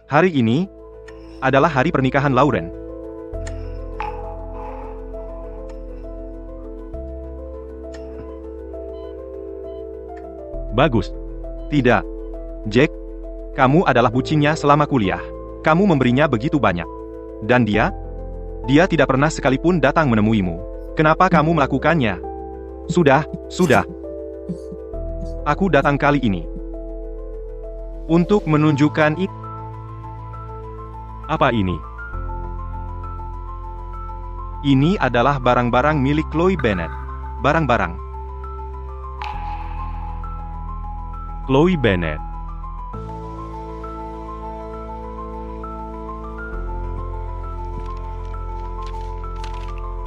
Hari ini adalah hari pernikahan Lauren. Bagus. Tidak. Jack, kamu adalah bucinnya selama kuliah. Kamu memberinya begitu banyak. Dan dia tidak pernah sekalipun datang menemuimu. Kenapa kamu melakukannya? Sudah. Aku datang kali ini untuk menunjukkan ini. Apa ini? Ini adalah barang-barang milik Chloe Bennet. Barang-barang Chloe Bennet.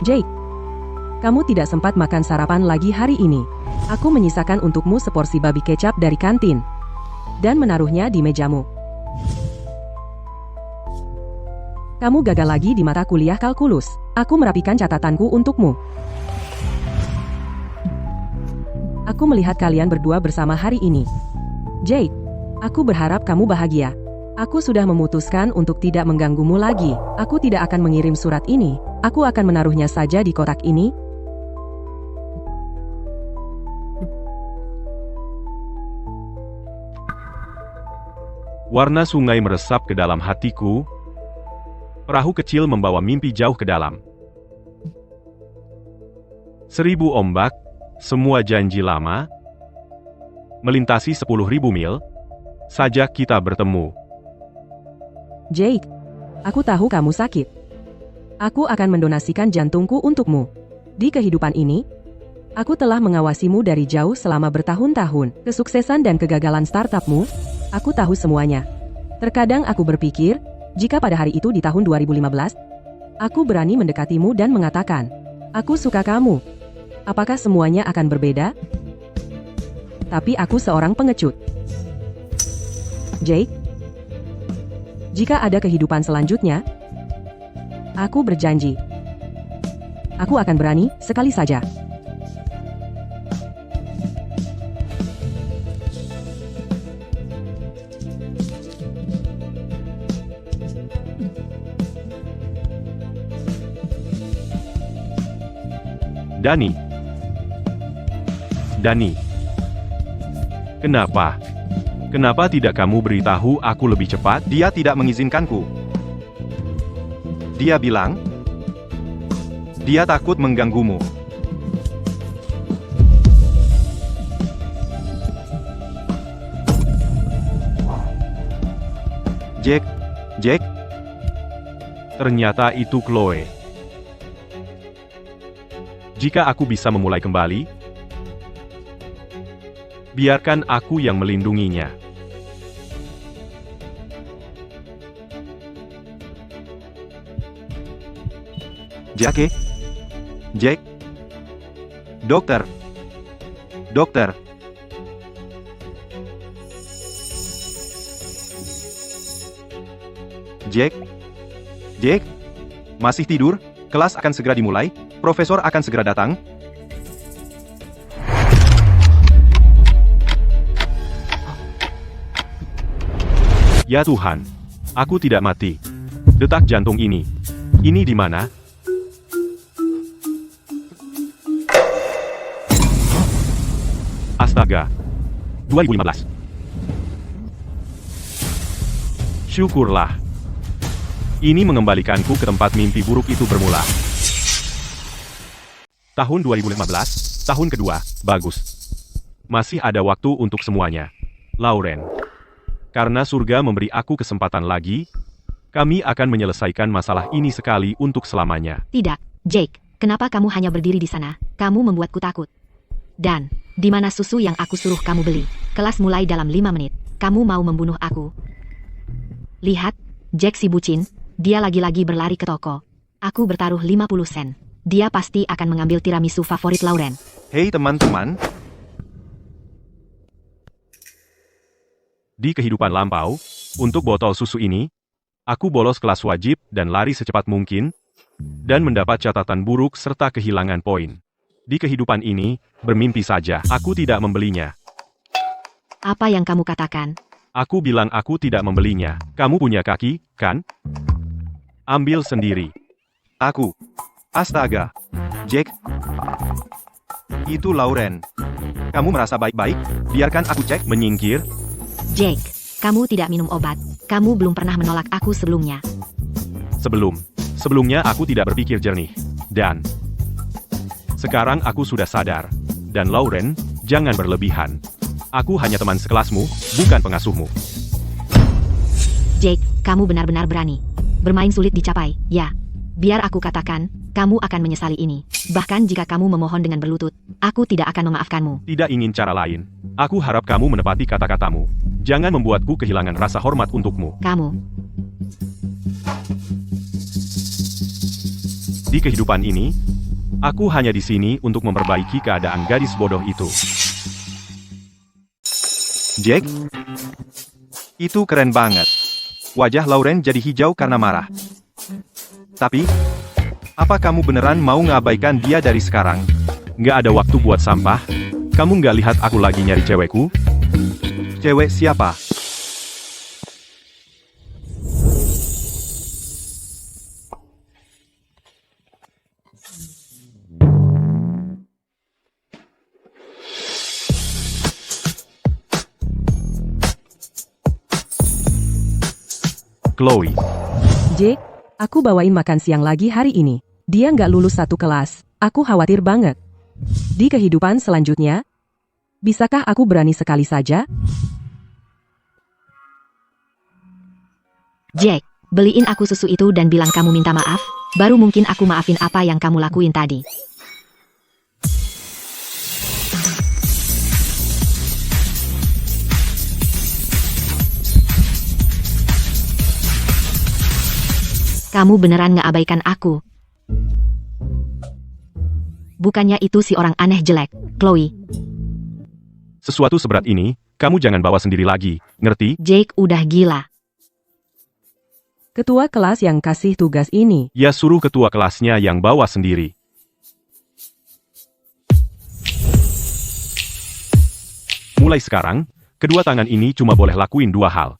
Jake, kamu tidak sempat makan sarapan lagi hari ini. Aku menyisakan untukmu seporsi babi kecap dari kantin dan menaruhnya di mejamu. Kamu gagal lagi di mata kuliah kalkulus. Aku merapikan catatanku untukmu. Aku melihat kalian berdua bersama hari ini. Jake, aku berharap kamu bahagia. Aku sudah memutuskan untuk tidak mengganggumu lagi. Aku tidak akan mengirim surat ini. Aku akan menaruhnya saja di kotak ini. Warna sungai meresap ke dalam hatiku. Perahu kecil membawa mimpi jauh ke dalam. 1000 ombak, semua janji lama. Melintasi 10.000 mil. Sajak kita bertemu. Jake, aku tahu kamu sakit. Aku akan mendonasikan jantungku untukmu. Di kehidupan ini, aku telah mengawasimu dari jauh selama bertahun-tahun. Kesuksesan dan kegagalan startupmu, aku tahu semuanya. Terkadang aku berpikir, jika pada hari itu di tahun 2015, aku berani mendekatimu dan mengatakan, aku suka kamu. Apakah semuanya akan berbeda? Tapi aku seorang pengecut. Jake, jika ada kehidupan selanjutnya, aku berjanji, aku akan berani sekali saja. Dani. Kenapa tidak kamu beritahu aku lebih cepat? Dia tidak mengizinkanku. Dia bilang, dia takut mengganggumu. Jack. Ternyata itu Chloe. Jika aku bisa memulai kembali, biarkan aku yang melindunginya. Jack. Dokter. Jack. Masih tidur? Kelas akan segera dimulai. Profesor akan segera datang. Ya Tuhan, aku tidak mati. Detak jantung ini di mana? Astaga. 2015. Syukurlah. Ini mengembalikanku ke tempat mimpi buruk itu bermula. Tahun 2015, tahun kedua, bagus. Masih ada waktu untuk semuanya. Lauren. Karena surga memberi aku kesempatan lagi, kami akan menyelesaikan masalah ini sekali untuk selamanya. Tidak, Jake. Kenapa kamu hanya berdiri di sana? Kamu membuatku takut. Dan, di mana susu yang aku suruh kamu beli? Kelas mulai dalam 5 menit. Kamu mau membunuh aku? Lihat, Jack si bucin, dia lagi-lagi berlari ke toko. Aku bertaruh 50 sen. Dia pasti akan mengambil tiramisu favorit Lauren. Hei teman-teman. Di kehidupan lampau, untuk botol susu ini, aku bolos kelas wajib dan lari secepat mungkin, dan mendapat catatan buruk serta kehilangan poin. Di kehidupan ini, bermimpi saja. Aku tidak membelinya. Apa yang kamu katakan? Aku bilang aku tidak membelinya. Kamu punya kaki, kan? Ambil sendiri. Aku. Astaga. Jake. Itu Lauren. Kamu merasa baik-baik? Biarkan aku cek. Menyingkir. Jake, kamu tidak minum obat. Kamu belum pernah menolak aku sebelumnya. Sebelumnya aku tidak berpikir jernih. Dan sekarang aku sudah sadar. Dan Lauren, jangan berlebihan. Aku hanya teman sekelasmu, bukan pengasuhmu. Jake, kamu benar-benar berani. Bermain sulit dicapai, ya. Biar aku katakan, kamu akan menyesali ini. Bahkan jika kamu memohon dengan berlutut, aku tidak akan memaafkanmu. Tidak ingin cara lain. Aku harap kamu menepati kata-katamu. Jangan membuatku kehilangan rasa hormat untukmu. Kamu. Di kehidupan ini, aku hanya di sini untuk memperbaiki keadaan gadis bodoh itu. Jake? Itu keren banget. Wajah Lauren jadi hijau karena marah. Tapi, apa kamu beneran mau ngabaikan dia dari sekarang? Nggak ada waktu buat sampah. Kamu nggak lihat aku lagi nyari cewekku? Cewek siapa? Chloe. Jake, aku bawain makan siang lagi hari ini. Dia nggak lulus satu kelas. Aku khawatir banget. Di kehidupan selanjutnya, bisakah aku berani sekali saja? Jake, beliin aku susu itu dan bilang kamu minta maaf. Baru mungkin aku maafin apa yang kamu lakuin tadi. Kamu beneran ngeabaikan aku. Bukannya itu si orang aneh jelek, Chloe. Sesuatu seberat ini, kamu jangan bawa sendiri lagi, ngerti? Jake udah gila. Ketua kelas yang kasih tugas ini. Ya suruh ketua kelasnya yang bawa sendiri. Mulai sekarang, kedua tangan ini cuma boleh lakuin dua hal.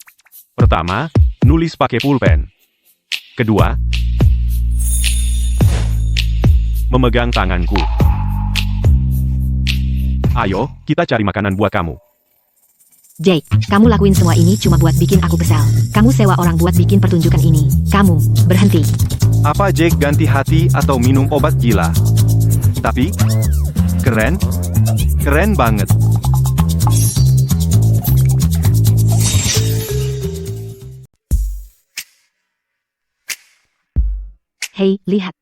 Pertama, nulis pakai pulpen. Kedua, memegang tanganku. Ayo, kita cari makanan buat kamu. Jake, kamu lakuin semua ini cuma buat bikin aku kesal. Kamu sewa orang buat bikin pertunjukan ini. Kamu, berhenti. Apa Jake ganti hati atau minum obat gila? Tapi, keren. Keren banget. Hei, lihat.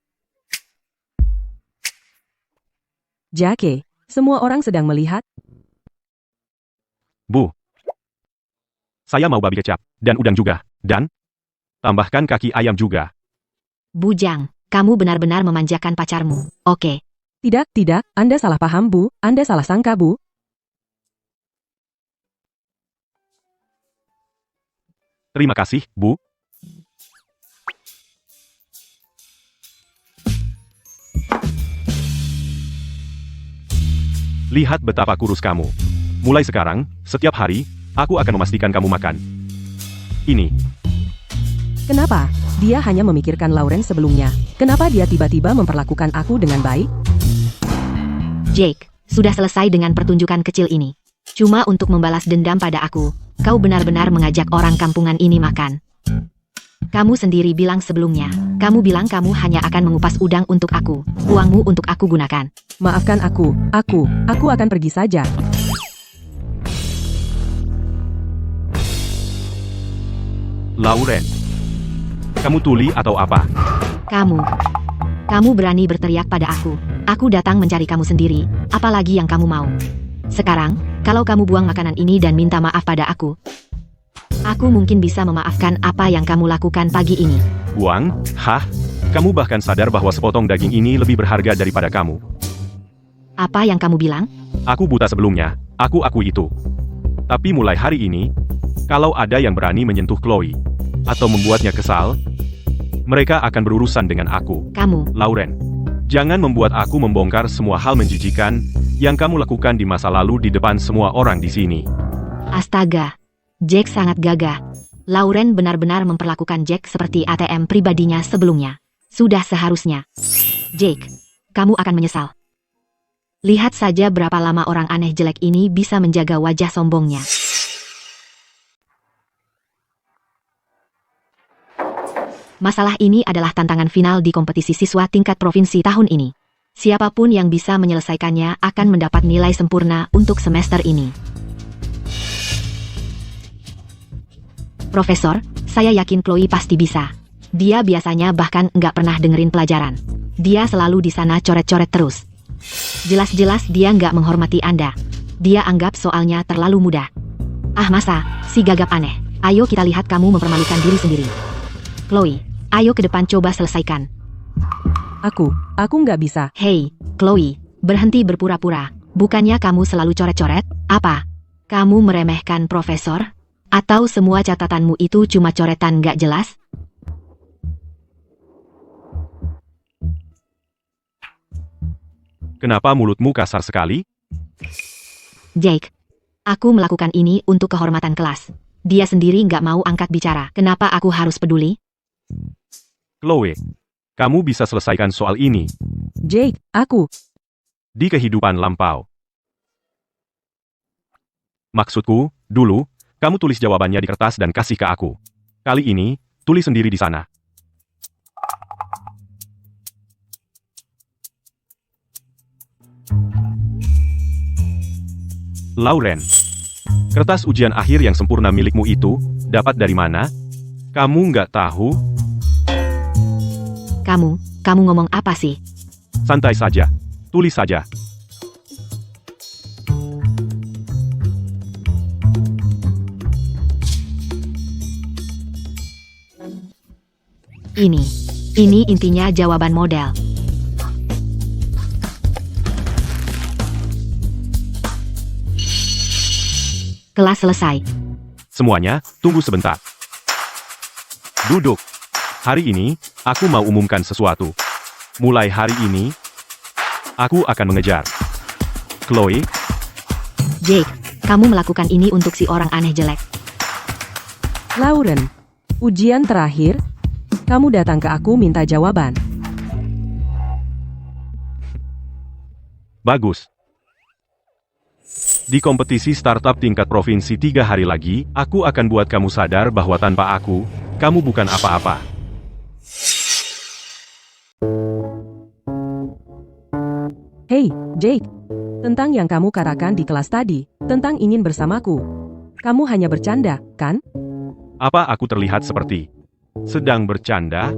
Jake, semua orang sedang melihat. Bu. Saya mau babi kecap, dan udang juga, dan tambahkan kaki ayam juga. Bujang, kamu benar-benar memanjakan pacarmu. Oke. Tidak, Anda salah paham, Bu. Anda salah sangka, Bu. Terima kasih, Bu. Lihat betapa kurus kamu. Mulai sekarang, setiap hari, aku akan memastikan kamu makan. Ini. Kenapa? Dia hanya memikirkan Lauren sebelumnya. Kenapa dia tiba-tiba memperlakukan aku dengan baik? Jake, sudah selesai dengan pertunjukan kecil ini. Cuma untuk membalas dendam pada aku, kau benar-benar mengajak orang kampungan ini makan. Kamu sendiri bilang sebelumnya, kamu bilang kamu hanya akan mengupas udang untuk aku. Uangmu untuk aku gunakan. Maafkan aku akan pergi saja. Lauren. Kamu tuli atau apa? Kamu berani berteriak pada aku. Aku datang mencari kamu sendiri, apalagi yang kamu mau. Sekarang, kalau kamu buang makanan ini dan minta maaf pada aku mungkin bisa memaafkan apa yang kamu lakukan pagi ini. Buang? Hah? Kamu bahkan sadar bahwa sepotong daging ini lebih berharga daripada kamu. Apa yang kamu bilang? Aku buta sebelumnya, aku akui itu. Tapi mulai hari ini, kalau ada yang berani menyentuh Chloe, atau membuatnya kesal, mereka akan berurusan dengan aku. Kamu. Lauren, jangan membuat aku membongkar semua hal menjijikan yang kamu lakukan di masa lalu di depan semua orang di sini. Astaga. Jack sangat gagah. Lauren benar-benar memperlakukan Jack seperti ATM pribadinya sebelumnya. Sudah seharusnya. Jake, kamu akan menyesal. Lihat saja berapa lama orang aneh jelek ini bisa menjaga wajah sombongnya. Masalah ini adalah tantangan final di kompetisi siswa tingkat provinsi tahun ini. Siapapun yang bisa menyelesaikannya akan mendapat nilai sempurna untuk semester ini. Profesor, saya yakin Chloe pasti bisa. Dia biasanya bahkan nggak pernah dengerin pelajaran. Dia selalu di sana coret-coret terus. Jelas-jelas dia nggak menghormati Anda. Dia anggap soalnya terlalu mudah. Ah masa, si gagap aneh. Ayo kita lihat kamu mempermalukan diri sendiri. Chloe, ayo ke depan coba selesaikan. Aku nggak bisa. Hei, Chloe, berhenti berpura-pura. Bukannya kamu selalu coret-coret? Apa? Kamu meremehkan profesor? Atau semua catatanmu itu cuma coretan nggak jelas? Kenapa mulutmu kasar sekali? Jake, aku melakukan ini untuk kehormatan kelas. Dia sendiri nggak mau angkat bicara. Kenapa aku harus peduli? Chloe, kamu bisa selesaikan soal ini Jake, aku. di kehidupan lampau. Maksudku, dulu, kamu tulis jawabannya di kertas dan kasih ke aku. Kali ini, tulis sendiri di sana. Lauren, kertas ujian akhir yang sempurna milikmu itu, dapat dari mana? Kamu nggak tahu? Kamu ngomong apa sih? Santai saja. Tulis saja. Ini intinya jawaban model. Kelas selesai. Semuanya, tunggu sebentar. Duduk. Hari ini, aku mau umumkan sesuatu. Mulai hari ini, aku akan mengejar Chloe. Jake, kamu melakukan ini untuk si orang aneh jelek. Lauren, ujian terakhir. Kamu datang ke aku minta jawaban. Bagus. Di kompetisi startup tingkat provinsi 3 hari lagi, aku akan buat kamu sadar bahwa tanpa aku, kamu bukan apa-apa. Hey, Jake. Tentang yang kamu katakan di kelas tadi, tentang ingin bersamaku. Kamu hanya bercanda, kan? Apa aku terlihat seperti sedang bercanda?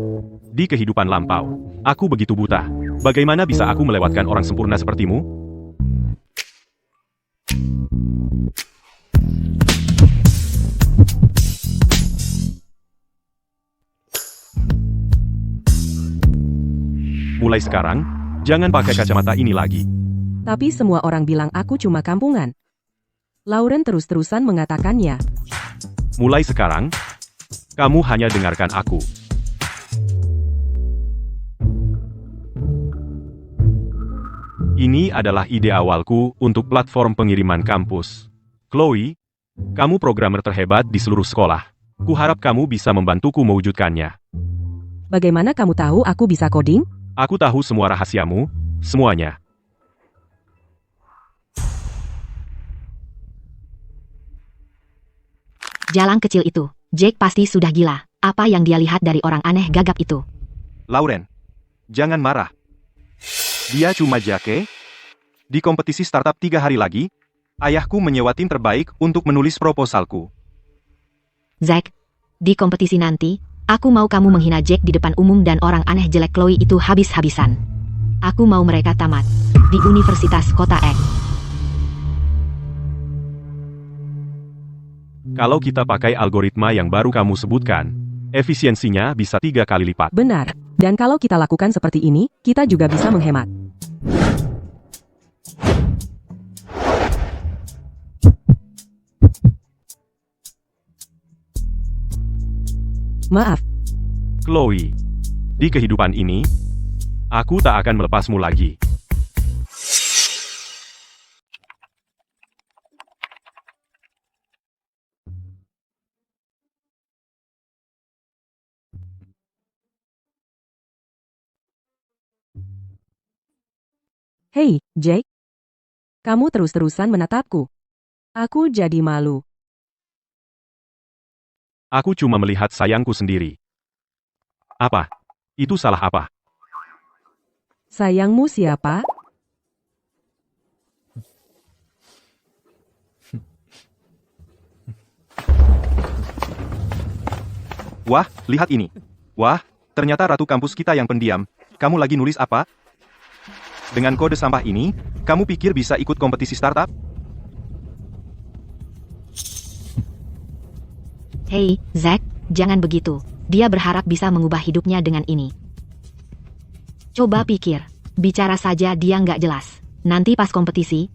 Di kehidupan lampau, aku begitu buta. Bagaimana bisa aku melewatkan orang sempurna sepertimu? Mulai sekarang, jangan pakai kacamata ini lagi. Tapi semua orang bilang aku cuma kampungan. Lauren terus-terusan mengatakannya. Mulai sekarang, kamu hanya dengarkan aku. Ini adalah ide awalku untuk platform pengiriman kampus. Chloe, kamu programmer terhebat di seluruh sekolah. Kuharap kamu bisa membantuku mewujudkannya. Bagaimana kamu tahu aku bisa coding? Aku tahu semua rahasiamu, semuanya. Jalan kecil itu, Jake pasti sudah gila. Apa yang dia lihat dari orang aneh gagap itu? Lauren, jangan marah. Dia cuma Jake. Di kompetisi startup 3 hari lagi, ayahku menyewa tim terbaik untuk menulis proposalku. Zack, di kompetisi nanti, aku mau kamu menghina Jake di depan umum dan orang aneh jelek Chloe itu habis-habisan. Aku mau mereka tamat di Universitas Kota X. Kalau kita pakai algoritma yang baru kamu sebutkan, efisiensinya bisa 3 kali lipat. Benar. Dan kalau kita lakukan seperti ini, kita juga bisa menghemat. Maaf, Chloe, di kehidupan ini, aku tak akan melepasmu lagi. Hei, Jake. Kamu terus-terusan menatapku. Aku jadi malu. Aku cuma melihat sayangku sendiri. Apa? Itu salah apa? Sayangmu siapa? Wah, lihat ini. Wah, ternyata ratu kampus kita yang pendiam. Kamu lagi nulis apa? Dengan kode sampah ini, kamu pikir bisa ikut kompetisi startup? Hei, Zack, jangan begitu. Dia berharap bisa mengubah hidupnya dengan ini. Coba pikir, bicara saja dia nggak jelas. Nanti pas kompetisi,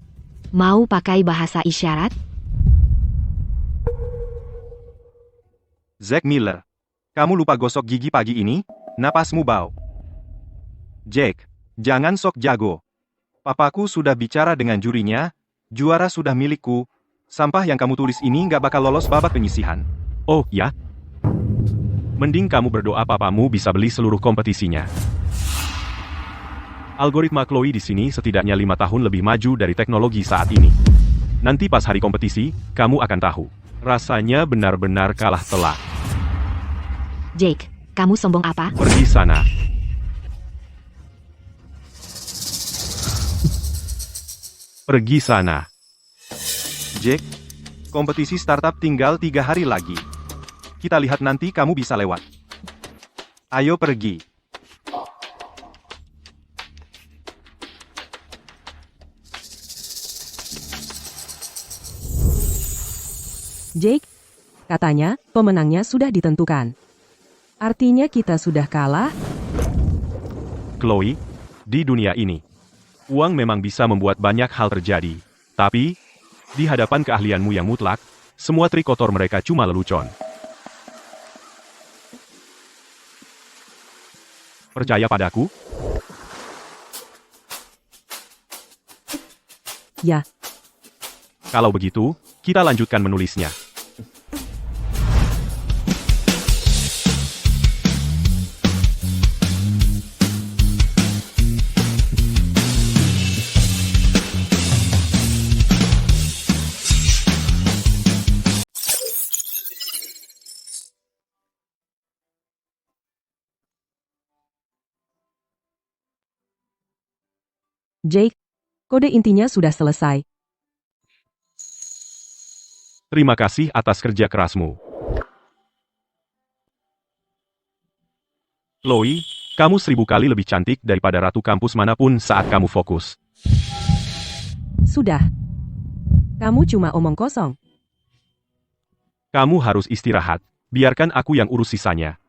mau pakai bahasa isyarat? Zack Miller. Kamu lupa gosok gigi pagi ini? Napasmu bau. Jake, jangan sok jago. Papaku sudah bicara dengan jurinya, juara sudah milikku. Sampah yang kamu tulis ini nggak bakal lolos babak penyisihan. Oh, ya? Mending kamu berdoa papamu bisa beli seluruh kompetisinya. Algoritma Chloe di sini setidaknya 5 tahun lebih maju dari teknologi saat ini. Nanti pas hari kompetisi, kamu akan tahu. Rasanya benar-benar kalah telak. Jake, kamu sombong apa? Pergi sana. Pergi sana. Jake, kompetisi startup tinggal 3 hari lagi. Kita lihat nanti kamu bisa lewat. Ayo pergi. Jake, katanya pemenangnya sudah ditentukan. Artinya kita sudah kalah? Chloe, di dunia ini, uang memang bisa membuat banyak hal terjadi. Tapi, di hadapan keahlianmu yang mutlak, semua trik kotor mereka cuma lelucon. Percaya padaku? Ya, Kalau begitu, kita lanjutkan menulisnya. Jake, kode intinya sudah selesai. Terima kasih atas kerja kerasmu. Chloe, kamu 1000 kali lebih cantik daripada ratu kampus manapun saat kamu fokus. Sudah. Kamu cuma omong kosong. Kamu harus istirahat. Biarkan aku yang urus sisanya.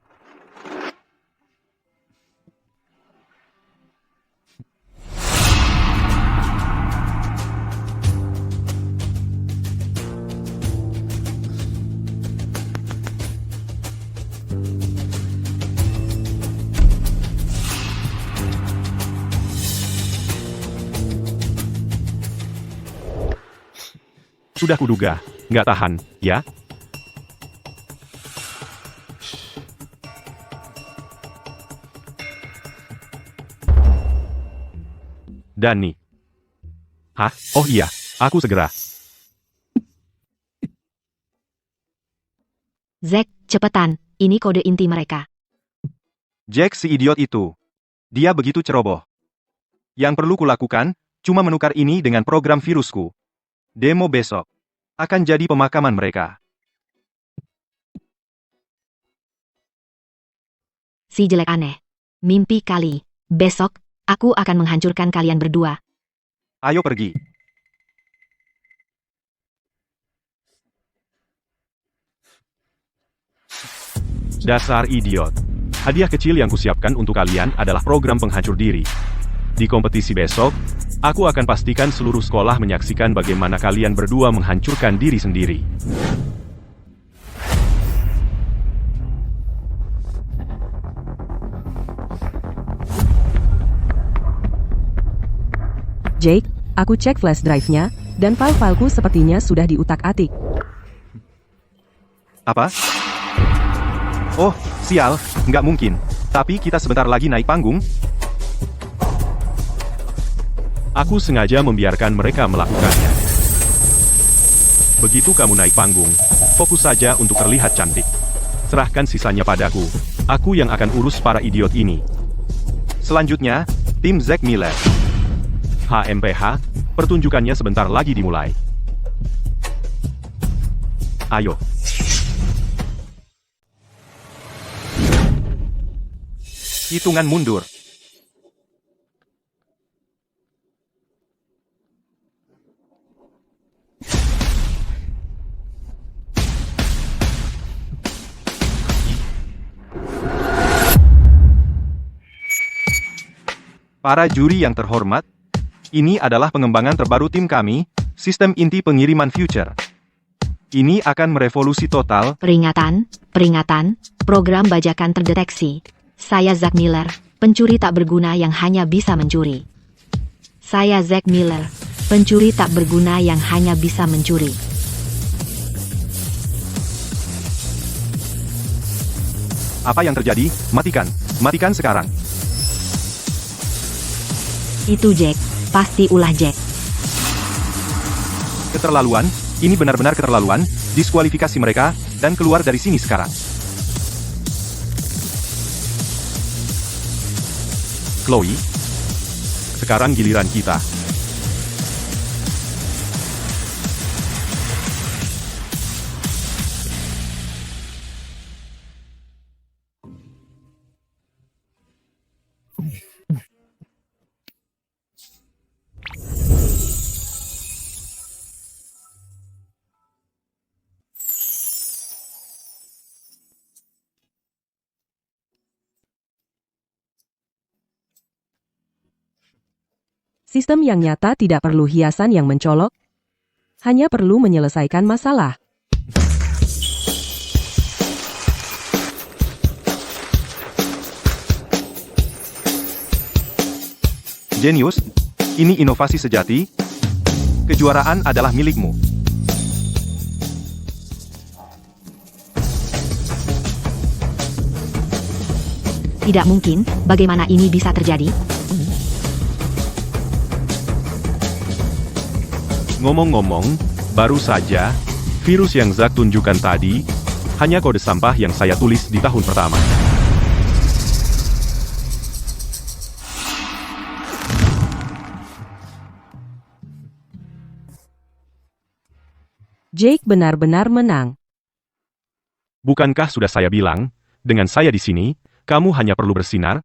Sudah kuduga, nggak tahan, ya? Danny. Hah? Oh iya, aku segera. Zack, cepetan, ini kode inti mereka. Jack si idiot itu. Dia begitu ceroboh. Yang perlu kulakukan, cuma menukar ini dengan program virusku. Demo besok. Akan jadi pemakaman mereka. Si jelek aneh. Mimpi kali. Besok, aku akan menghancurkan kalian berdua. Ayo pergi. Dasar idiot. Hadiah kecil yang kusiapkan untuk kalian adalah program penghancur diri. Di kompetisi besok, aku akan pastikan seluruh sekolah menyaksikan bagaimana kalian berdua menghancurkan diri sendiri. Jake, aku cek flash drive-nya, dan file-fileku sepertinya sudah diutak-atik. Apa? Oh, sial, nggak mungkin. Tapi kita sebentar lagi naik panggung. Aku sengaja membiarkan mereka melakukannya. Begitu kamu naik panggung, fokus saja untuk terlihat cantik. Serahkan sisanya padaku. Aku yang akan urus para idiot ini. Selanjutnya, tim Zack Miller. HMPH, pertunjukannya sebentar lagi dimulai. Ayo. Hitungan mundur. Para juri yang terhormat, ini adalah pengembangan terbaru tim kami, sistem inti pengiriman future. Ini akan merevolusi total. Peringatan, peringatan, program bajakan terdeteksi. Saya Zack Miller, pencuri tak berguna yang hanya bisa mencuri. Saya Zack Miller, pencuri tak berguna yang hanya bisa mencuri. Apa yang terjadi? Matikan. Matikan sekarang. Itu Jack, pasti ulah Jack. Keterlaluan, ini benar-benar keterlaluan, diskualifikasi mereka, dan keluar dari sini sekarang. Chloe, sekarang giliran kita. Sistem yang nyata tidak perlu hiasan yang mencolok, hanya perlu menyelesaikan masalah. Jenius, ini inovasi sejati. Kejuaraan adalah milikmu. Tidak mungkin, bagaimana ini bisa terjadi? Ngomong-ngomong, baru saja, virus yang Zack tunjukkan tadi, hanya kode sampah yang saya tulis di tahun pertama. Jake benar-benar menang. Bukankah sudah saya bilang, dengan saya di sini, kamu hanya perlu bersinar?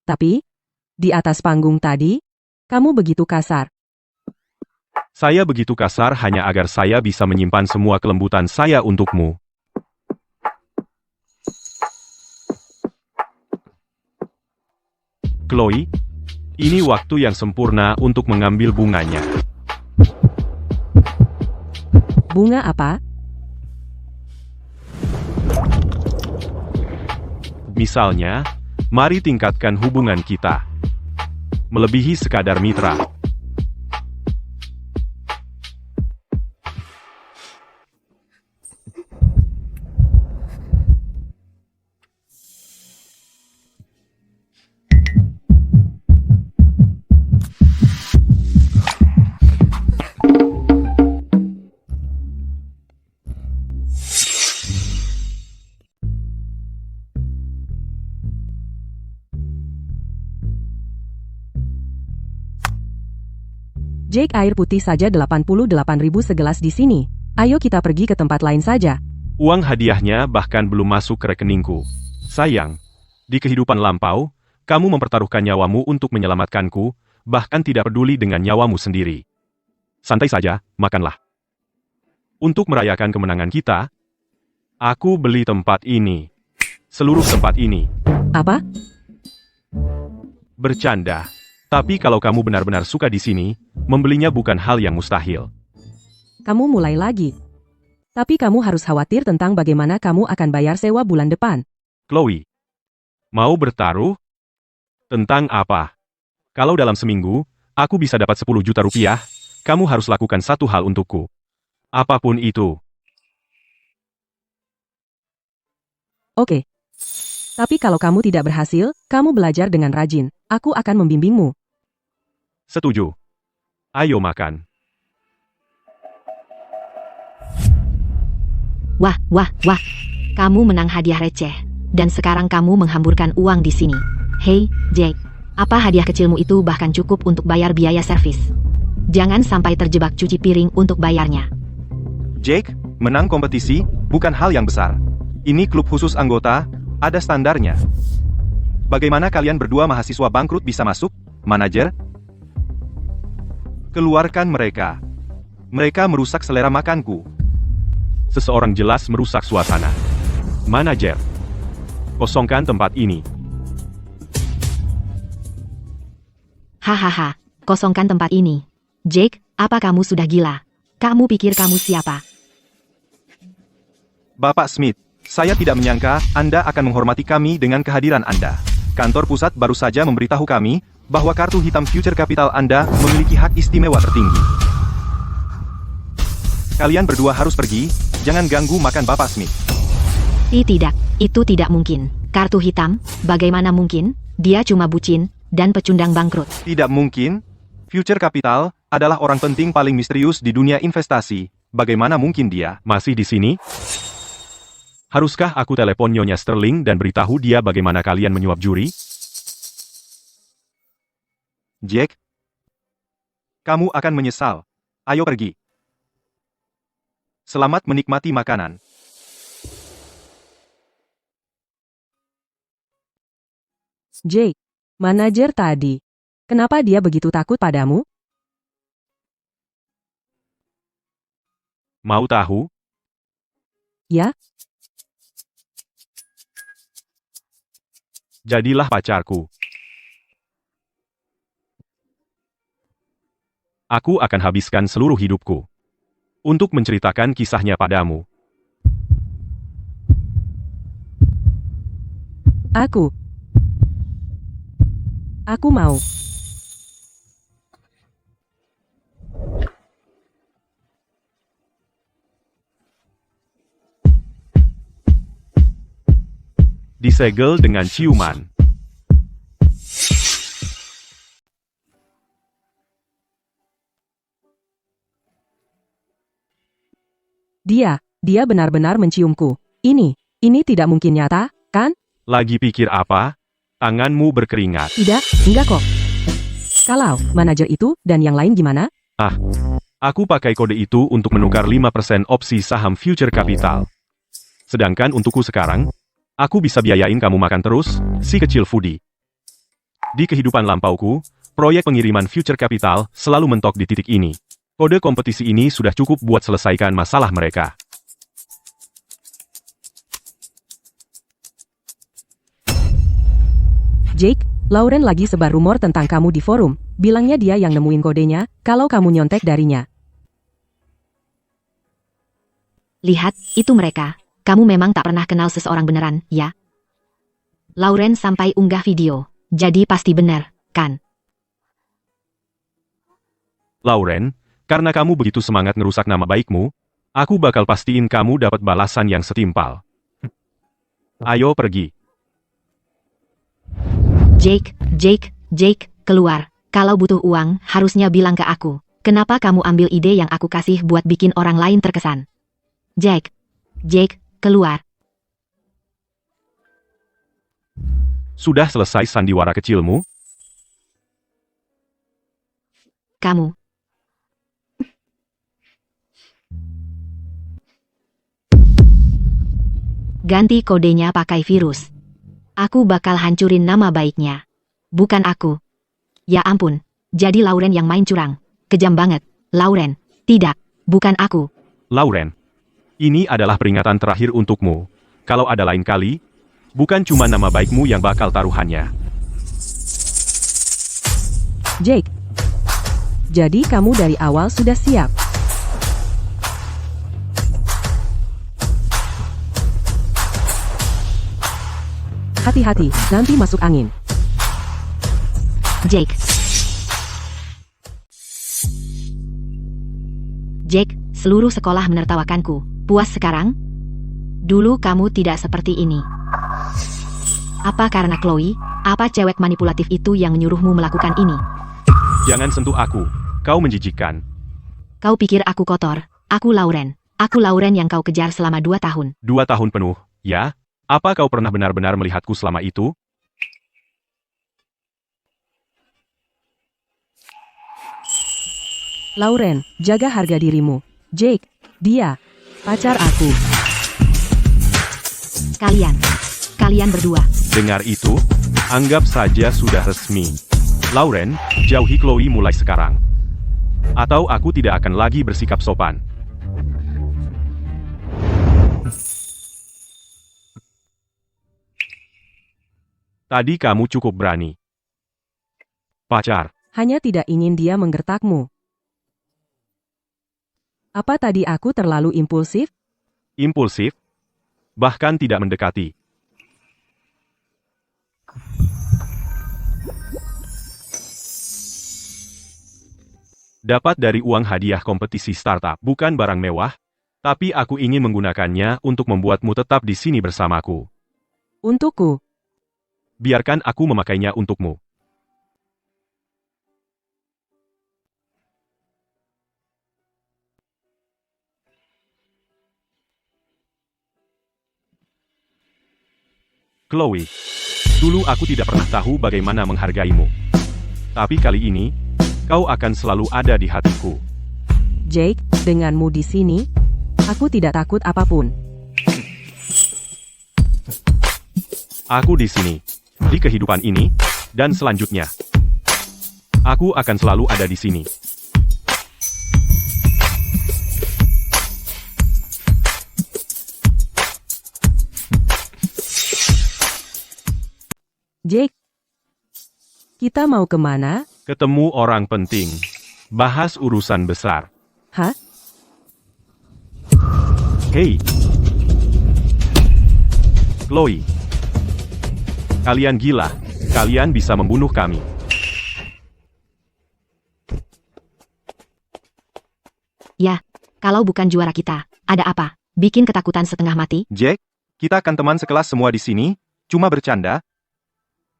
Tapi, di atas panggung tadi, kamu begitu kasar. Saya begitu kasar hanya agar saya bisa menyimpan semua kelembutan saya untukmu. Chloe, ini waktu yang sempurna untuk mengambil bunganya. Bunga apa? Misalnya, mari tingkatkan hubungan kita. Melebihi sekadar mitra. Jake, air putih saja 88.000 segelas di sini. Ayo kita pergi ke tempat lain saja. Uang hadiahnya bahkan belum masuk ke rekeningku. Sayang, di kehidupan lampau, kamu mempertaruhkan nyawamu untuk menyelamatkanku, bahkan tidak peduli dengan nyawamu sendiri. Santai saja, makanlah. Untuk merayakan kemenangan kita, aku beli tempat ini. Seluruh tempat ini. Apa? Bercanda. Tapi kalau kamu benar-benar suka di sini, membelinya bukan hal yang mustahil. Kamu mulai lagi. Tapi kamu harus khawatir tentang bagaimana kamu akan bayar sewa bulan depan. Chloe, mau bertaruh? Tentang apa? Kalau dalam seminggu, aku bisa dapat 10 juta rupiah, kamu harus lakukan satu hal untukku. Apapun itu. Oke. Tapi kalau kamu tidak berhasil, kamu belajar dengan rajin. Aku akan membimbingmu. Setuju. Ayo makan. Wah, wah, wah. Kamu menang hadiah receh. Dan sekarang kamu menghamburkan uang di sini. Hei, Jake. Apa hadiah kecilmu itu bahkan cukup untuk bayar biaya servis? Jangan sampai terjebak cuci piring untuk bayarnya. Jake, menang kompetisi bukan hal yang besar. Ini klub khusus anggota, ada standarnya. Bagaimana kalian berdua mahasiswa bangkrut bisa masuk, manajer? Keluarkan mereka. Mereka merusak selera makanku. Seseorang jelas merusak suasana. Manajer. Kosongkan tempat ini. Hahaha, kosongkan tempat ini. Jake, apa kamu sudah gila? Kamu pikir kamu siapa? Bapak Smith, saya tidak menyangka Anda akan menghormati kami dengan kehadiran Anda. Kantor pusat baru saja memberitahu kami bahwa kartu hitam future capital Anda memiliki hak istimewa tertinggi. Kalian berdua harus pergi, jangan ganggu makan Bapak Smith. Tidak, itu tidak mungkin. Kartu hitam, bagaimana mungkin? Dia cuma bucin dan pecundang bangkrut. Tidak mungkin. Future Capital adalah orang penting paling misterius di dunia investasi. Bagaimana mungkin dia Masih di sini? Haruskah aku telepon Nyonya Sterling dan beritahu dia bagaimana kalian menyuap juri? Jack? Kamu akan menyesal. Ayo pergi. Selamat menikmati makanan. Jake, manajer tadi. Kenapa dia begitu takut padamu? Mau tahu? Ya, Jadilah pacarku. Aku akan habiskan seluruh hidupku untuk menceritakan kisahnya padamu. Aku mau. Disegel dengan ciuman. Dia benar-benar menciumku. Ini tidak mungkin nyata, kan? Lagi pikir apa? Tanganmu berkeringat. Tidak, enggak kok. Kalau manajer itu dan yang lain gimana? Aku pakai kode itu untuk menukar 5% opsi saham future capital. Sedangkan untukku sekarang, aku bisa biayain kamu makan terus, si kecil foodie. Di kehidupan lampauku, proyek pengiriman future capital selalu mentok di titik ini. Kode kompetisi ini sudah cukup buat selesaikan masalah mereka. Jake, Lauren lagi sebar rumor tentang kamu di forum. Bilangnya dia yang nemuin kodenya, kalau kamu nyontek darinya. Lihat, itu mereka. Kamu memang tak pernah kenal seseorang beneran, ya? Lauren sampai unggah video. Jadi pasti benar, kan? Lauren, karena kamu begitu semangat ngerusak nama baikmu, aku bakal pastiin kamu dapat balasan yang setimpal. Ayo pergi. Jake, keluar. Kalau butuh uang, harusnya bilang ke aku. Kenapa kamu ambil ide yang aku kasih buat bikin orang lain terkesan? Jake, keluar. Sudah selesai sandiwara kecilmu? Kamu. Ganti kodenya pakai virus. Aku bakal hancurin nama baiknya. Bukan aku. Ya ampun, jadi Lauren yang main curang. Kejam banget. Lauren, tidak, bukan aku. Lauren, ini adalah peringatan terakhir untukmu. Kalau ada lain kali, bukan cuma nama baikmu yang bakal taruhannya. Jake, jadi kamu dari awal sudah siap. Hati-hati, nanti masuk angin. Jake, seluruh sekolah menertawakanku. Puas sekarang? Dulu kamu tidak seperti ini. Apa karena Chloe? Apa cewek manipulatif itu yang menyuruhmu melakukan ini? Jangan sentuh aku. Kau menjijikkan. Kau pikir aku kotor? Aku Lauren. Aku Lauren yang kau kejar selama 2 tahun. 2 tahun penuh, ya? Apa kau pernah benar-benar melihatku selama itu? Lauren, jaga harga dirimu. Jake, dia pacar aku. Kalian berdua. Dengar itu, anggap saja sudah resmi. Lauren, jauhi Chloe mulai sekarang. Atau aku tidak akan lagi bersikap sopan. Tadi kamu cukup berani. Pacar, Hanya tidak ingin dia menggertakmu. Apa tadi aku terlalu impulsif? impulsif, bahkan tidak mendekati. Dapat dari uang hadiah kompetisi startup, bukan barang mewah, tapi aku ingin menggunakannya untuk membuatmu tetap di sini bersamaku. Untukku. Biarkan aku memakainya untukmu. Chloe, dulu aku tidak pernah tahu bagaimana menghargaimu. Tapi kali ini, kau akan selalu ada di hatiku. Jake, denganmu di sini, aku tidak takut apapun. Aku di sini, di kehidupan ini, dan selanjutnya. Aku akan selalu ada di sini. Jake, kita mau kemana? Ketemu orang penting. Bahas urusan besar. Hah? Hei. Chloe. Kalian gila. Kalian bisa membunuh kami. Ya, kalau bukan juara kita, ada apa? Bikin ketakutan setengah mati? Jack, kita akan teman sekelas semua di sini, cuma bercanda.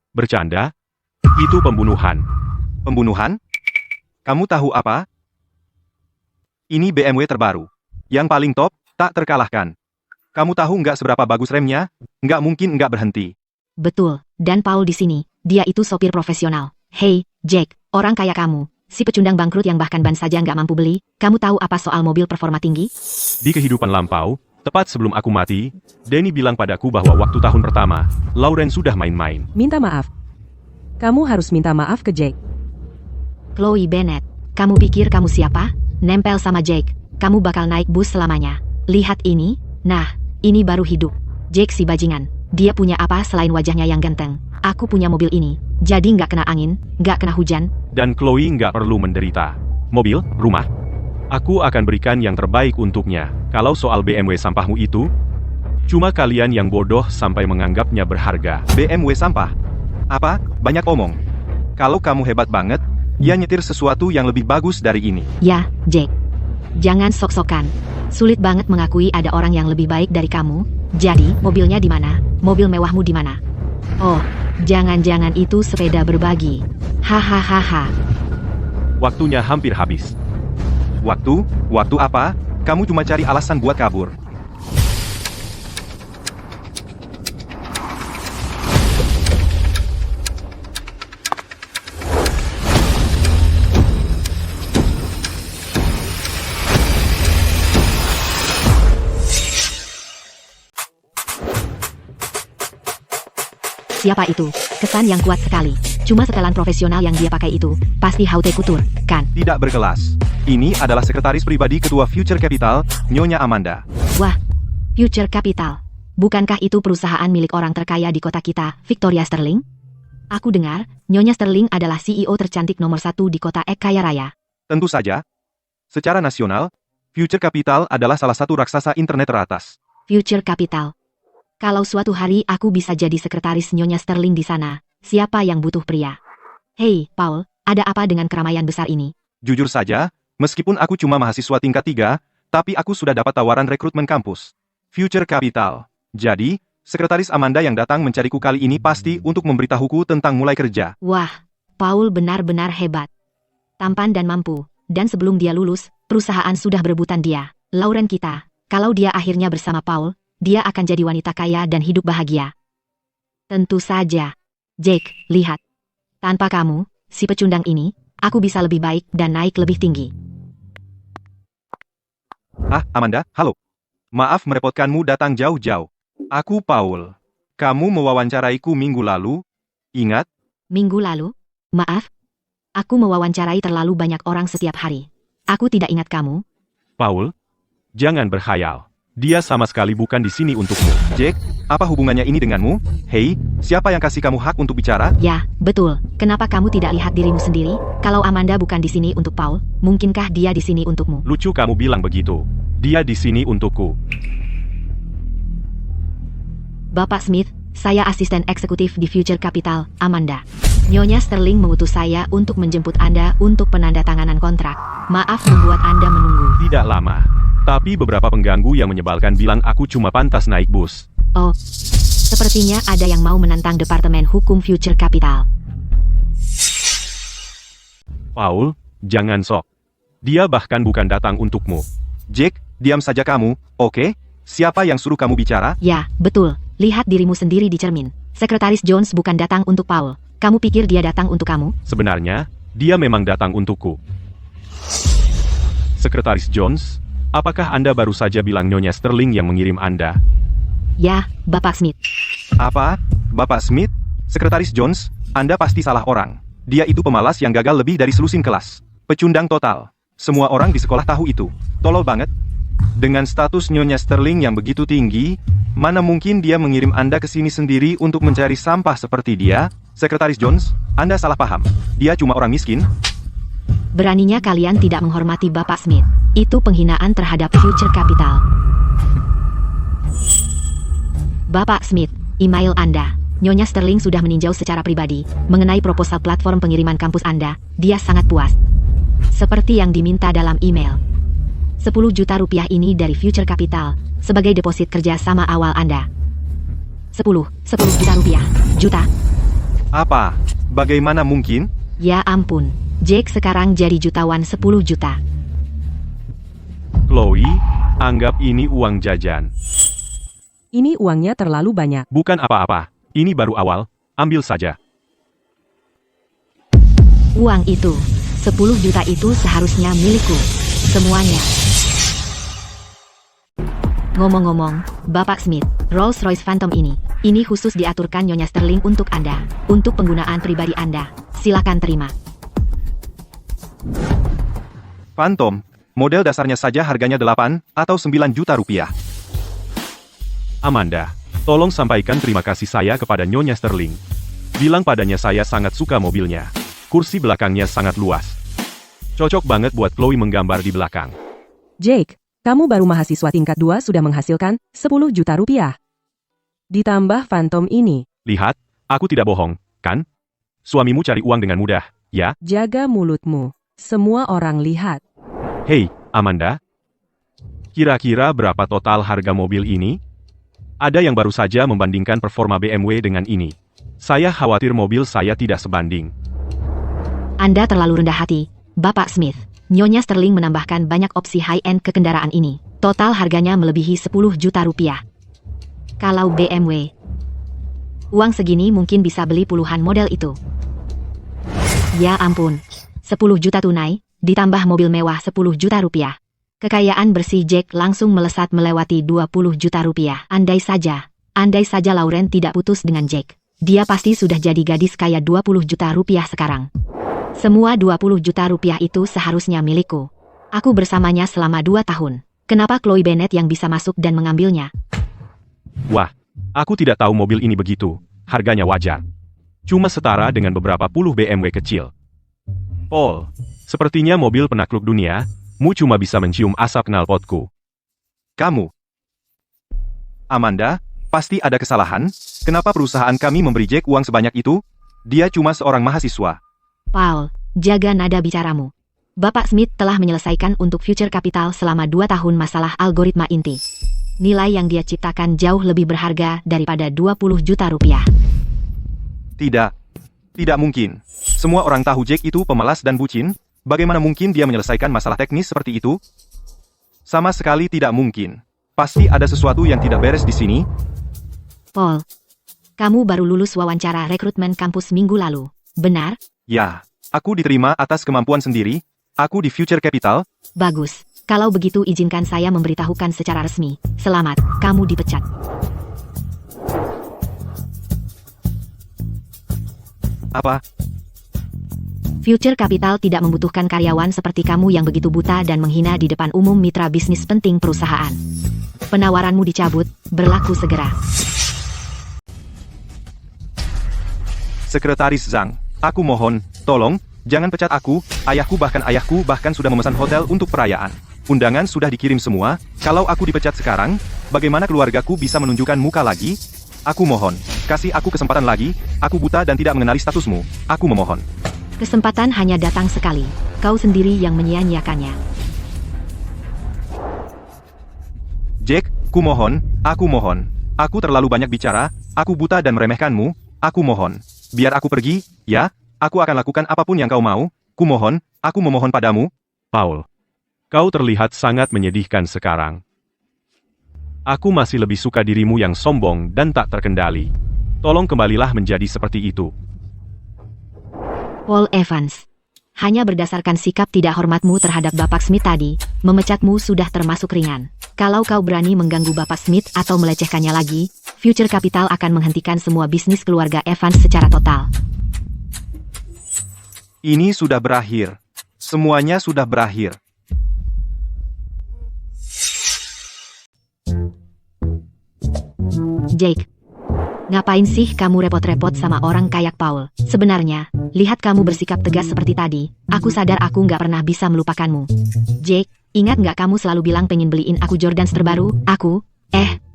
Bercanda? Itu pembunuhan. Pembunuhan? Kamu tahu apa? Ini BMW terbaru. Yang paling top, tak terkalahkan. Kamu tahu nggak seberapa bagus remnya? Nggak mungkin nggak berhenti. Betul, dan Paul di sini, dia itu sopir profesional. Hey, Jack, orang kaya kamu, si pecundang bangkrut yang bahkan ban saja nggak mampu beli, kamu tahu apa soal mobil performa tinggi? Di kehidupan lampau, tepat sebelum aku mati, Danny bilang padaku bahwa waktu tahun pertama, Lauren sudah main-main. Minta maaf. Kamu harus minta maaf ke Jake. Chloe Bennett, kamu pikir kamu siapa? Nempel sama Jake, kamu bakal naik bus selamanya. Lihat ini, nah, ini baru hidup. Jake si bajingan, dia punya apa selain wajahnya yang ganteng? Aku punya mobil ini, jadi nggak kena angin, nggak kena hujan. Dan Chloe nggak perlu menderita. Mobil, rumah. Aku akan berikan yang terbaik untuknya. Kalau soal BMW sampahmu itu, cuma kalian yang bodoh sampai menganggapnya berharga. BMW sampah? Apa? Banyak omong. Kalau kamu hebat banget, ya nyetir sesuatu yang lebih bagus dari ini. Ya, Jake. Jangan sok-sokan. Sulit banget mengakui ada orang yang lebih baik dari kamu. Jadi, mobilnya di mana? Mobil mewahmu di mana? Oh, jangan-jangan itu sepeda berbagi. Hahaha. Waktunya hampir habis. Waktu? Waktu apa? Kamu cuma cari alasan buat kabur. Siapa itu? Kesan yang kuat sekali. Cuma setelan profesional yang dia pakai itu, pasti haute couture, kan? Tidak berkelas. Ini adalah sekretaris pribadi Ketua Future Capital, Nyonya Amanda. Wah, Future Capital. Bukankah itu perusahaan milik orang terkaya di kota kita, Victoria Sterling? Aku dengar, Nyonya Sterling adalah CEO tercantik nomor 1 di kota Ek Kaya Raya. Tentu saja. Secara nasional, Future Capital adalah salah satu raksasa internet teratas. Future Capital. Kalau suatu hari aku bisa jadi sekretaris Nyonya Sterling di sana, siapa yang butuh pria? Hei, Paul, ada apa dengan keramaian besar ini? Jujur saja, meskipun aku cuma mahasiswa tingkat 3, tapi aku sudah dapat tawaran rekrutmen kampus. Future Capital. Jadi, sekretaris Amanda yang datang mencariku kali ini pasti untuk memberitahuku tentang mulai kerja. Wah, Paul benar-benar hebat. tampan dan mampu. Dan sebelum dia lulus, perusahaan sudah berebutan dia. Lauren kita, kalau dia akhirnya bersama Paul, dia akan jadi wanita kaya dan hidup bahagia. Tentu saja. Jake, lihat. Tanpa kamu, si pecundang ini, aku bisa lebih baik dan naik lebih tinggi. Ah, Amanda, halo. Maaf merepotkanmu datang jauh-jauh. Aku Paul. Kamu mewawancaraiku minggu lalu. Ingat? Minggu lalu? Maaf. Aku mewawancarai terlalu banyak orang setiap hari. Aku tidak ingat kamu. Paul, jangan berkhayal. Dia sama sekali bukan di sini untukmu. Jake, apa hubungannya ini denganmu? Hei, siapa yang kasih kamu hak untuk bicara? Ya, betul. Kenapa kamu tidak lihat dirimu sendiri? Kalau Amanda bukan di sini untuk Paul, mungkinkah dia di sini untukmu? Lucu kamu bilang begitu. Dia di sini untukku. Bapak Smith, saya asisten eksekutif di Future Capital, Amanda. Nyonya Sterling mengutus saya untuk menjemput Anda untuk penandatanganan kontrak. Maaf membuat Anda menunggu. Tidak lama. Tapi beberapa pengganggu yang menyebalkan bilang aku cuma pantas naik bus. Oh, sepertinya ada yang mau menantang Departemen Hukum Future Capital. Paul, jangan sok. Dia bahkan bukan datang untukmu. Jake, diam saja kamu, oke? Siapa yang suruh kamu bicara? Ya, betul. Lihat dirimu sendiri di cermin. Sekretaris Jones bukan datang untuk Paul. Kamu pikir dia datang untuk kamu? Sebenarnya, dia memang datang untukku. Sekretaris Jones, apakah Anda baru saja bilang Nyonya Sterling yang mengirim Anda? Ya, Bapak Smith. Apa? Bapak Smith? Sekretaris Jones, Anda pasti salah orang. Dia itu pemalas yang gagal lebih dari selusin kelas. Pecundang total. Semua orang di sekolah tahu itu. Tolol banget. Dengan status Nyonya Sterling yang begitu tinggi, mana mungkin dia mengirim Anda ke sini sendiri untuk mencari sampah seperti dia? Sekretaris Jones, Anda salah paham. Dia cuma orang miskin. Beraninya kalian tidak menghormati Bapak Smith. Itu penghinaan terhadap Future Capital. Bapak Smith, email Anda. Nyonya Sterling sudah meninjau secara pribadi mengenai proposal platform pengiriman kampus Anda. Dia sangat puas. Seperti yang diminta dalam email. 10 juta rupiah ini dari Future Capital sebagai deposit kerja sama awal Anda. 10 juta rupiah. Juta? Apa? Bagaimana mungkin? Ya ampun. Jake sekarang jadi jutawan 10 juta. Chloe, anggap ini uang jajan. Ini uangnya terlalu banyak. Bukan apa-apa. Ini baru awal. Ambil saja. Uang itu, 10 juta itu seharusnya milikku. Semuanya. Ngomong-ngomong, Bapak Smith, Rolls-Royce Phantom ini khusus diaturkan Nyonya Sterling untuk Anda, untuk penggunaan pribadi Anda. Silakan terima. Phantom, model dasarnya saja harganya 8 atau 9 juta rupiah. Amanda, tolong sampaikan terima kasih saya kepada Nyonya Sterling. Bilang padanya saya sangat suka mobilnya. Kursi belakangnya sangat luas. Cocok banget buat Chloe menggambar di belakang. Jake, kamu baru mahasiswa tingkat 2 sudah menghasilkan 10 juta rupiah. Ditambah Phantom ini. Lihat, aku tidak bohong, kan? Suamimu cari uang dengan mudah, ya? Jaga mulutmu. Semua orang lihat. Hei, Amanda. Kira-kira berapa total harga mobil ini? Ada yang baru saja membandingkan performa BMW dengan ini. Saya khawatir mobil saya tidak sebanding. Anda terlalu rendah hati, Bapak Smith. Nyonya Sterling menambahkan banyak opsi high-end ke kendaraan ini. Total harganya melebihi 10 juta rupiah. Kalau BMW, uang segini mungkin bisa beli puluhan model itu. Ya ampun, 10 juta tunai, ditambah mobil mewah 10 juta rupiah. Kekayaan bersih Jack langsung melesat melewati 20 juta rupiah. Andai saja Lauren tidak putus dengan Jack. Dia pasti sudah jadi gadis kaya 20 juta rupiah sekarang. Semua 20 juta rupiah itu seharusnya milikku. Aku bersamanya selama 2 tahun. Kenapa Chloe Bennett yang bisa masuk dan mengambilnya? Wah, aku tidak tahu mobil ini begitu. Harganya wajar. Cuma setara dengan beberapa puluh BMW kecil. Paul, sepertinya mobil penakluk dunia, mu cuma bisa mencium asap knalpotku. Kamu. Amanda, pasti ada kesalahan. Kenapa perusahaan kami memberi Jack uang sebanyak itu? Dia cuma seorang mahasiswa. Paul, jaga nada bicaramu. Bapak Smith telah menyelesaikan untuk Future Capital selama 2 tahun masalah algoritma inti. Nilai yang dia ciptakan jauh lebih berharga daripada 20 juta rupiah. Tidak mungkin. Semua orang tahu Jack itu pemalas dan bucin. Bagaimana mungkin dia menyelesaikan masalah teknis seperti itu? Sama sekali tidak mungkin. Pasti ada sesuatu yang tidak beres di sini. Paul, kamu baru lulus wawancara rekrutmen kampus minggu lalu, benar? Ya, aku diterima atas kemampuan sendiri. Aku di Future Capital. Bagus. Kalau begitu izinkan saya memberitahukan secara resmi. Selamat, kamu dipecat. Apa? Future Capital tidak membutuhkan karyawan seperti kamu yang begitu buta dan menghina di depan umum mitra bisnis penting perusahaan. Penawaranmu dicabut, berlaku segera. Sekretaris Zhang, aku mohon, tolong, jangan pecat aku. Ayahku bahkan sudah memesan hotel untuk perayaan. Undangan sudah dikirim semua. Kalau aku dipecat sekarang, bagaimana keluargaku bisa menunjukkan muka lagi? Aku mohon, kasih aku kesempatan lagi. Aku buta dan tidak mengenali statusmu. Aku memohon. Kesempatan hanya datang sekali. Kau sendiri yang menyia-nyiakannya. Jake, aku mohon. Aku terlalu banyak bicara. Aku buta dan meremehkanmu. Aku mohon. Biar aku pergi, ya? Aku akan lakukan apapun yang kau mau. Aku memohon padamu. Paul, kau terlihat sangat menyedihkan sekarang. Aku masih lebih suka dirimu yang sombong dan tak terkendali. Tolong kembalilah menjadi seperti itu. Paul Evans. Hanya berdasarkan sikap tidak hormatmu terhadap Bapak Smith tadi, memecatmu sudah termasuk ringan. Kalau kau berani mengganggu Bapak Smith atau melecehkannya lagi, Future Capital akan menghentikan semua bisnis keluarga Evans secara total. Ini sudah berakhir. Semuanya sudah berakhir. Jake, ngapain sih kamu repot-repot sama orang kayak Paul? Sebenarnya, lihat kamu bersikap tegas seperti tadi, aku sadar aku nggak pernah bisa melupakanmu. Jake, ingat nggak kamu selalu bilang pengen beliin aku Jordans terbaru?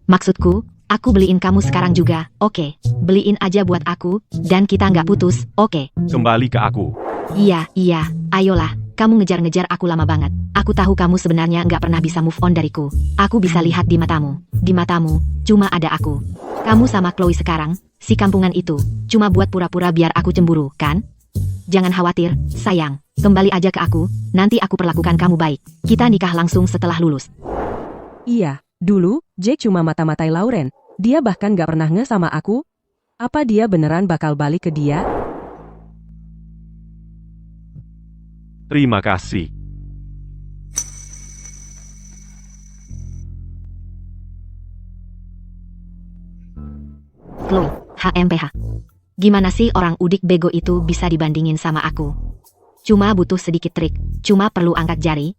Maksudku, aku beliin kamu sekarang juga, oke? Beliin aja buat aku, dan kita nggak putus, oke? Kembali ke aku. Iya, ayolah, kamu ngejar-ngejar aku lama banget. Aku tahu kamu sebenarnya nggak pernah bisa move on dariku. Aku bisa lihat di matamu. Di matamu, cuma ada aku. Kamu sama Chloe sekarang, si kampungan itu, cuma buat pura-pura biar aku cemburu, kan? Jangan khawatir, sayang. Kembali aja ke aku, nanti aku perlakukan kamu baik. Kita nikah langsung setelah lulus. Iya, dulu, Jake cuma mata-matai Lauren. Dia bahkan gak pernah nge sama aku. Apa dia beneran bakal balik ke dia? Terima kasih. Chloe, HMPH. Gimana sih orang udik bego itu bisa dibandingin sama aku? Cuma butuh sedikit trik, cuma perlu angkat jari.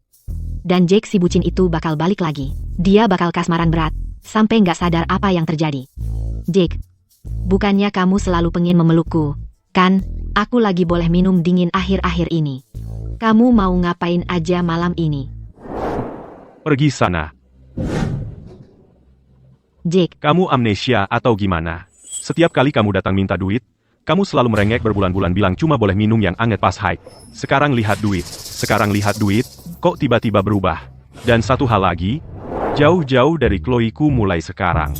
Dan Jake si bucin itu bakal balik lagi. Dia bakal kasmaran berat, sampai nggak sadar apa yang terjadi. Jake, bukannya kamu selalu pengen memelukku, kan? Aku lagi boleh minum dingin akhir-akhir ini. Kamu mau ngapain aja malam ini? Pergi sana. Jake, Kamu amnesia atau gimana? Setiap kali kamu datang minta duit, kamu selalu merengek berbulan-bulan bilang cuma boleh minum yang anget pas haid. Sekarang lihat duit, kok tiba-tiba berubah. Dan satu hal lagi, jauh-jauh dari Chloe-ku mulai sekarang.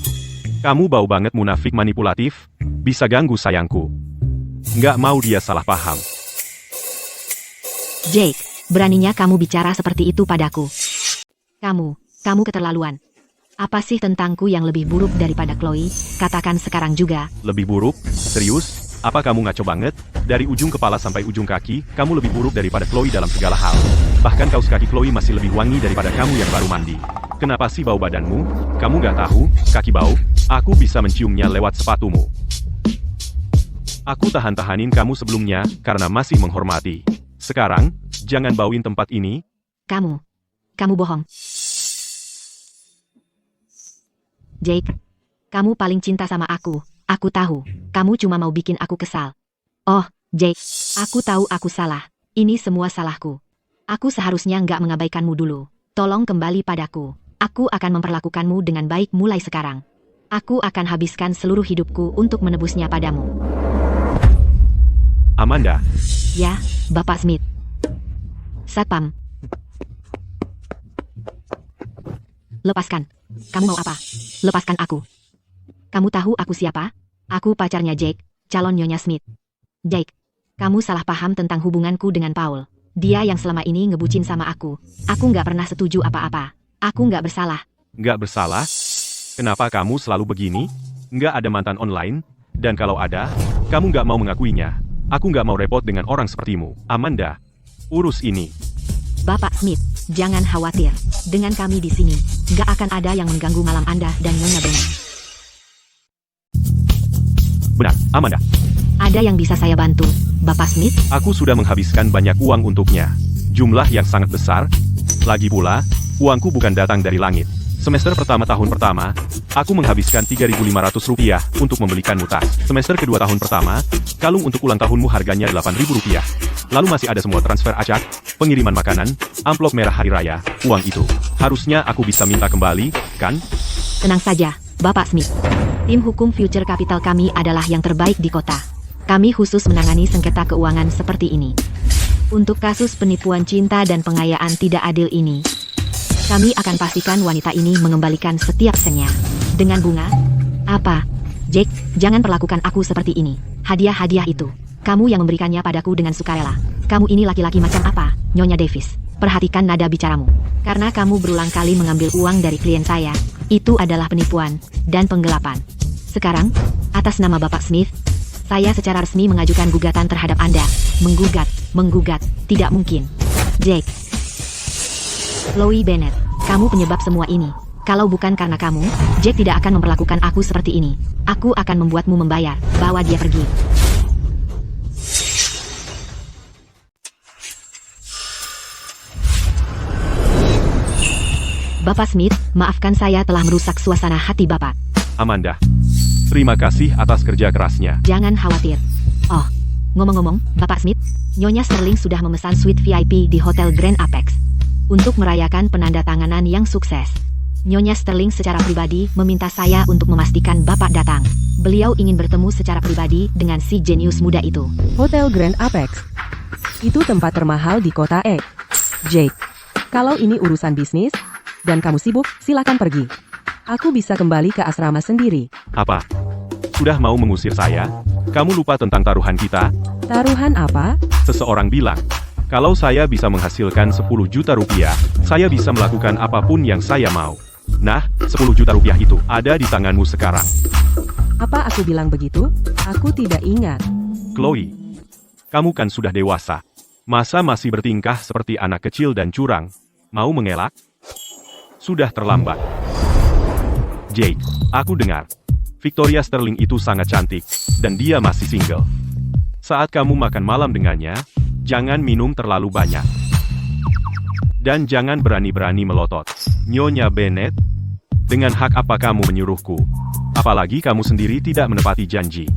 Kamu bau banget munafik manipulatif, bisa ganggu sayangku. Nggak mau dia salah paham. Jake, beraninya kamu bicara seperti itu padaku. Kamu keterlaluan. Apa sih tentangku yang lebih buruk daripada Chloe? Katakan sekarang juga. Lebih buruk? Serius? Apa kamu ngaco banget? Dari ujung kepala sampai ujung kaki, kamu lebih buruk daripada Chloe dalam segala hal. Bahkan kaus kaki Chloe masih lebih wangi daripada kamu yang baru mandi. Kenapa sih bau badanmu? Kamu nggak tahu, kaki bau? Aku bisa menciumnya lewat sepatumu. Aku tahan-tahanin kamu sebelumnya, karena masih menghormati. Sekarang, jangan bauin tempat ini. Kamu bohong. Jake, kamu paling cinta sama aku. Aku tahu, kamu cuma mau bikin aku kesal. Oh, Jake, aku tahu aku salah. Ini semua salahku. Aku seharusnya nggak mengabaikanmu dulu. Tolong kembali padaku. Aku akan memperlakukanmu dengan baik mulai sekarang. Aku akan habiskan seluruh hidupku untuk menebusnya padamu. Amanda, Ya, Bapak Smith. Satpam. Lepaskan. Kamu mau apa? Lepaskan aku. Kamu tahu aku siapa? Aku pacarnya Jake, calon Nyonya Smith. Jake, kamu salah paham tentang hubunganku dengan Paul. Dia yang selama ini ngebucin sama aku. Aku nggak pernah setuju apa-apa. Aku nggak bersalah. Nggak bersalah? Kenapa kamu selalu begini? Nggak ada mantan online? Dan kalau ada, kamu nggak mau mengakuinya. Aku nggak mau repot dengan orang sepertimu. Amanda, urus ini. Bapak Smith, jangan khawatir. Dengan kami di sini, nggak akan ada yang mengganggu malam Anda dan Nyonya Bennett. Benar, Amanda. Ada yang bisa saya bantu, Bapak Smith? Aku sudah menghabiskan banyak uang untuknya. Jumlah yang sangat besar. Lagi pula, uangku bukan datang dari langit. Semester pertama tahun pertama, aku menghabiskan Rp3.500 untuk membelikanmu tas. Semester kedua tahun pertama, kalung untuk ulang tahunmu harganya Rp8.000. Lalu masih ada semua transfer acak, pengiriman makanan, amplop merah hari raya, uang itu. Harusnya aku bisa minta kembali, kan? Tenang saja, Bapak Smith. Tim hukum Future Capital kami adalah yang terbaik di kota. Kami khusus menangani sengketa keuangan seperti ini. Untuk kasus penipuan cinta dan pengayaan tidak adil ini, kami akan pastikan wanita ini mengembalikan setiap sennya. Dengan bunga? Apa? Jake, jangan perlakukan aku seperti ini. Hadiah-hadiah itu, kamu yang memberikannya padaku dengan sukarela. Kamu ini laki-laki macam apa, Nyonya Davis? Perhatikan nada bicaramu. Karena kamu berulang kali mengambil uang dari klien saya, itu adalah penipuan dan penggelapan. Sekarang, atas nama Bapak Smith, saya secara resmi mengajukan gugatan terhadap Anda. Menggugat, tidak mungkin. Jake. Chloe Bennett, kamu penyebab semua ini. Kalau bukan karena kamu, Jack tidak akan memperlakukan aku seperti ini. Aku akan membuatmu membayar. Bawa dia pergi. Bapak Smith, maafkan saya telah merusak suasana hati Bapak. Amanda, terima kasih atas kerja kerasnya. Jangan khawatir. Oh, ngomong-ngomong, Bapak Smith, Nyonya Sterling sudah memesan suite VIP di Hotel Grand Apex. Untuk merayakan penandatanganan yang sukses, Nyonya Sterling secara pribadi meminta saya untuk memastikan Bapak datang. Beliau ingin bertemu secara pribadi dengan si jenius muda itu. Hotel Grand Apex. Itu tempat termahal di kota E. Jake, kalau ini urusan bisnis, dan kamu sibuk, silakan pergi. Aku bisa kembali ke asrama sendiri. Apa? Sudah mau mengusir saya? Kamu lupa tentang taruhan kita? Taruhan apa? Seseorang bilang, kalau saya bisa menghasilkan 10 juta rupiah, saya bisa melakukan apapun yang saya mau. Nah, 10 juta rupiah itu ada di tanganmu sekarang. Apa aku bilang begitu? Aku tidak ingat. Chloe, kamu kan sudah dewasa. Masa masih bertingkah seperti anak kecil dan curang? Mau mengelak? Sudah terlambat. Jake, aku dengar. Victoria Sterling itu sangat cantik, dan dia masih single. Saat kamu makan malam dengannya, jangan minum terlalu banyak. Dan jangan berani-berani melotot. Nyonya Bennett, dengan hak apa kamu menyuruhku? Apalagi kamu sendiri tidak menepati janji.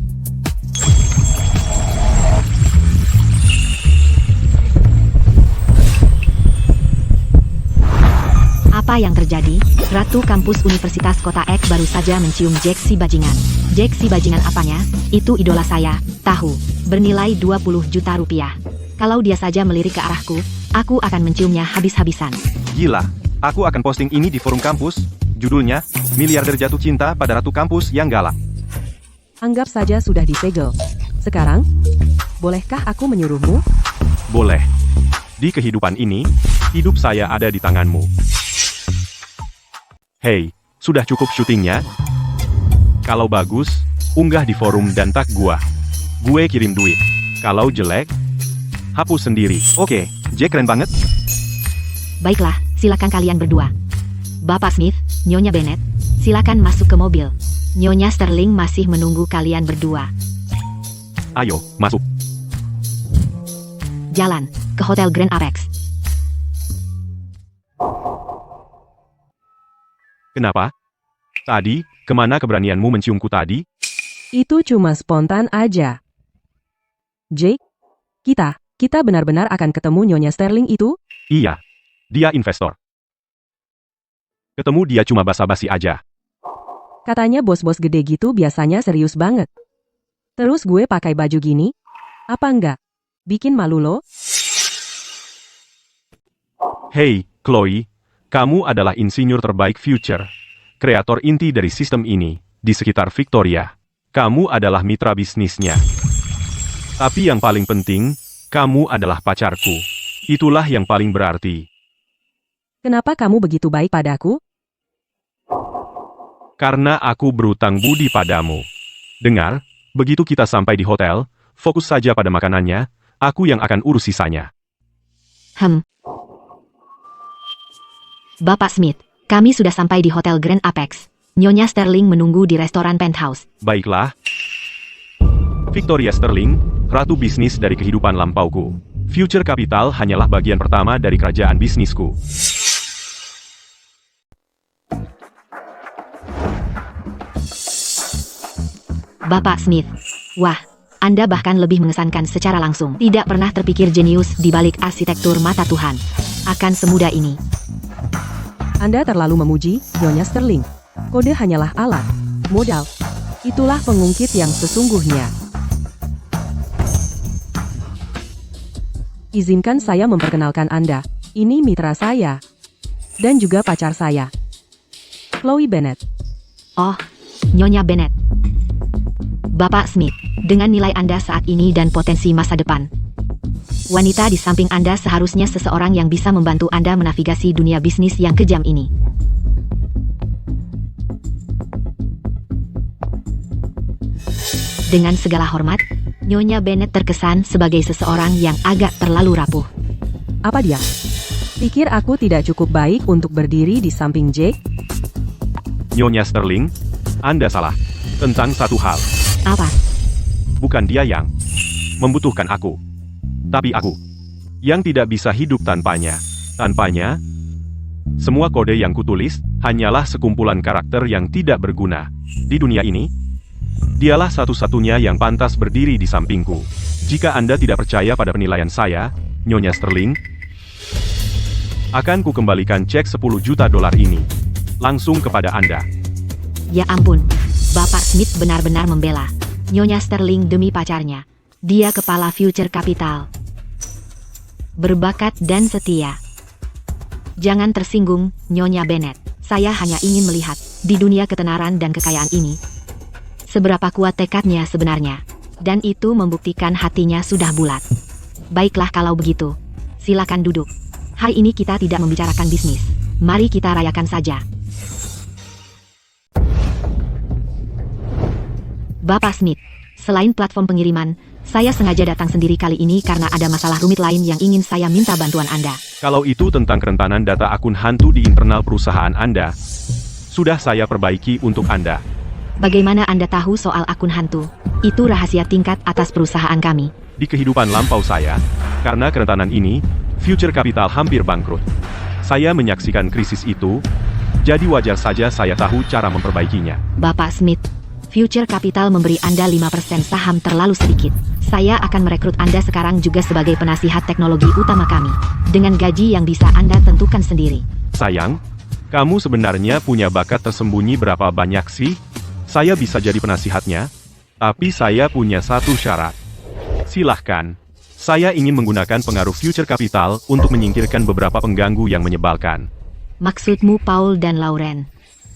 Apa yang terjadi? Ratu kampus Universitas Kota X baru saja mencium Jack si bajingan. Jack si bajingan apanya? Itu idola saya, tahu. Bernilai 20 juta rupiah. Kalau dia saja melirik ke arahku, aku akan menciumnya habis-habisan. Gila, aku akan posting ini di forum kampus. Judulnya, Miliarder Jatuh Cinta pada Ratu Kampus yang Galak. Anggap saja sudah disegel. Sekarang, bolehkah aku menyuruhmu? Boleh. Di kehidupan ini, hidup saya ada di tanganmu. Hei, sudah cukup syutingnya? Kalau bagus, unggah di forum dan tag gua. Gue kirim duit. Kalau jelek, hapus sendiri. Oke, Jack keren banget. Baiklah, silakan kalian berdua. Bapak Smith, Nyonya Bennett, silakan masuk ke mobil. Nyonya Sterling masih menunggu kalian berdua. Ayo, masuk. Jalan ke Hotel Grand Apex. Kenapa? Tadi, kemana keberanianmu menciumku tadi? Itu cuma spontan aja. Jake, kita benar-benar akan ketemu Nyonya Sterling itu? Iya. Dia investor. Ketemu dia cuma basa-basi aja. Katanya bos-bos gede gitu biasanya serius banget. Terus gue pakai baju gini? Apa enggak? Bikin malu lo? Hei, Chloe. Kamu adalah insinyur terbaik Future. Kreator inti dari sistem ini, di sekitar Victoria. Kamu adalah mitra bisnisnya. Tapi yang paling penting, kamu adalah pacarku. Itulah yang paling berarti. Kenapa kamu begitu baik padaku? Karena aku berutang budi padamu. Dengar, begitu kita sampai di hotel, fokus saja pada makanannya, aku yang akan urus sisanya. Bapak Smith, kami sudah sampai di Hotel Grand Apex. Nyonya Sterling menunggu di restoran penthouse. Baiklah. Victoria Sterling, ratu bisnis dari kehidupan lampauku. Future Capital hanyalah bagian pertama dari kerajaan bisnisku. Bapak Smith, wah, Anda bahkan lebih mengesankan secara langsung. Tidak pernah terpikir jenius di balik arsitektur mata Tuhan. Akan semudah ini. Anda terlalu memuji, Nyonya Sterling. Kode hanyalah alat, modal. Itulah pengungkit yang sesungguhnya. Izinkan saya memperkenalkan Anda. Ini mitra saya. Dan juga pacar saya. Chloe Bennett. Oh, Nyonya Bennett. Bapak Smith, dengan nilai Anda saat ini dan potensi masa depan, wanita di samping Anda seharusnya seseorang yang bisa membantu Anda menavigasi dunia bisnis yang kejam ini. Dengan segala hormat, Nyonya Bennett terkesan sebagai seseorang yang agak terlalu rapuh. Apa dia? Pikir aku tidak cukup baik untuk berdiri di samping Jake? Nyonya Sterling, Anda salah. Tentang satu hal. Apa? Bukan dia yang membutuhkan aku. Tapi aku. Yang tidak bisa hidup tanpanya. Tanpanya, semua kode yang kutulis hanyalah sekumpulan karakter yang tidak berguna. Di dunia ini, dialah satu-satunya yang pantas berdiri di sampingku. Jika Anda tidak percaya pada penilaian saya, Nyonya Sterling, akan kukembalikan cek 10 juta dolar ini. Langsung kepada Anda. Ya ampun, Bapak Smith benar-benar membela Nyonya Sterling demi pacarnya. Dia kepala Future Capital. Berbakat dan setia. Jangan tersinggung, Nyonya Bennett. Saya hanya ingin melihat, di dunia ketenaran dan kekayaan ini, seberapa kuat tekadnya sebenarnya. Dan itu membuktikan hatinya sudah bulat. Baiklah kalau begitu. Silakan duduk. Hari ini kita tidak membicarakan bisnis. Mari kita rayakan saja. Bapak Smith, selain platform pengiriman, saya sengaja datang sendiri kali ini karena ada masalah rumit lain yang ingin saya minta bantuan Anda. Kalau itu tentang kerentanan data akun hantu di internal perusahaan Anda, sudah saya perbaiki untuk Anda. Bagaimana Anda tahu soal akun hantu? Itu rahasia tingkat atas perusahaan kami. Di kehidupan lampau saya, karena kerentanan ini, Future Capital hampir bangkrut. Saya menyaksikan krisis itu, jadi wajar saja saya tahu cara memperbaikinya. Bapak Smith, Future Capital memberi Anda 5% saham terlalu sedikit. Saya akan merekrut Anda sekarang juga sebagai penasihat teknologi utama kami. Dengan gaji yang bisa Anda tentukan sendiri. Sayang, kamu sebenarnya punya bakat tersembunyi berapa banyak sih? Saya bisa jadi penasihatnya, tapi saya punya satu syarat. Silahkan. Saya ingin menggunakan pengaruh Future Capital untuk menyingkirkan beberapa pengganggu yang menyebalkan. Maksudmu Paul dan Lauren?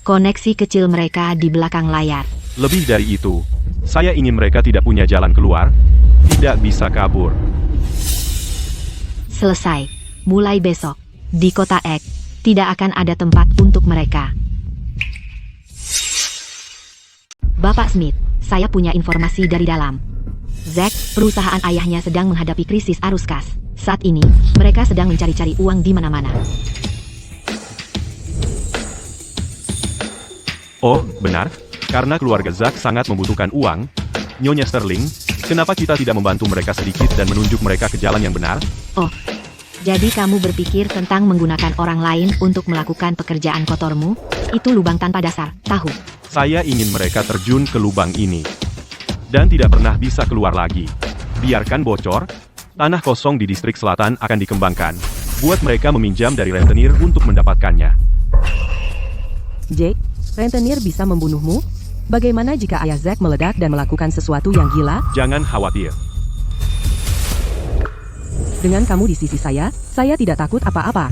Koneksi kecil mereka di belakang layar. Lebih dari itu, saya ingin mereka tidak punya jalan keluar, tidak bisa kabur. Selesai. Mulai besok, di kota X, tidak akan ada tempat untuk mereka. Bapak Smith, saya punya informasi dari dalam. Zack, perusahaan ayahnya sedang menghadapi krisis arus kas. Saat ini, mereka sedang mencari-cari uang di mana-mana. Oh, benar? Karena keluarga Zack sangat membutuhkan uang, Nyonya Sterling, kenapa kita tidak membantu mereka sedikit dan menunjuk mereka ke jalan yang benar? Oh, jadi kamu berpikir tentang menggunakan orang lain untuk melakukan pekerjaan kotormu? Itu lubang tanpa dasar, tahu? Saya ingin mereka terjun ke lubang ini. Dan tidak pernah bisa keluar lagi. Biarkan bocor, tanah kosong di distrik selatan akan dikembangkan. Buat mereka meminjam dari rentenir untuk mendapatkannya. Jake, rentenir bisa membunuhmu? Bagaimana jika ayah Zack meledak dan melakukan sesuatu yang gila? Jangan khawatir. Dengan kamu di sisi saya tidak takut apa-apa.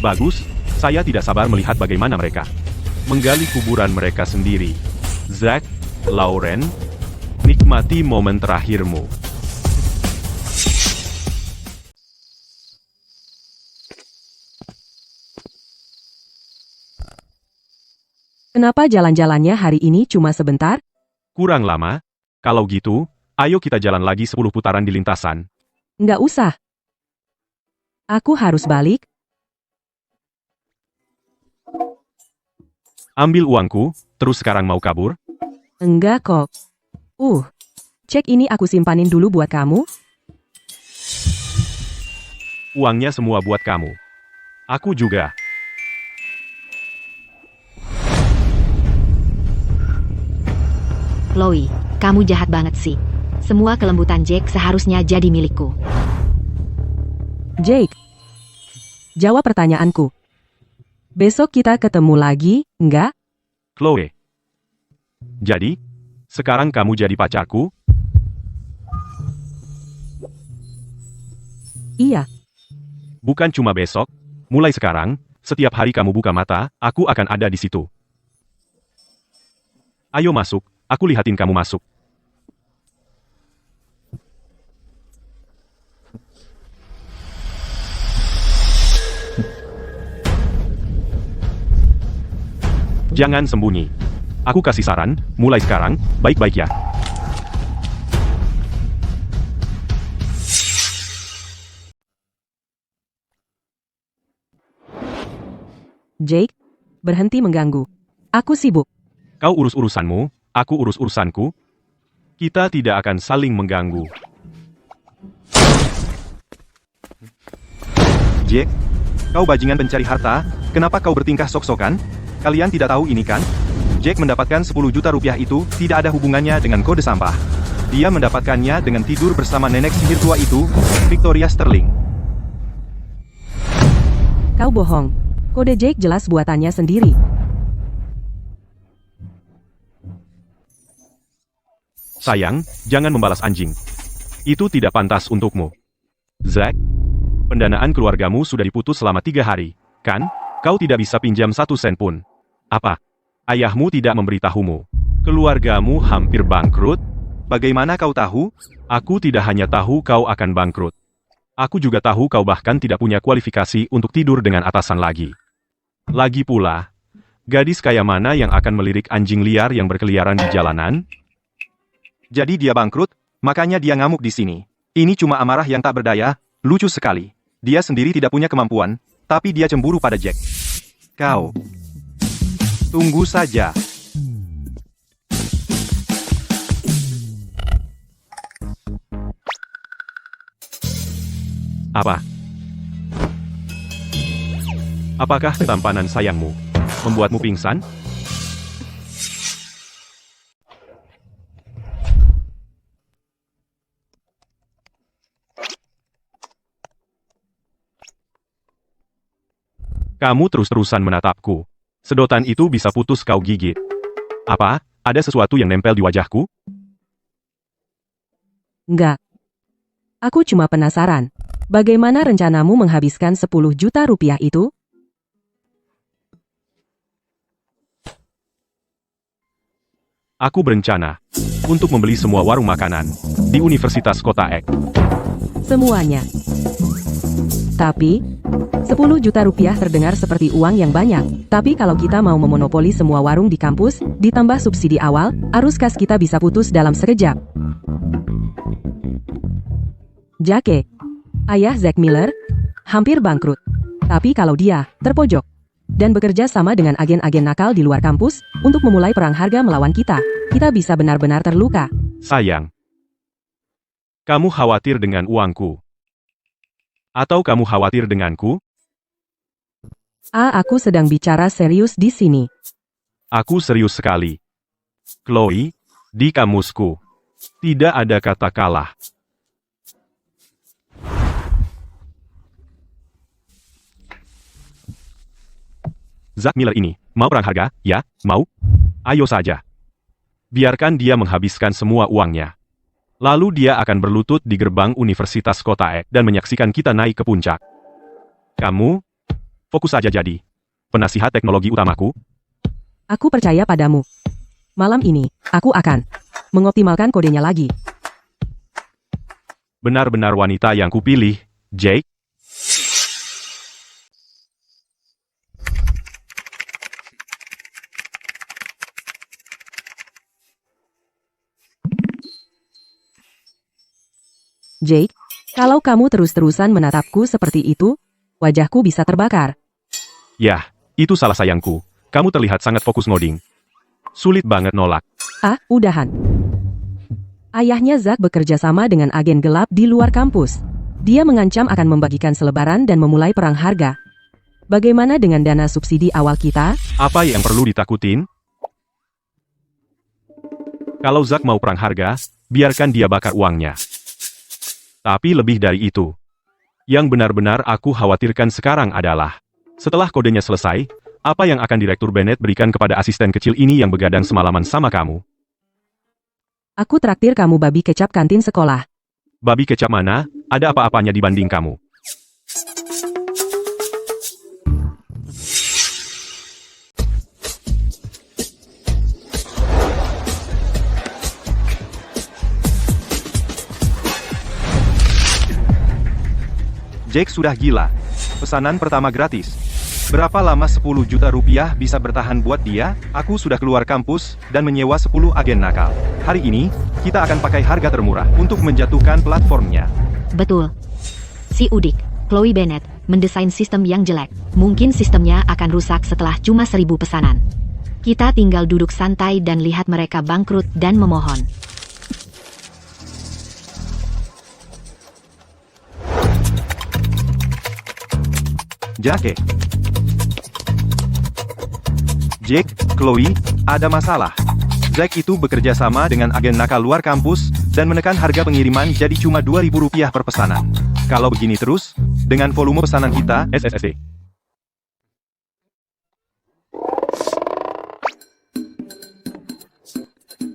Bagus, saya tidak sabar melihat bagaimana mereka menggali kuburan mereka sendiri. Zack, Lauren, nikmati momen terakhirmu. Kenapa jalan-jalannya hari ini cuma sebentar? Kurang lama? Kalau gitu, ayo kita jalan lagi 10 putaran di lintasan. Nggak usah. Aku harus balik. Ambil uangku, terus sekarang mau kabur? Enggak kok. Cek ini aku simpanin dulu buat kamu. Uangnya semua buat kamu. Aku juga. Chloe, kamu jahat banget sih. Semua kelembutan Jake seharusnya jadi milikku. Jake, jawab pertanyaanku. Besok kita ketemu lagi, enggak? Chloe. Jadi, sekarang kamu jadi pacarku? Iya. Bukan cuma besok, mulai sekarang, setiap hari kamu buka mata, aku akan ada di situ. Ayo masuk, aku lihatin kamu masuk. Jangan sembunyi. Aku kasih saran, mulai sekarang, baik-baik ya. Jake, berhenti mengganggu. Aku sibuk. Kau urus urusanmu, aku urus urusanku. Kita tidak akan saling mengganggu. Jake, kau bajingan pencari harta, kenapa kau bertingkah sok-sokan? Kalian tidak tahu ini kan? Jake mendapatkan 10 juta rupiah itu tidak ada hubungannya dengan kode sampah. Dia mendapatkannya dengan tidur bersama nenek sihir tua itu, Victoria Sterling. Kau bohong. Kode Jake jelas buatannya sendiri. Sayang, jangan membalas anjing. Itu tidak pantas untukmu. Zack, pendanaan keluargamu sudah diputus selama 3 hari, kan? Kau tidak bisa pinjam 1 sen pun. Apa? Ayahmu tidak memberitahumu. Keluargamu hampir bangkrut? Bagaimana kau tahu? Aku tidak hanya tahu kau akan bangkrut. Aku juga tahu kau bahkan tidak punya kualifikasi untuk tidur dengan atasan lagi. Lagi pula, gadis kaya mana yang akan melirik anjing liar yang berkeliaran di jalanan? Jadi dia bangkrut, makanya dia ngamuk di sini. Ini cuma amarah yang tak berdaya, lucu sekali. Dia sendiri tidak punya kemampuan, tapi dia cemburu pada Jack. Kau. Tunggu saja. Apa? Apakah ketampanan sayangmu membuatmu pingsan? Kamu terus-terusan menatapku. Sedotan itu bisa putus kau gigit. Apa? Ada sesuatu yang nempel di wajahku? Enggak. Aku cuma penasaran. Bagaimana rencanamu menghabiskan 10 juta rupiah itu? Aku berencana untuk membeli semua warung makanan di Universitas Kota Ek. Semuanya. Tapi, 10 juta rupiah terdengar seperti uang yang banyak. Tapi kalau kita mau memonopoli semua warung di kampus, ditambah subsidi awal, arus kas kita bisa putus dalam sekejap. Jake, ayah Zack Miller, hampir bangkrut. Tapi kalau dia terpojok dan bekerja sama dengan agen-agen nakal di luar kampus untuk memulai perang harga melawan kita bisa benar-benar terluka. Sayang, kamu khawatir dengan uangku? Atau kamu khawatir denganku? Aku sedang bicara serius di sini. Aku serius sekali. Chloe, di kamusku, tidak ada kata kalah. Zack Miller ini, mau perang harga, ya? Mau? Ayo saja. Biarkan dia menghabiskan semua uangnya. Lalu dia akan berlutut di gerbang Universitas Kota Ek dan menyaksikan kita naik ke puncak. Kamu, fokus saja jadi penasihat teknologi utamaku. Aku percaya padamu. Malam ini, aku akan mengoptimalkan kodenya lagi. Benar-benar wanita yang kupilih, Jake. Jake, kalau kamu terus-terusan menatapku seperti itu, wajahku bisa terbakar. Yah, itu salah sayangku. Kamu terlihat sangat fokus ngoding. Sulit banget nolak. Ah, udahan. Ayahnya Zack bekerja sama dengan agen gelap di luar kampus. Dia mengancam akan membagikan selebaran dan memulai perang harga. Bagaimana dengan dana subsidi awal kita? Apa yang perlu ditakutin? Kalau Zack mau perang harga, biarkan dia bakar uangnya. Tapi lebih dari itu, yang benar-benar aku khawatirkan sekarang adalah, setelah kodenya selesai, apa yang akan Direktur Bennett berikan kepada asisten kecil ini yang begadang semalaman sama kamu? Aku traktir kamu babi kecap kantin sekolah. Babi kecap mana? Ada apa-apanya dibanding kamu? Jake sudah gila. Pesanan pertama gratis. Berapa lama 10 juta rupiah bisa bertahan buat dia? Aku sudah keluar kampus dan menyewa 10 agen nakal. Hari ini, kita akan pakai harga termurah untuk menjatuhkan platformnya. Betul. Si Udik, Chloe Bennett, mendesain sistem yang jelek. Mungkin sistemnya akan rusak setelah cuma 1000 pesanan. Kita tinggal duduk santai dan lihat mereka bangkrut dan memohon. Jake, Chloe, ada masalah. Zack itu bekerja sama dengan agen nakal luar kampus dan menekan harga pengiriman jadi cuma Rp2.000 per pesanan. Kalau begini terus, dengan volume pesanan kita, SSSD.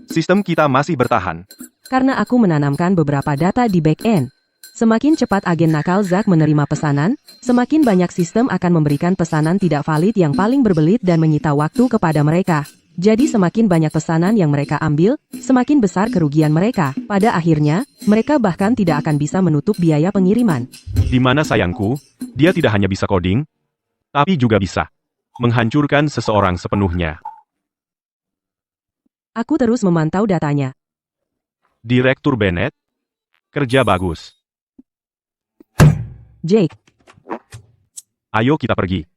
sistem kita masih bertahan. Karena aku menanamkan beberapa data di back-end. Semakin cepat agen nakal Zack menerima pesanan, semakin banyak sistem akan memberikan pesanan tidak valid yang paling berbelit dan menyita waktu kepada mereka. Jadi semakin banyak pesanan yang mereka ambil, semakin besar kerugian mereka. Pada akhirnya, mereka bahkan tidak akan bisa menutup biaya pengiriman. Di mana sayangku, dia tidak hanya bisa coding, tapi juga bisa menghancurkan seseorang sepenuhnya. Aku terus memantau datanya. Direktur Bennett, kerja bagus. Jake, Ayo kita pergi.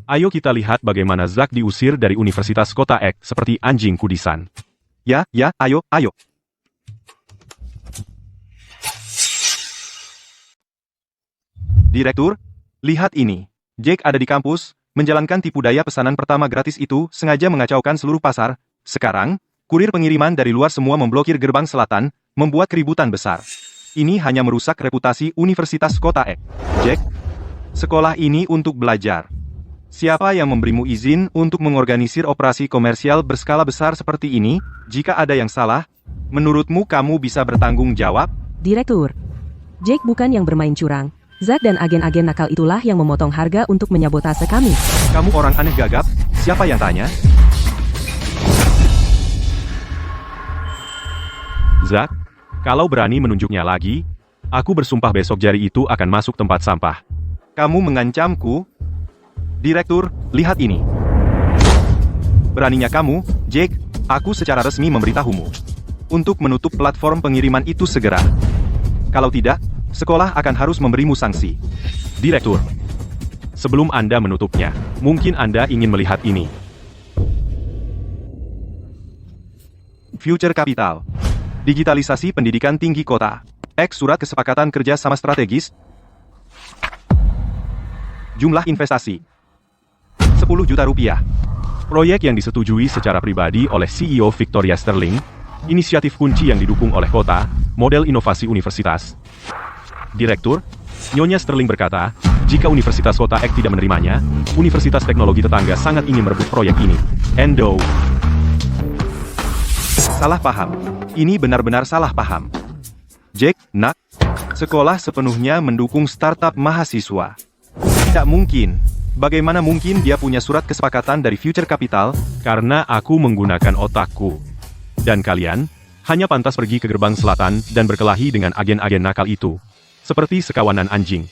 Ayo kita lihat bagaimana Zack diusir dari Universitas Kota Ek seperti anjing kudisan. Ya, ayo. Direktur, lihat ini. Jake ada di kampus, menjalankan tipu daya pesanan pertama gratis itu sengaja mengacaukan seluruh pasar. Sekarang, kurir pengiriman dari luar semua memblokir gerbang selatan, membuat keributan besar. Ini hanya merusak reputasi Universitas Kota Ek. Jake, sekolah ini untuk belajar. Siapa yang memberimu izin untuk mengorganisir operasi komersial berskala besar seperti ini? Jika ada yang salah, menurutmu kamu bisa bertanggung jawab? Direktur. Jake bukan yang bermain curang. Zack dan agen-agen nakal itulah yang memotong harga untuk menyabotase kami. Kamu orang aneh gagap, siapa yang tanya? Zack, kalau berani menunjuknya lagi, aku bersumpah besok jari itu akan masuk tempat sampah. Kamu mengancamku? Direktur, lihat ini. Beraninya kamu, Jake, aku secara resmi memberitahumu. Untuk menutup platform pengiriman itu segera. Kalau tidak, sekolah akan harus memberimu sanksi. Direktur, sebelum Anda menutupnya, mungkin Anda ingin melihat ini. Future Capital. Digitalisasi pendidikan tinggi kota. X surat kesepakatan kerja sama strategis. Jumlah investasi 10 juta rupiah. Proyek yang disetujui secara pribadi oleh CEO Victoria Sterling, inisiatif kunci yang didukung oleh kota, model inovasi universitas. Direktur, Nyonya Sterling berkata, jika Universitas Kota Ek tidak menerimanya, Universitas Teknologi tetangga sangat ingin merebut proyek ini. Endo. Salah paham. Ini benar-benar salah paham. Jake, nak, sekolah sepenuhnya mendukung startup mahasiswa. Tidak mungkin. Bagaimana mungkin dia punya surat kesepakatan dari Future Capital? Karena aku menggunakan otakku. Dan kalian, hanya pantas pergi ke gerbang selatan dan berkelahi dengan agen-agen nakal itu. Seperti sekawanan anjing.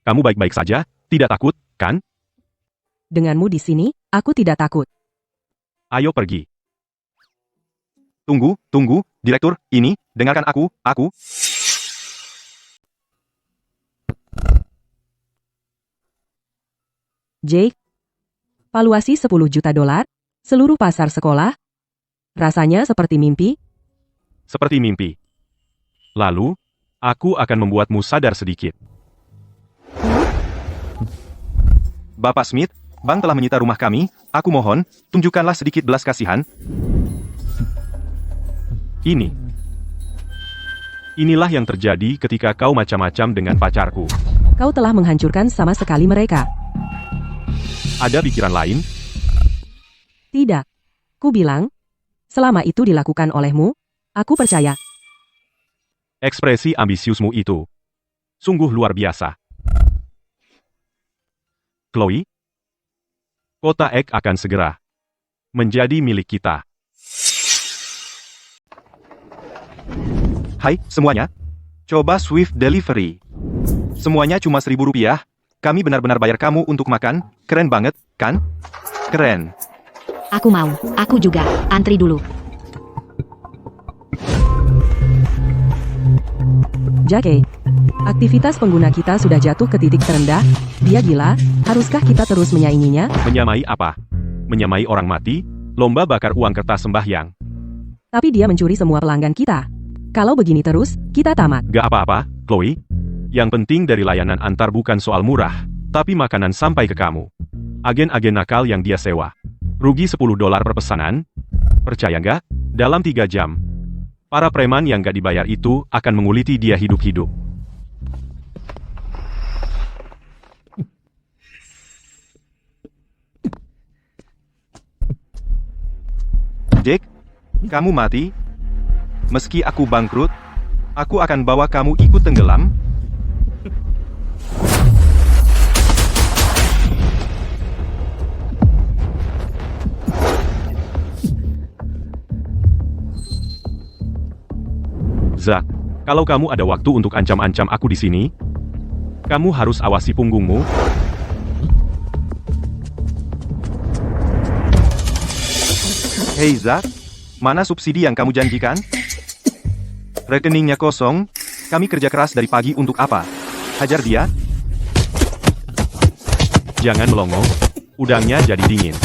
Kamu baik-baik saja, tidak takut, kan? Denganmu di sini, aku tidak takut. Ayo pergi. Tunggu, Direktur, ini, dengarkan aku. Jake, valuasi 10 juta dolar, seluruh pasar sekolah. Rasanya seperti mimpi. Seperti mimpi. Lalu, aku akan membuatmu sadar sedikit. Bapak Smith, bank telah menyita rumah kami. Aku mohon, tunjukkanlah sedikit belas kasihan. Inilah yang terjadi ketika kau macam-macam dengan pacarku. Kau telah menghancurkan sama sekali mereka. Ada pikiran lain? Tidak. Ku bilang, selama itu dilakukan olehmu, aku percaya. Ekspresi ambisiusmu itu sungguh luar biasa. Chloe, kota Ek akan segera menjadi milik kita. Hai, semuanya. Coba Swift Delivery. Semuanya cuma Rp1.000. Kami benar-benar bayar kamu untuk makan. Keren banget, kan? Keren. Aku mau, aku juga. Antri dulu. Jake, aktivitas pengguna kita sudah jatuh ke titik terendah. Dia gila, haruskah kita terus menyainginya? Menyamai apa? Menyamai orang mati? Lomba bakar uang kertas sembahyang. Tapi dia mencuri semua pelanggan kita. Kalau begini terus, kita tamat. Gak apa-apa, Chloe. Yang penting dari layanan antar bukan soal murah, tapi makanan sampai ke kamu. Agen-agen nakal yang dia sewa. Rugi $10 per pesanan. Percaya nggak? Dalam 3 jam. Para preman yang gak dibayar itu akan menguliti dia hidup-hidup. Jake, kamu mati? Meski aku bangkrut, aku akan bawa kamu ikut tenggelam. Zack, kalau kamu ada waktu untuk ancam-ancam aku di sini, kamu harus awasi punggungmu. Hei Zack, mana subsidi yang kamu janjikan? Rekeningnya kosong, kami kerja keras dari pagi untuk apa? Hajar dia. Jangan melongo, udangnya jadi dingin.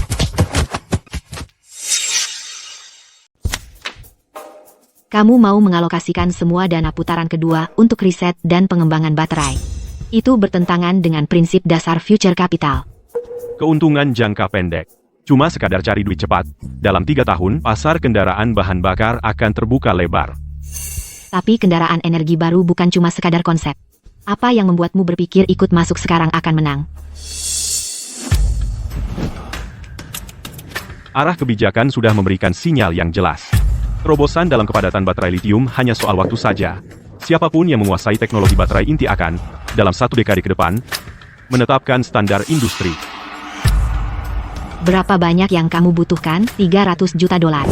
Kamu mau mengalokasikan semua dana putaran kedua untuk riset dan pengembangan baterai. Itu bertentangan dengan prinsip dasar future capital. Keuntungan jangka pendek. Cuma sekadar cari duit cepat. Dalam 3 tahun, pasar kendaraan bahan bakar akan terbuka lebar. Tapi kendaraan energi baru bukan cuma sekadar konsep. Apa yang membuatmu berpikir ikut masuk sekarang akan menang? Arah kebijakan sudah memberikan sinyal yang jelas. Terobosan dalam kepadatan baterai litium hanya soal waktu saja. Siapapun yang menguasai teknologi baterai inti akan, dalam 1 dekade ke depan, menetapkan standar industri. Berapa banyak yang kamu butuhkan? 300 juta dolar.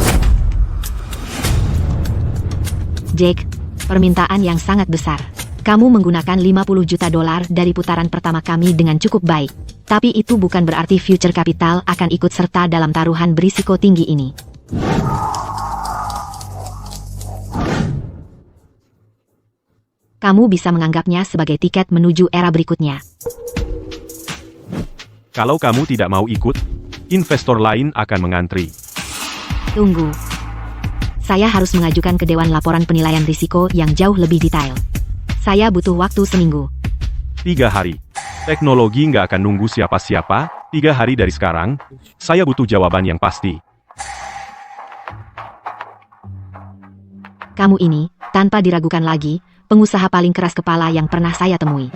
Jake, permintaan yang sangat besar. Kamu menggunakan 50 juta dolar dari putaran pertama kami dengan cukup baik. Tapi itu bukan berarti future capital akan ikut serta dalam taruhan berisiko tinggi ini. Kamu bisa menganggapnya sebagai tiket menuju era berikutnya. Kalau kamu tidak mau ikut, investor lain akan mengantri. Tunggu. Saya harus mengajukan ke Dewan Laporan Penilaian Risiko yang jauh lebih detail. Saya butuh waktu seminggu. 3 hari. Teknologi nggak akan nunggu siapa-siapa. 3 hari dari sekarang, saya butuh jawaban yang pasti. Kamu ini, tanpa diragukan lagi, pengusaha paling keras kepala yang pernah saya temui.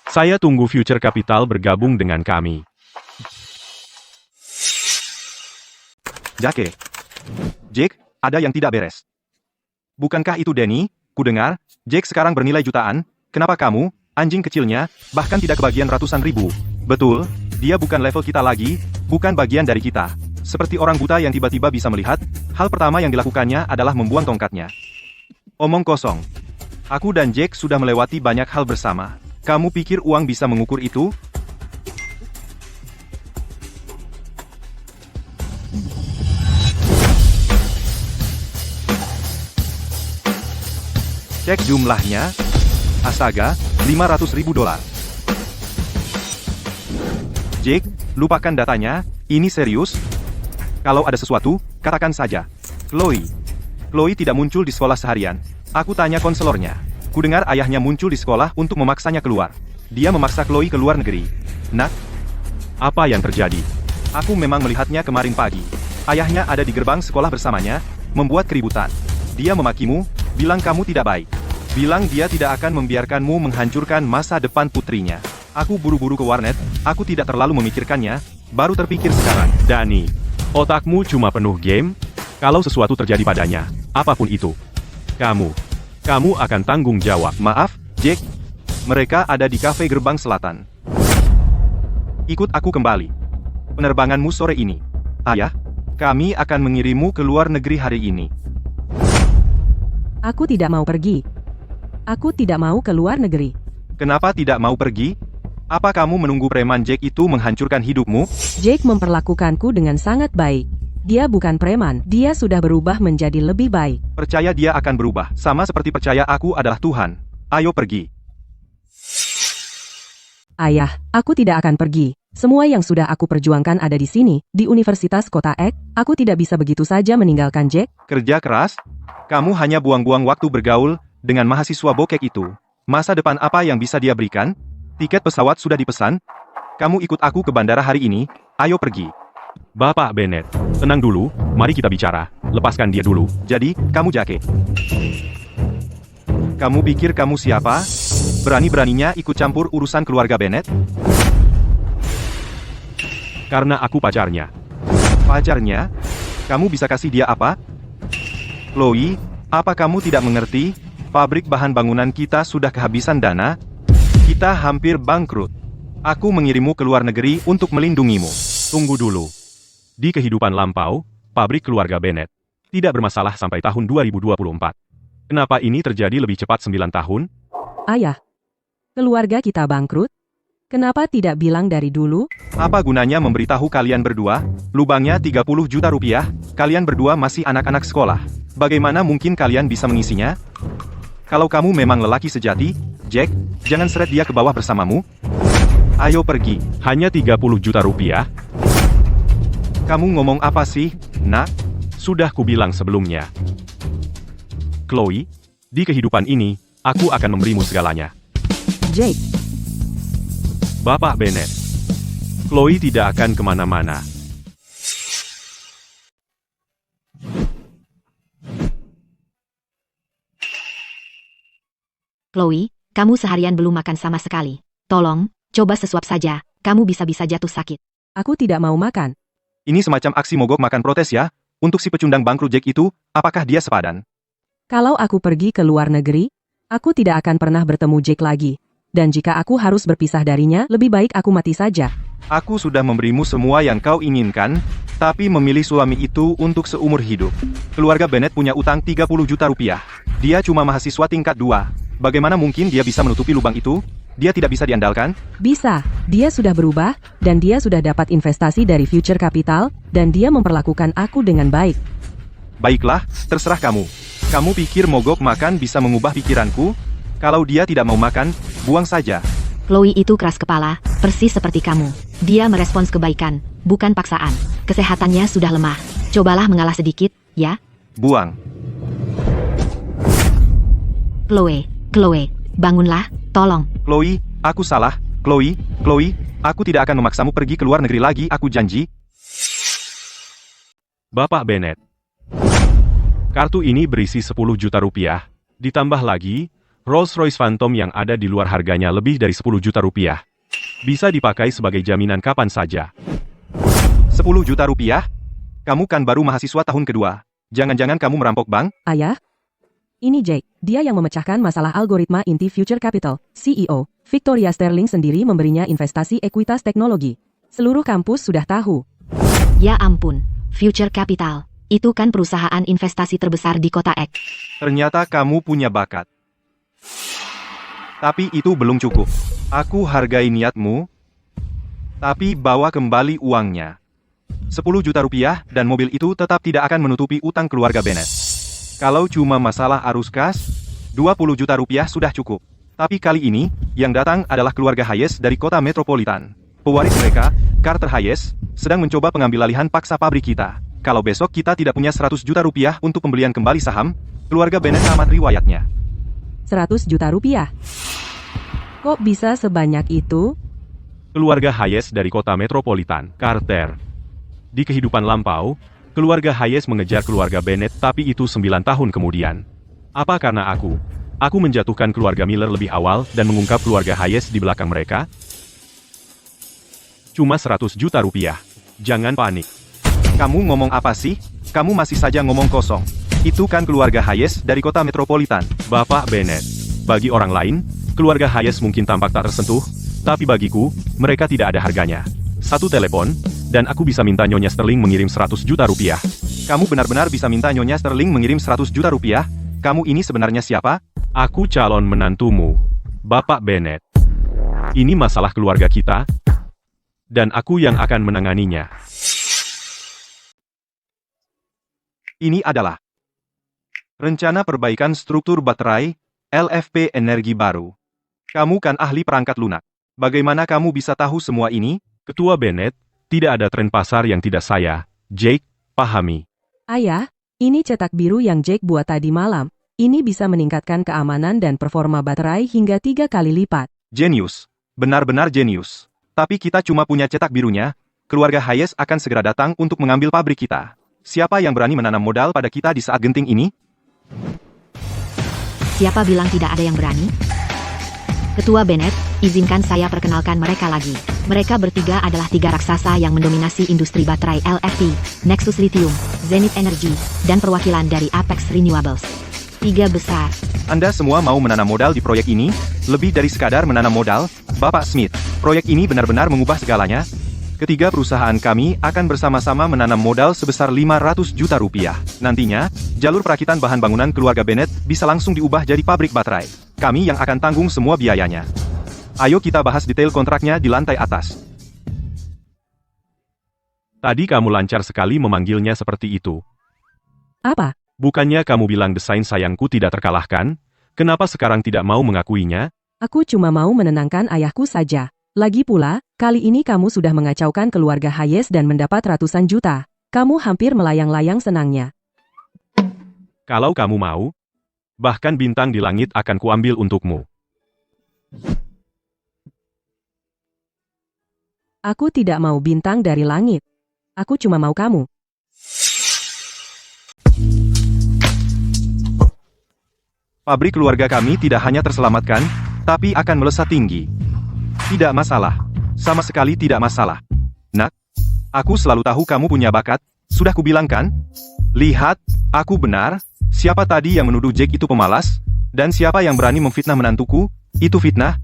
Saya tunggu Future Capital bergabung dengan kami. Jake, ada yang tidak beres. Bukankah itu Danny? Kudengar, Jake sekarang bernilai jutaan. Kenapa kamu, anjing kecilnya, bahkan tidak kebagian ratusan ribu? Betul, dia bukan level kita lagi, bukan bagian dari kita. Seperti orang buta yang tiba-tiba bisa melihat, hal pertama yang dilakukannya adalah membuang tongkatnya. Omong kosong. Aku dan Jake sudah melewati banyak hal bersama. Kamu pikir uang bisa mengukur itu? Cek jumlahnya. Astaga, $500.000. Jake, lupakan datanya, ini serius. Kalau ada sesuatu, katakan saja. Chloe. Chloe tidak muncul di sekolah seharian. Aku tanya konselornya. Kudengar ayahnya muncul di sekolah untuk memaksanya keluar. Dia memaksa Chloe ke luar negeri. Nak, Apa yang terjadi? aku memang melihatnya kemarin pagi. Ayahnya ada di gerbang sekolah bersamanya, membuat keributan. Dia memakimu, bilang kamu tidak baik. Bilang dia tidak akan membiarkanmu menghancurkan masa depan putrinya. Aku buru-buru ke warnet, aku tidak terlalu memikirkannya, baru terpikir sekarang. Dani, otakmu cuma penuh game? Kalau sesuatu terjadi padanya, apapun itu, kamu akan tanggung jawab. Maaf, Jake. Mereka ada di kafe gerbang selatan. Ikut aku kembali. Penerbanganmu sore ini. Ayah, kami akan mengirimmu ke luar negeri hari ini. Aku tidak mau pergi. Aku tidak mau ke luar negeri. Kenapa tidak mau pergi? Apa kamu menunggu preman Jake itu menghancurkan hidupmu? Jake memperlakukanku dengan sangat baik. Dia bukan preman, dia sudah berubah menjadi lebih baik. Percaya dia akan berubah, sama seperti percaya aku adalah Tuhan. Ayo pergi. Ayah, aku tidak akan pergi. Semua yang sudah aku perjuangkan ada di sini, di Universitas Kota Ek. Aku tidak bisa begitu saja meninggalkan Jake. Kerja keras? Kamu hanya buang-buang waktu bergaul dengan mahasiswa bokek itu. Masa depan apa yang bisa dia berikan? Tiket pesawat sudah dipesan. Kamu ikut aku ke bandara hari ini. Ayo pergi. Bapak Bennett, tenang dulu, mari kita bicara. Lepaskan dia dulu. Jadi, kamu Jake. Kamu pikir kamu siapa? Berani-beraninya ikut campur urusan keluarga Bennett? Karena aku pacarnya. Pacarnya? Kamu bisa kasih dia apa? Chloe, apa kamu tidak mengerti? Pabrik bahan bangunan kita sudah kehabisan dana. Kita hampir bangkrut. Aku mengirimmu ke luar negeri untuk melindungimu. Tunggu dulu. Di kehidupan lampau, pabrik keluarga Bennett tidak bermasalah sampai tahun 2024. Kenapa ini terjadi lebih cepat 9 tahun? Ayah, keluarga kita bangkrut? Kenapa tidak bilang dari dulu? Apa gunanya memberitahu kalian berdua? Lubangnya 30 juta rupiah, kalian berdua masih anak-anak sekolah. Bagaimana mungkin kalian bisa mengisinya? Kalau kamu memang lelaki sejati, Jack, jangan seret dia ke bawah bersamamu. Ayo pergi. Hanya 30 juta rupiah? Kamu ngomong apa sih, nak? Sudah kubilang sebelumnya. Chloe, di kehidupan ini, aku akan memberimu segalanya. Jake, Bapak Bennett. Chloe tidak akan kemana-mana. Chloe, kamu seharian belum makan sama sekali. Tolong, coba sesuap saja, kamu bisa-bisa jatuh sakit. aku tidak mau makan. Ini semacam aksi mogok makan protes ya? Untuk si pecundang bangkrut Jack itu, apakah dia sepadan? Kalau aku pergi ke luar negeri, aku tidak akan pernah bertemu Jake lagi. Dan jika aku harus berpisah darinya, lebih baik aku mati saja. Aku sudah memberimu semua yang kau inginkan, tapi memilih suami itu untuk seumur hidup. Keluarga Bennett punya utang 30 juta rupiah. Dia cuma mahasiswa tingkat 2. Bagaimana mungkin dia bisa menutupi lubang itu? Dia tidak bisa diandalkan? Bisa, dia sudah berubah, dan dia sudah dapat investasi dari Future Capital, dan dia memperlakukan aku dengan baik. Baiklah, terserah kamu. Kamu pikir mogok makan bisa mengubah pikiranku? Kalau dia tidak mau makan, buang saja. Chloe itu keras kepala, persis seperti kamu. Dia merespons kebaikan, bukan paksaan. Kesehatannya sudah lemah. Cobalah mengalah sedikit, ya? Buang. Chloe, bangunlah, tolong. Chloe, aku salah. Chloe, aku tidak akan memaksamu pergi ke luar negeri lagi, aku janji. Bapak Bennett. Kartu ini berisi 10 juta rupiah. Ditambah lagi, Rolls-Royce Phantom yang ada di luar harganya lebih dari 10 juta rupiah. Bisa dipakai sebagai jaminan kapan saja. 10 juta rupiah? Kamu kan baru mahasiswa tahun kedua. Jangan-jangan kamu merampok bank? Ayah? Ini Jake, dia yang memecahkan masalah algoritma inti Future Capital, CEO. Victoria Sterling sendiri memberinya investasi ekuitas teknologi. Seluruh kampus sudah tahu. Ya ampun, Future Capital. Itu kan perusahaan investasi terbesar di kota Ek. Ternyata kamu punya bakat. Tapi itu belum cukup. Aku hargai niatmu. Tapi bawa kembali uangnya. 10 juta rupiah dan mobil itu tetap tidak akan menutupi utang keluarga Bennett. Kalau cuma masalah arus kas, 20 juta rupiah sudah cukup. Tapi kali ini, yang datang adalah keluarga Hayes dari kota metropolitan. Pewaris mereka, Carter Hayes, sedang mencoba pengambil alihan paksa pabrik kita. Kalau besok kita tidak punya 100 juta rupiah untuk pembelian kembali saham, keluarga Bennett tamat riwayatnya. 100 juta rupiah. Kok bisa sebanyak itu? Keluarga Hayes dari kota metropolitan, Carter. Di kehidupan lampau, keluarga Hayes mengejar keluarga Bennett tapi itu 9 tahun kemudian. Apa karena aku menjatuhkan keluarga Miller lebih awal dan mengungkap keluarga Hayes di belakang mereka? Cuma 100 juta rupiah. Jangan panik. Kamu ngomong apa sih? Kamu masih saja ngomong kosong. Itu kan keluarga Hayes dari kota metropolitan. Bapak Bennett. Bagi orang lain, keluarga Hayes mungkin tampak tak tersentuh, tapi bagiku, mereka tidak ada harganya. Satu telepon, dan aku bisa minta Nyonya Sterling mengirim 100 juta rupiah. Kamu benar-benar bisa minta Nyonya Sterling mengirim 100 juta rupiah? Kamu ini sebenarnya siapa? Aku calon menantumu, Bapak Bennett. Ini masalah keluarga kita, dan aku yang akan menanganinya. Ini adalah rencana perbaikan struktur baterai, LFP energi baru. Kamu kan ahli perangkat lunak. Bagaimana kamu bisa tahu semua ini? Ketua Bennett, tidak ada tren pasar yang tidak saya, Jake, pahami. Ayah, ini cetak biru yang Jake buat tadi malam. Ini bisa meningkatkan keamanan dan performa baterai hingga 3 kali lipat. Jenius. Benar-benar jenius. Tapi kita cuma punya cetak birunya. Keluarga Hayes akan segera datang untuk mengambil pabrik kita. Siapa yang berani menanam modal pada kita di saat genting ini? Siapa bilang tidak ada yang berani? Ketua Bennett, izinkan saya perkenalkan mereka lagi. Mereka bertiga adalah 3 raksasa yang mendominasi industri baterai LFP, Nexus Lithium, Zenith Energy, dan perwakilan dari Apex Renewables. 3 besar. Anda semua mau menanam modal di proyek ini? Lebih dari sekadar menanam modal, Bapak Smith. Proyek ini benar-benar mengubah segalanya. Ketiga perusahaan kami akan bersama-sama menanam modal sebesar 500 juta rupiah. Nantinya, jalur perakitan bahan bangunan keluarga Bennett bisa langsung diubah jadi pabrik baterai. Kami yang akan tanggung semua biayanya. Ayo kita bahas detail kontraknya di lantai atas. Tadi kamu lancar sekali memanggilnya seperti itu. Apa? Bukannya kamu bilang desain sayangku tidak terkalahkan? Kenapa sekarang tidak mau mengakuinya? Aku cuma mau menenangkan ayahku saja. Lagi pula, kali ini kamu sudah mengacaukan keluarga Hayes dan mendapat ratusan juta. Kamu hampir melayang-layang senangnya. Kalau kamu mau, bahkan bintang di langit akan kuambil untukmu. Aku tidak mau bintang dari langit. Aku cuma mau kamu. Pabrik keluarga kami tidak hanya terselamatkan, tapi akan melesat tinggi. Tidak masalah. Sama sekali tidak masalah. Nak, aku selalu tahu kamu punya bakat. Sudah kubilang kan? Lihat, aku benar. Siapa tadi yang menuduh Jake itu pemalas? Dan siapa yang berani memfitnah menantuku? Itu fitnah.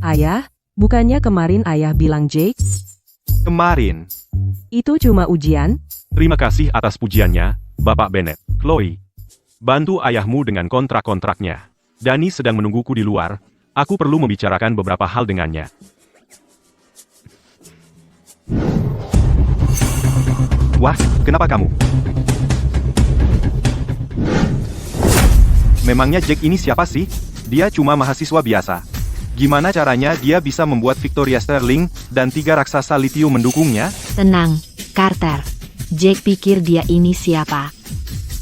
Ayah, bukannya kemarin ayah bilang Jake? Kemarin. Itu cuma ujian? Terima kasih atas pujiannya, Bapak Bennett. Chloe, bantu ayahmu dengan kontrak-kontraknya. Danny sedang menungguku di luar. Aku perlu membicarakan beberapa hal dengannya. Wah, kenapa kamu? Memangnya Jake ini siapa sih? Dia cuma mahasiswa biasa. Gimana caranya dia bisa membuat Victoria Sterling dan 3 raksasa lithium mendukungnya? Tenang, Carter. Jake pikir dia ini siapa?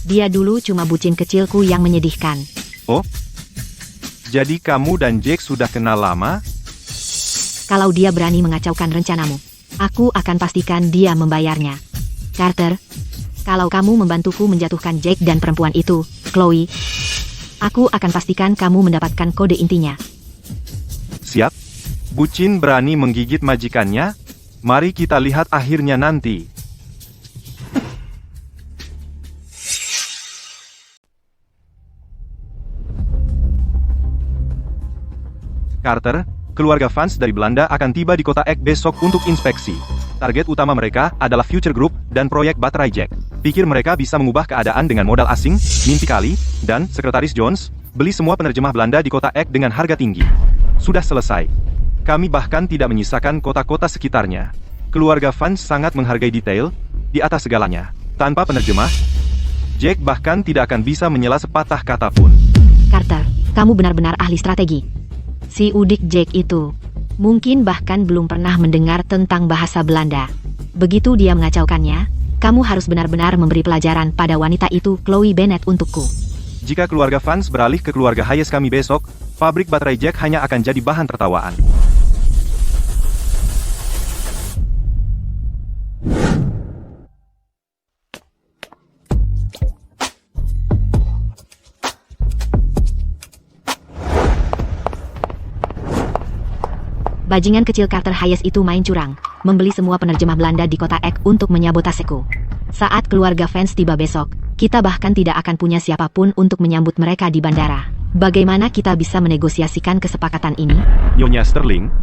Dia dulu cuma bucin kecilku yang menyedihkan. Oh? Jadi kamu dan Jake sudah kenal lama? Kalau dia berani mengacaukan rencanamu, aku akan pastikan dia membayarnya. Carter, kalau kamu membantuku menjatuhkan Jake dan perempuan itu, Chloe, aku akan pastikan kamu mendapatkan kode intinya. Siap. Bucin berani menggigit majikannya? Mari kita lihat akhirnya nanti. Carter, keluarga fans dari Belanda akan tiba di kota Ek besok untuk inspeksi. Target utama mereka adalah Future Group dan proyek baterai Jack. Pikir mereka bisa mengubah keadaan dengan modal asing? Mimpi kali. Dan, Sekretaris Jones, beli semua penerjemah Belanda di kota Ek dengan harga tinggi. Sudah selesai. Kami bahkan tidak menyisakan kota-kota sekitarnya. Keluarga fans sangat menghargai detail, di atas segalanya. Tanpa penerjemah, Jack bahkan tidak akan bisa menyela sepatah kata pun. kamu benar-benar ahli strategi. Si udik Jake itu mungkin bahkan belum pernah mendengar tentang bahasa Belanda. Begitu dia mengacaukannya, kamu harus benar-benar memberi pelajaran pada wanita itu, Chloe Bennett, untukku. Jika keluarga Vance beralih ke keluarga Hayes kami besok, pabrik baterai Jack hanya akan jadi bahan tertawaan. Bajingan kecil Carter Hayes itu main curang, membeli semua penerjemah Belanda di kota Ek untuk menyabotaseku. Saat keluarga Vance tiba besok, kita bahkan tidak akan punya siapapun untuk menyambut mereka di bandara. Bagaimana kita bisa menegosiasikan kesepakatan ini? Nyonya Sterling,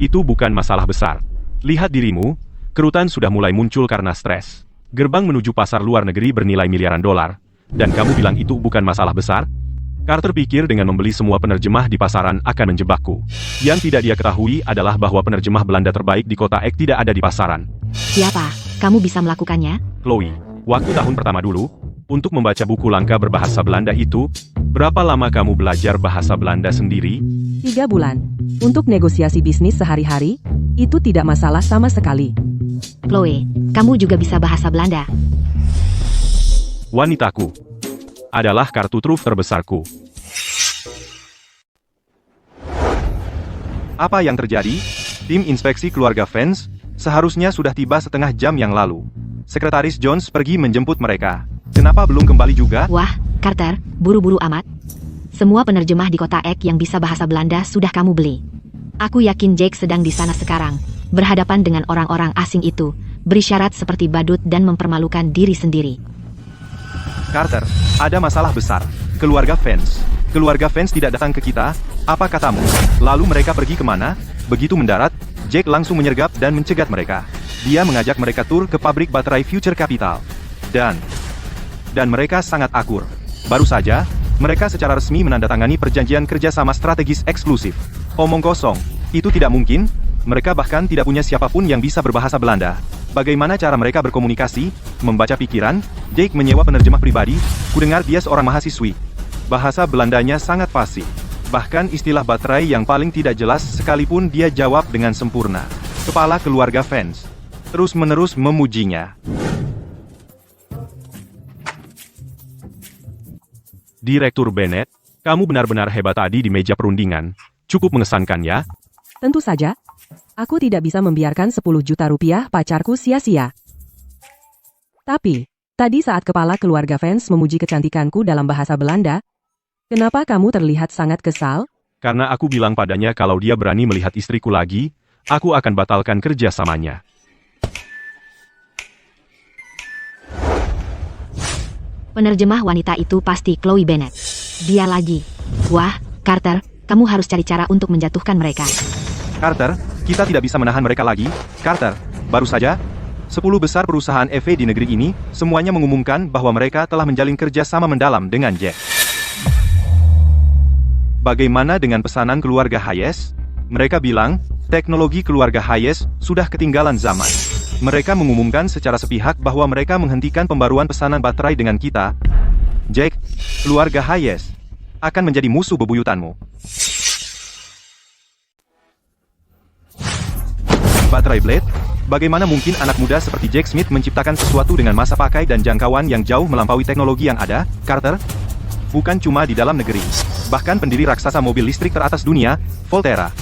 itu bukan masalah besar. Lihat dirimu, kerutan sudah mulai muncul karena stres. Gerbang menuju pasar luar negeri bernilai miliaran dolar, dan kamu bilang itu bukan masalah besar? Carter pikir dengan membeli semua penerjemah di pasaran akan menjebakku. Yang tidak dia ketahui adalah bahwa penerjemah Belanda terbaik di kota Ek tidak ada di pasaran. Siapa? Kamu bisa melakukannya? Chloe, waktu tahun pertama dulu, untuk membaca buku langka berbahasa Belanda itu, berapa lama kamu belajar bahasa Belanda sendiri? 3 bulan. Untuk negosiasi bisnis sehari-hari, itu tidak masalah sama sekali. Chloe, kamu juga bisa bahasa Belanda. Wanitaku adalah kartu truf terbesarku. Apa yang terjadi? Tim inspeksi keluarga Vance seharusnya sudah tiba setengah jam yang lalu. Sekretaris Jones pergi menjemput mereka. Kenapa belum kembali juga? Wah, Carter, buru-buru amat. Semua penerjemah di kota Ek yang bisa bahasa Belanda sudah kamu beli. Aku yakin Jake sedang di sana sekarang, berhadapan dengan orang-orang asing itu, berisyarat seperti badut dan mempermalukan diri sendiri. Carter, ada masalah besar. Keluarga Vance tidak datang ke kita, apa katamu? Lalu mereka pergi kemana? Begitu mendarat, Jake langsung menyergap dan mencegat mereka. Dia mengajak mereka tur ke pabrik baterai Future Capital. Dan mereka sangat akur. Baru saja, mereka secara resmi menandatangani perjanjian kerjasama strategis eksklusif. Omong kosong, itu tidak mungkin. Mereka bahkan tidak punya siapapun yang bisa berbahasa Belanda. Bagaimana cara mereka berkomunikasi? Membaca pikiran? Jake menyewa penerjemah pribadi. Kudengar dia seorang mahasiswi. Bahasa Belandanya sangat fasih. Bahkan istilah baterai yang paling tidak jelas sekalipun dia jawab dengan sempurna. Kepala keluarga Vance terus-menerus memujinya. Direktur Bennett, kamu benar-benar hebat tadi di meja perundingan. Cukup mengesankan ya? Tentu saja. Aku tidak bisa membiarkan 10 juta rupiah pacarku sia-sia. Tapi, tadi saat kepala keluarga Vance memuji kecantikanku dalam bahasa Belanda, kenapa kamu terlihat sangat kesal? Karena aku bilang padanya kalau dia berani melihat istriku lagi, aku akan batalkan kerjasamanya. Penerjemah wanita itu pasti Chloe Bennett. Dia lagi. Wah, Carter, kamu harus cari cara untuk menjatuhkan mereka. Carter, kita tidak bisa menahan mereka lagi. Carter, baru saja 10 besar perusahaan EV di negeri ini, semuanya mengumumkan bahwa mereka telah menjalin kerja sama mendalam dengan Jack. Bagaimana dengan pesanan keluarga Hayes? Mereka bilang, teknologi keluarga Hayes sudah ketinggalan zaman. Mereka mengumumkan secara sepihak bahwa mereka menghentikan pembaruan pesanan baterai dengan kita. Jack, keluarga Hayes akan menjadi musuh bebuyutanmu. Baterai Blade? Bagaimana mungkin anak muda seperti Jack Smith menciptakan sesuatu dengan masa pakai dan jangkauan yang jauh melampaui teknologi yang ada, Carter? Bukan cuma di dalam negeri. Bahkan pendiri raksasa mobil listrik teratas dunia, Volterra,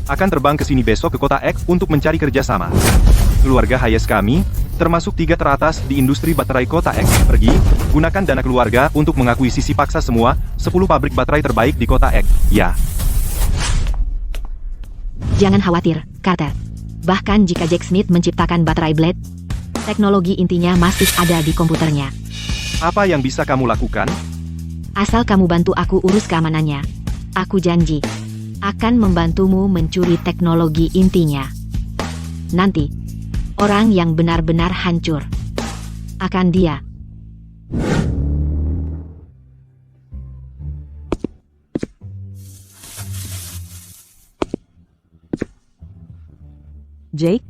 akan terbang ke sini besok ke kota Ek untuk mencari kerjasama. Keluarga Hayes kami, termasuk 3 teratas di industri baterai kota Ek, pergi, gunakan dana keluarga untuk mengakuisisi paksa semua 10 pabrik baterai terbaik di kota Ek, ya. Jangan khawatir, Carter. Bahkan jika Jack Smith menciptakan baterai Blade, teknologi intinya masih ada di komputernya. Apa yang bisa kamu lakukan? Asal kamu bantu aku urus keamanannya. Aku janji, akan membantumu mencuri teknologi intinya. Nanti, orang yang benar-benar hancur akan dia. Jake,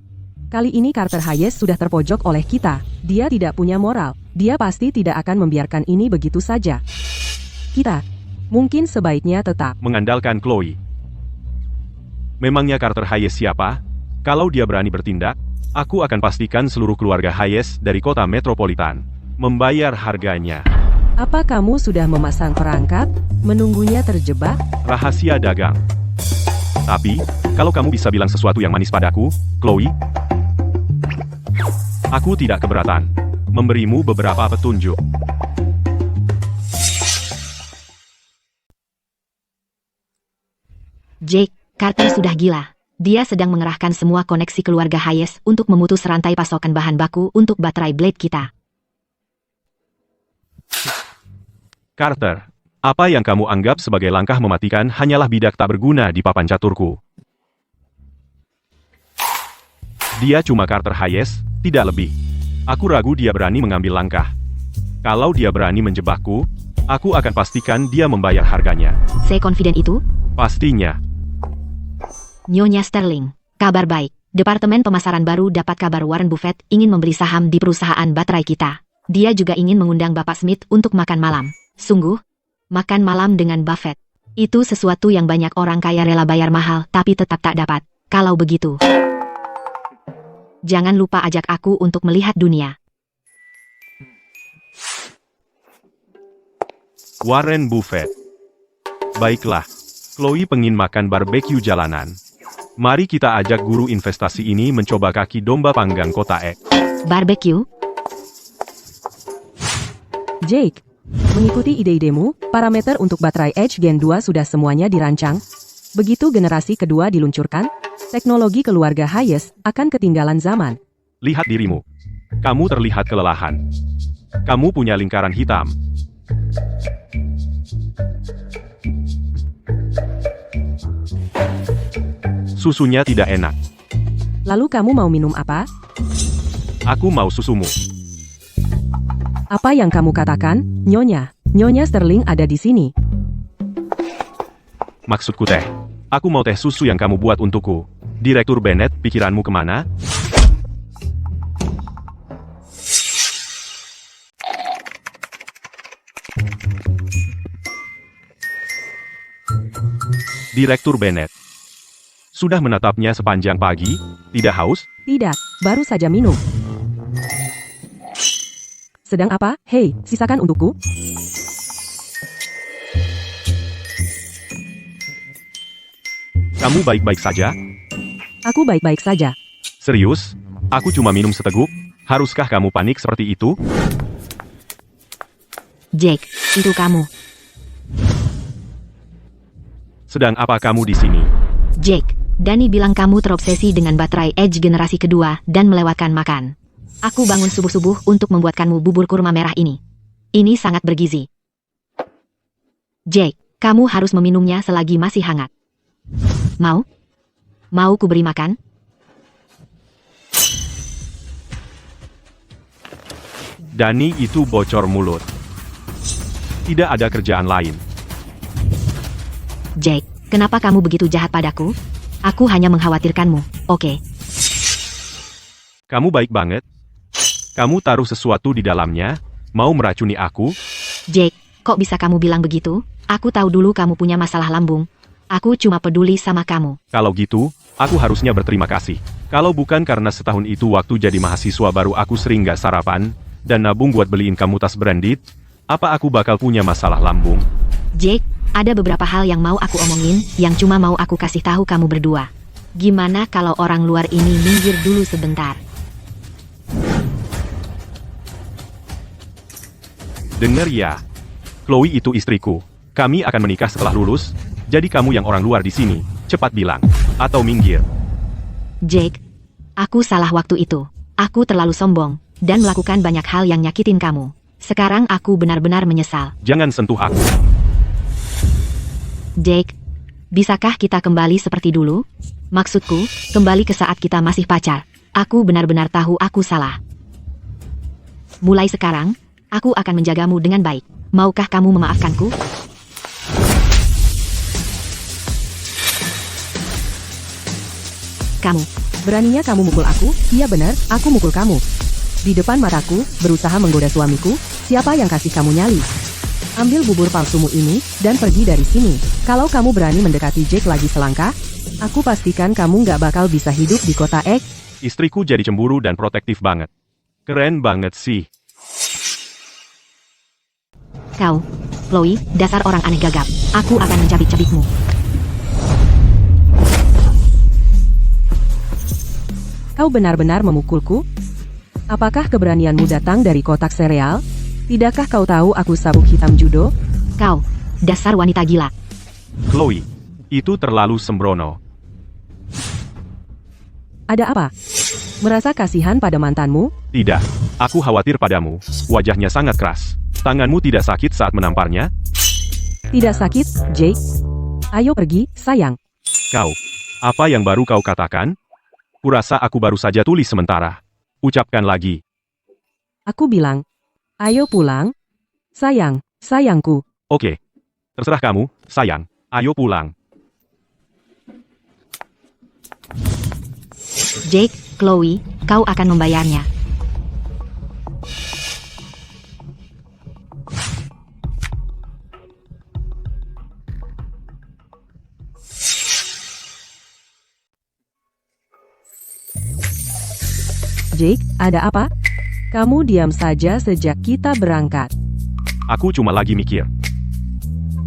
kali ini Carter Hayes sudah terpojok oleh kita. Dia tidak punya moral. Dia pasti tidak akan membiarkan ini begitu saja. Kita Mungkin sebaiknya tetap. Mengandalkan Chloe. Memangnya Carter Hayes siapa? Kalau dia berani bertindak, aku akan pastikan seluruh keluarga Hayes dari kota metropolitan membayar harganya. Apa kamu sudah memasang perangkap, menunggunya terjebak? Rahasia dagang. Tapi, kalau kamu bisa bilang sesuatu yang manis padaku, Chloe, aku tidak keberatan memberimu beberapa petunjuk. Jake, Carter sudah gila. Dia sedang mengerahkan semua koneksi keluarga Hayes untuk memutus rantai pasokan bahan baku untuk baterai blade kita. Carter, apa yang kamu anggap sebagai langkah mematikan hanyalah bidak tak berguna di papan caturku. Dia cuma Carter Hayes, tidak lebih. Aku ragu dia berani mengambil langkah. Kalau dia berani menjebakku, aku akan pastikan dia membayar harganya. Se-confident itu? Pastinya. Nyonya Sterling, kabar baik. Departemen pemasaran baru dapat kabar Warren Buffett ingin membeli saham di perusahaan baterai kita. Dia juga ingin mengundang Bapak Smith untuk makan malam. Sungguh, makan malam dengan Buffett. Itu sesuatu yang banyak orang kaya rela bayar mahal tapi tetap tak dapat. Kalau begitu, jangan lupa ajak aku untuk melihat dunia. Warren Buffett. Baiklah, Chloe pengin makan barbeque jalanan. Mari kita ajak guru investasi ini mencoba kaki domba panggang kota X. Barbecue? Jake, mengikuti ide-idemu, parameter untuk baterai Edge Gen 2 sudah semuanya dirancang. Begitu generasi kedua diluncurkan, teknologi keluarga Hayes akan ketinggalan zaman. Lihat dirimu. Kamu terlihat kelelahan. Kamu punya lingkaran hitam. Susunya tidak enak. Lalu kamu mau minum apa? Aku mau susumu. Apa yang kamu katakan, Nyonya? Nyonya Sterling ada di sini. Maksudku teh. Aku mau teh susu yang kamu buat untukku. Direktur Bennett, pikiranmu kemana? Direktur Bennett. Sudah menatapnya sepanjang pagi, tidak haus? Tidak, baru saja minum. Sedang apa? Hei, sisakan untukku. Kamu baik-baik saja? Aku baik-baik saja. Serius? Aku cuma minum seteguk? Haruskah kamu panik seperti itu? Jake, itu kamu. Sedang apa kamu di sini? Jake, Danny bilang kamu terobsesi dengan baterai Edge generasi kedua dan melewatkan makan. Aku bangun subuh-subuh untuk membuatkanmu bubur kurma merah ini. Ini sangat bergizi. Jake, kamu harus meminumnya selagi masih hangat. Mau? Mau ku beri makan? Danny itu bocor mulut. Tidak ada kerjaan lain. Jake, kenapa kamu begitu jahat padaku? Aku hanya mengkhawatirkanmu, oke? Kamu baik banget. Kamu taruh sesuatu di dalamnya, mau meracuni aku? Jake, kok bisa kamu bilang begitu? Aku tahu dulu kamu punya masalah lambung. Aku cuma peduli sama kamu. Kalau gitu, aku harusnya berterima kasih. Kalau bukan karena setahun itu waktu jadi mahasiswa baru aku sering gak sarapan, dan nabung buat beliin kamu tas branded, apa aku bakal punya masalah lambung? Jake, ada beberapa hal yang mau aku omongin, yang cuma mau aku kasih tahu kamu berdua. Gimana kalau orang luar ini minggir dulu sebentar? Dengar ya. Chloe itu istriku. Kami akan menikah setelah lulus, jadi kamu yang orang luar di sini, cepat bilang. Atau minggir. Jake, aku salah waktu itu. Aku terlalu sombong, dan melakukan banyak hal yang nyakitin kamu. Sekarang aku benar-benar menyesal. Jangan sentuh aku. Jake, bisakah kita kembali seperti dulu? Maksudku, kembali ke saat kita masih pacar. Aku benar-benar tahu aku salah. Mulai sekarang, aku akan menjagamu dengan baik. Maukah kamu memaafkanku? Kamu, Beraninya kamu mukul aku? Iya benar, aku mukul kamu. Di depan mataku, berusaha menggoda suamiku, siapa yang kasih kamu nyali? Ambil bubur palsumu ini, dan pergi dari sini. Kalau kamu berani mendekati Jake lagi selangkah, aku pastikan kamu nggak bakal bisa hidup di kota X. Istriku jadi cemburu dan protektif banget. Keren banget sih. Kau, Chloe, dasar orang aneh gagap. Aku akan mencabik-cabikmu. Kau benar-benar memukulku? Apakah keberanianmu datang dari kotak sereal? Tidakkah kau tahu aku sabuk hitam judo? Kau, dasar wanita gila. Chloe, itu terlalu sembrono. Ada apa? Merasa kasihan pada mantanmu? Tidak, aku khawatir padamu. Wajahnya sangat keras. Tanganmu tidak sakit saat menamparnya? Tidak sakit, Jake. Ayo pergi, sayang. Kau, apa yang baru kau katakan? Kurasa aku baru saja tulis sementara. Ucapkan lagi. Aku bilang, ayo pulang. Sayang, sayangku. Oke. Terserah kamu, sayang. Ayo pulang. Jake, Chloe, kau akan membayarnya. Jake, ada apa? Kamu diam saja sejak kita berangkat. Aku cuma lagi mikir.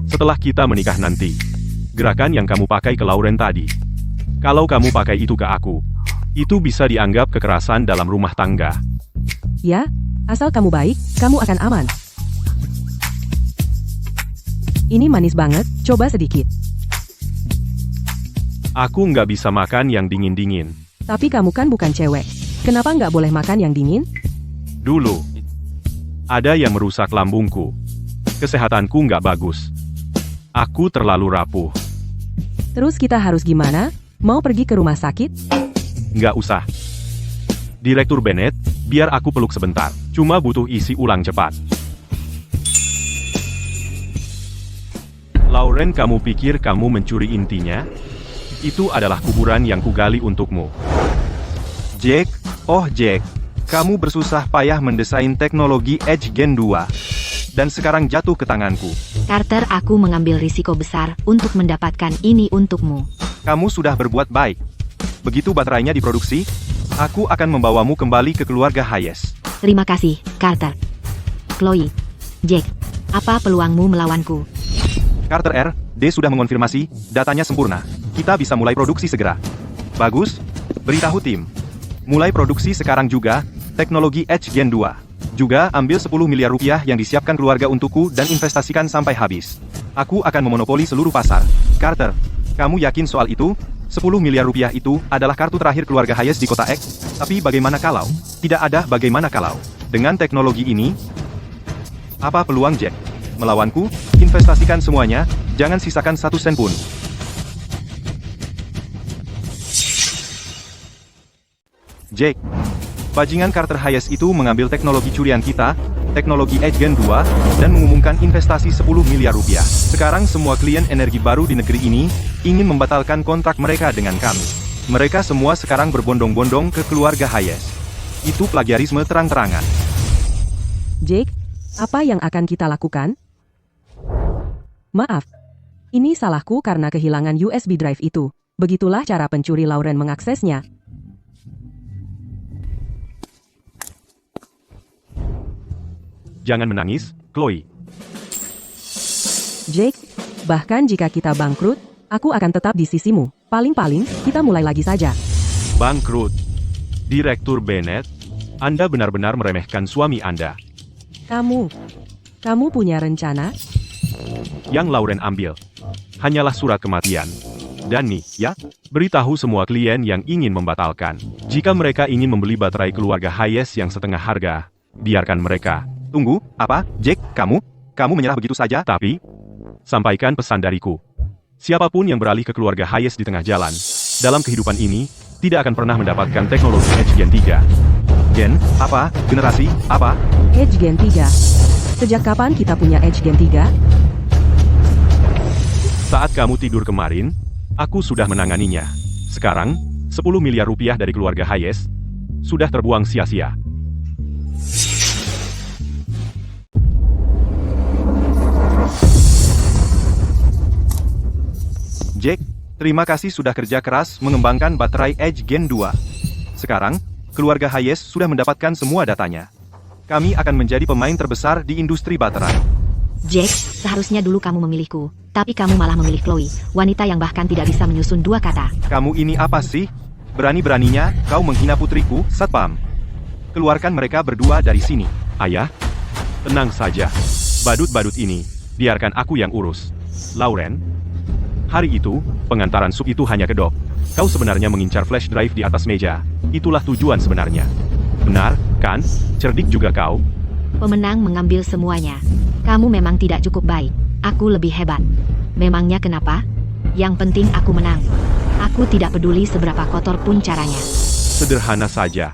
Setelah kita menikah nanti, gerakan yang kamu pakai ke Lauren tadi. Kalau kamu pakai itu ke aku, itu bisa dianggap kekerasan dalam rumah tangga. Ya, asal kamu baik, kamu akan aman. Ini manis banget, coba sedikit. Aku nggak bisa makan yang dingin-dingin. Tapi kamu kan bukan cewek. Kenapa nggak boleh makan yang dingin? Dulu, ada yang merusak lambungku. Kesehatanku nggak bagus. Aku terlalu rapuh. Terus kita harus gimana? Mau pergi ke rumah sakit? Nggak usah. Direktur Bennett, biar aku peluk sebentar. Cuma butuh isi ulang cepat. Lauren, kamu pikir kamu mencuri intinya? Itu adalah kuburan yang kugali untukmu. Jake, oh Jake, kamu bersusah payah mendesain teknologi Edge Gen 2. Dan sekarang jatuh ke tanganku. Carter, aku mengambil risiko besar untuk mendapatkan ini untukmu. Kamu sudah berbuat baik. Begitu baterainya diproduksi, aku akan membawamu kembali ke keluarga Hayes. Terima kasih, Carter. Chloe, Jake, apa peluangmu melawanku? Carter R, D sudah mengonfirmasi, datanya sempurna. Kita bisa mulai produksi segera. Bagus, beritahu tim. Mulai produksi sekarang juga, teknologi Edge Gen 2. Juga ambil 10 miliar rupiah yang disiapkan keluarga untukku dan investasikan sampai habis. Aku akan memonopoli seluruh pasar. Carter, kamu yakin soal itu? 10 miliar rupiah itu adalah kartu terakhir keluarga Hayes di kota X. Tapi bagaimana kalau? Tidak ada bagaimana kalau. Dengan teknologi ini, apa peluang Jack? Melawanku? Investasikan semuanya, jangan sisakan 1 sen pun. Jake, bajingan Carter Hayes itu mengambil teknologi curian kita, teknologi Edge Gen 2, dan mengumumkan investasi 10 miliar rupiah. Sekarang semua klien energi baru di negeri ini ingin membatalkan kontrak mereka dengan kami. Mereka semua sekarang berbondong-bondong ke keluarga Hayes. Itu plagiarisme terang-terangan. Jake, apa yang akan kita lakukan? Maaf. Ini salahku karena kehilangan USB drive itu. Begitulah cara pencuri Lauren mengaksesnya. Jangan menangis, Chloe. Jake, bahkan jika kita bangkrut, aku akan tetap di sisimu. Paling-paling, kita mulai lagi saja. Bangkrut. Direktur Bennett, Anda benar-benar meremehkan suami Anda. Kamu punya rencana? Yang Lauren ambil hanyalah surat kematian. Dan nih, ya, beritahu semua klien yang ingin membatalkan. Jika mereka ingin membeli baterai keluarga Hayes yang setengah harga, biarkan mereka. Tunggu, apa? Jake, kamu menyerah begitu saja? Tapi, sampaikan pesan dariku. Siapapun yang beralih ke keluarga Hayes di tengah jalan, dalam kehidupan ini, tidak akan pernah mendapatkan teknologi Edge Gen 3. Gen, apa? Generasi, apa? Edge Gen 3. Sejak kapan kita punya Edge Gen 3? Saat kamu tidur kemarin, aku sudah menanganinya. Sekarang, 10 miliar rupiah dari keluarga Hayes sudah terbuang sia-sia. Terima kasih sudah kerja keras mengembangkan baterai Edge Gen 2. Sekarang, keluarga Hayes sudah mendapatkan semua datanya. Kami akan menjadi pemain terbesar di industri baterai. Jack, seharusnya dulu kamu memilihku, tapi kamu malah memilih Chloe, wanita yang bahkan tidak bisa menyusun dua kata. Kamu ini apa sih? Berani-beraninya kau menghina putriku, Satpam. Keluarkan mereka berdua dari sini. Ayah, tenang saja. Badut-badut ini, biarkan aku yang urus. Lauren, hari itu, pengantaran sup itu hanya kedok. Kau sebenarnya mengincar flash drive di atas meja. Itulah tujuan sebenarnya. Benar, kan? Cerdik juga kau. Pemenang mengambil semuanya. Kamu memang tidak cukup baik. Aku lebih hebat. Memangnya kenapa? Yang penting aku menang. Aku tidak peduli seberapa kotor pun caranya. Sederhana saja.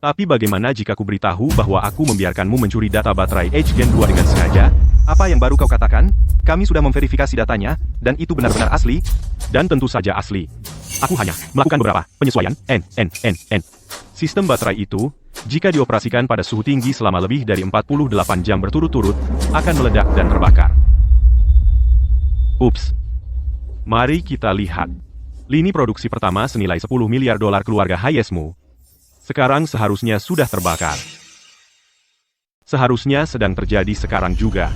Tapi bagaimana jika ku beritahu bahwa aku membiarkanmu mencuri data baterai Edge Gen 2 dengan sengaja? Apa yang baru kau katakan? Kami sudah memverifikasi datanya, dan itu benar-benar asli. Dan tentu saja asli. Aku hanya melakukan beberapa penyesuaian. Sistem baterai itu, jika dioperasikan pada suhu tinggi selama lebih dari 48 jam berturut-turut, akan meledak dan terbakar. Ups. Mari kita lihat. Lini produksi pertama senilai $10 miliar keluarga Hayesmu. Sekarang seharusnya sudah terbakar. Seharusnya sedang terjadi sekarang juga.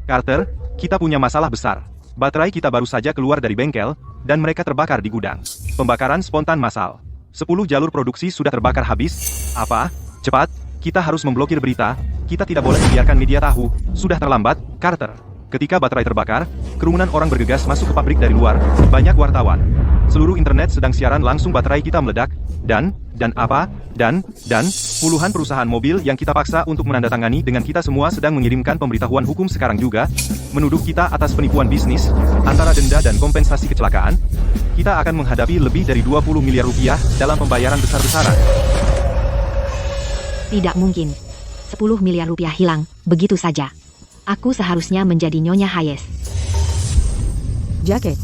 Carter, kita punya masalah besar. Baterai kita baru saja keluar dari bengkel, dan mereka terbakar di gudang. Pembakaran spontan massal. 10 jalur produksi sudah terbakar habis. Apa? Cepat, kita harus memblokir berita. Kita tidak boleh membiarkan media tahu. Sudah terlambat, Carter. Ketika baterai terbakar, kerumunan orang bergegas masuk ke pabrik dari luar. Banyak wartawan. Seluruh internet sedang siaran langsung baterai kita meledak. Dan puluhan perusahaan mobil yang kita paksa untuk menandatangani dengan kita semua sedang mengirimkan pemberitahuan hukum sekarang juga, menuduh kita atas penipuan bisnis, antara denda dan kompensasi kecelakaan. Kita akan menghadapi lebih dari 20 miliar rupiah dalam pembayaran besar-besaran. Tidak mungkin. 10 miliar rupiah hilang, begitu saja. Aku seharusnya menjadi Nyonya Hayes. Jacket.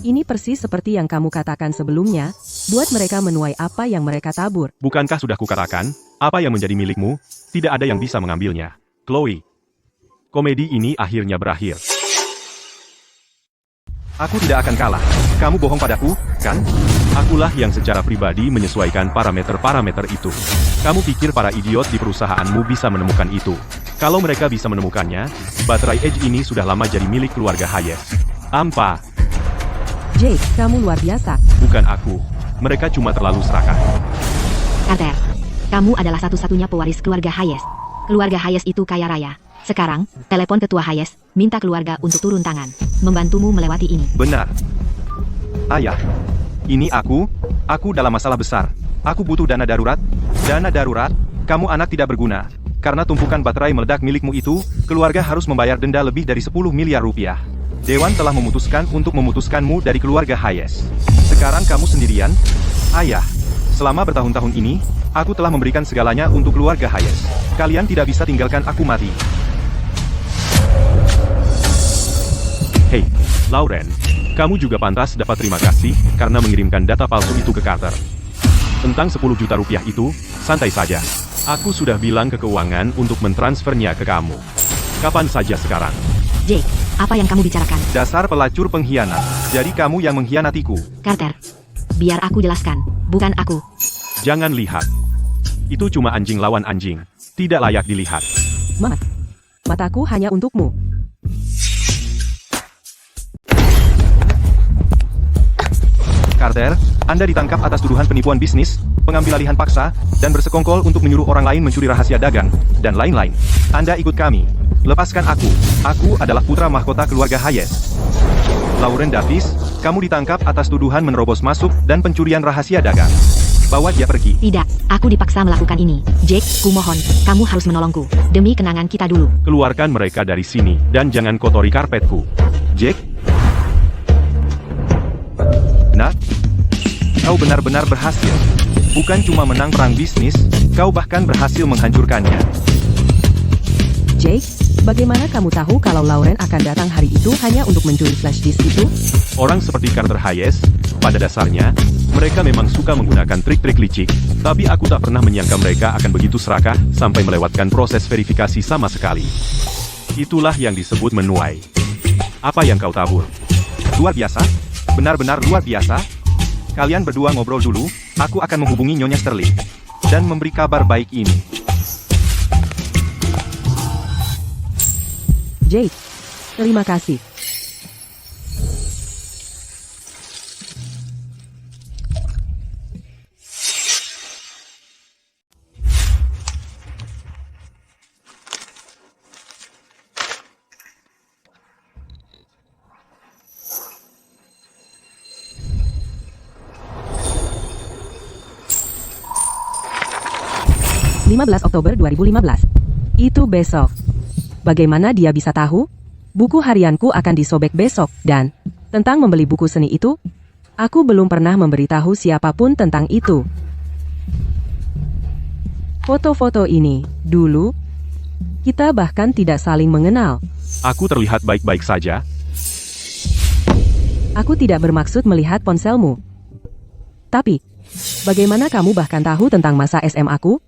Ini persis seperti yang kamu katakan sebelumnya, buat mereka menuai apa yang mereka tabur. Bukankah sudah kukatakan, apa yang menjadi milikmu, tidak ada yang bisa mengambilnya. Chloe. Komedi ini akhirnya berakhir. Aku tidak akan kalah. Kamu bohong padaku, kan? Akulah yang secara pribadi menyesuaikan parameter-parameter itu. Kamu pikir para idiot di perusahaanmu bisa menemukan itu? Kalau mereka bisa menemukannya, baterai Edge ini sudah lama jadi milik keluarga Hayes. Ampa. Jake, kamu luar biasa. Bukan aku. Mereka cuma terlalu serakah. Carter, kamu adalah satu-satunya pewaris keluarga Hayes. Keluarga Hayes itu kaya raya. Sekarang, telepon ketua Hayes, minta keluarga untuk turun tangan, membantumu melewati ini. Benar. Ayah, ini aku dalam masalah besar. Aku butuh dana darurat. Dana darurat, kamu anak tidak berguna. Karena tumpukan baterai meledak milikmu itu, keluarga harus membayar denda lebih dari 10 miliar rupiah. Dewan telah memutuskan untuk memutuskanmu dari keluarga Hayes. Sekarang kamu sendirian? Ayah, selama bertahun-tahun ini, aku telah memberikan segalanya untuk keluarga Hayes. Kalian tidak bisa tinggalkan aku mati. Hei, Lauren. Kamu juga pantas dapat terima kasih karena mengirimkan data palsu itu ke Carter. Tentang 10 juta rupiah itu, santai saja. Aku sudah bilang ke keuangan untuk mentransfernya ke kamu. Kapan saja sekarang. Jake, apa yang kamu bicarakan? Dasar pelacur pengkhianat. Jadi kamu yang mengkhianatiku. Carter, biar aku jelaskan, bukan aku. Jangan lihat. Itu cuma anjing lawan anjing. Tidak layak dilihat. Mataku hanya untukmu. Carter, Anda ditangkap atas tuduhan penipuan bisnis, pengambil-alihan paksa, dan bersekongkol untuk menyuruh orang lain mencuri rahasia dagang, dan lain-lain. Anda ikut kami. Lepaskan aku. Aku adalah putra mahkota keluarga Hayes. Lauren Davis, kamu ditangkap atas tuduhan menerobos masuk dan pencurian rahasia dagang. Bawa dia pergi. Tidak, aku dipaksa melakukan ini. Jake, kumohon, kamu harus menolongku. Demi kenangan kita dulu. Keluarkan mereka dari sini, dan jangan kotori karpetku. Jake? Nah, kau benar-benar berhasil. Bukan cuma menang perang bisnis, kau bahkan berhasil menghancurkannya. Jake, bagaimana kamu tahu kalau Lauren akan datang hari itu hanya untuk mencuri flash disk itu? Orang seperti Carter Hayes, pada dasarnya, mereka memang suka menggunakan trik-trik licik, tapi aku tak pernah menyangka mereka akan begitu serakah sampai melewatkan proses verifikasi sama sekali. Itulah yang disebut menuai. Apa yang kau tabur? Luar biasa? Benar-benar luar biasa? Kalian berdua ngobrol dulu, aku akan menghubungi Nyonya Sterling. Dan memberi kabar baik ini. Jake, terima kasih. Oktober 2015. Itu besok. Bagaimana dia bisa tahu? Buku harianku akan disobek besok, dan tentang membeli buku seni itu, aku belum pernah memberitahu siapapun tentang itu. Foto-foto ini, dulu, kita bahkan tidak saling mengenal. Aku terlihat baik-baik saja. Aku tidak bermaksud melihat ponselmu. Tapi, bagaimana kamu bahkan tahu tentang masa SMA-ku?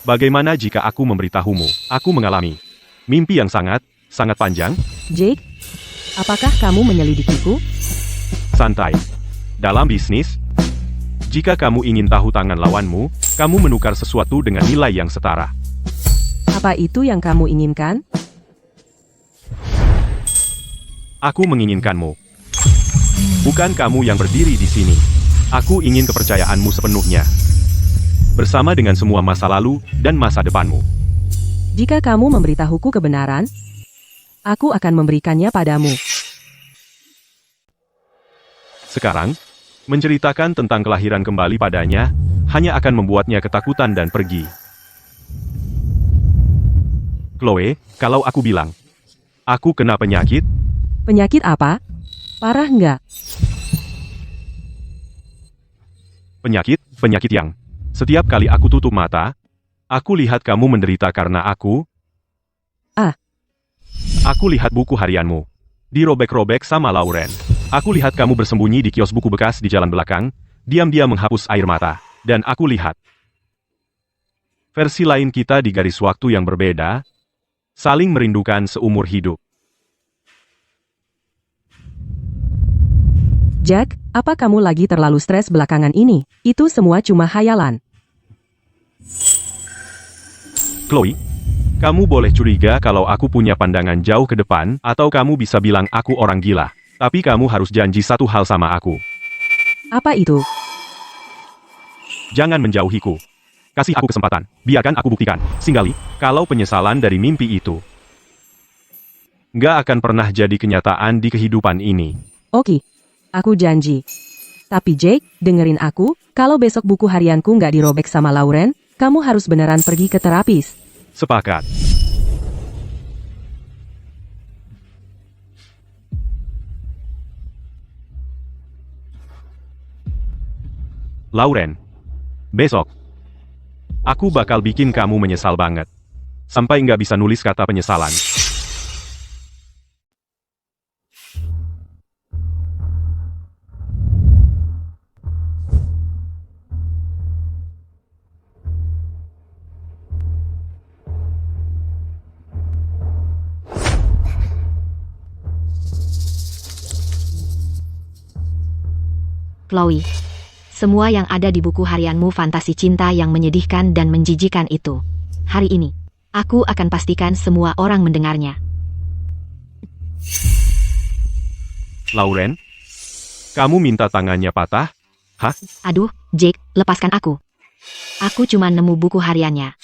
Bagaimana jika aku memberitahumu? Aku mengalami mimpi yang sangat panjang. Jake, apakah kamu menyelidikiku? Santai. Dalam bisnis, jika kamu ingin tahu tangan lawanmu, kamu menukar sesuatu dengan nilai yang setara. Apa itu yang kamu inginkan? Aku menginginkanmu. Bukan kamu yang berdiri di sini. Aku ingin kepercayaanmu sepenuhnya. Bersama dengan semua masa lalu dan masa depanmu. Jika kamu memberitahuku kebenaran, aku akan memberikannya padamu. Sekarang, menceritakan tentang kelahiran kembali padanya, hanya akan membuatnya ketakutan dan pergi. Chloe, kalau aku bilang, aku kena penyakit? Penyakit apa? Parah nggak? Penyakit yang setiap kali aku tutup mata, aku lihat kamu menderita karena aku. Aku lihat buku harianmu dirobek-robek sama Lauren. Aku lihat kamu bersembunyi di kios buku bekas di jalan belakang, diam-diam menghapus air mata. Dan aku lihat versi lain kita di garis waktu yang berbeda, saling merindukan seumur hidup. Jack, apa kamu lagi terlalu stres belakangan ini? Itu semua cuma hayalan. Chloe, kamu boleh curiga kalau aku punya pandangan jauh ke depan, atau kamu bisa bilang aku orang gila. Tapi kamu harus janji satu hal sama aku. Apa itu? Jangan menjauhiku. Kasih aku kesempatan. Biarkan aku buktikan, singgali, kalau penyesalan dari mimpi itu nggak akan pernah jadi kenyataan di kehidupan ini. Oke, aku janji. Tapi Jake, dengerin aku, kalau besok buku harianku nggak dirobek sama Lauren, kamu harus beneran pergi ke terapis. Sepakat. Lauren, besok, aku bakal bikin kamu menyesal banget. Sampai nggak bisa nulis kata penyesalan. Chloe, semua yang ada di buku harianmu fantasi cinta yang menyedihkan dan menjijikan itu. Hari ini, aku akan pastikan semua orang mendengarnya. Lauren, kamu minta tangannya patah? Hah? Aduh, Jake, lepaskan aku. Aku cuma nemu buku hariannya.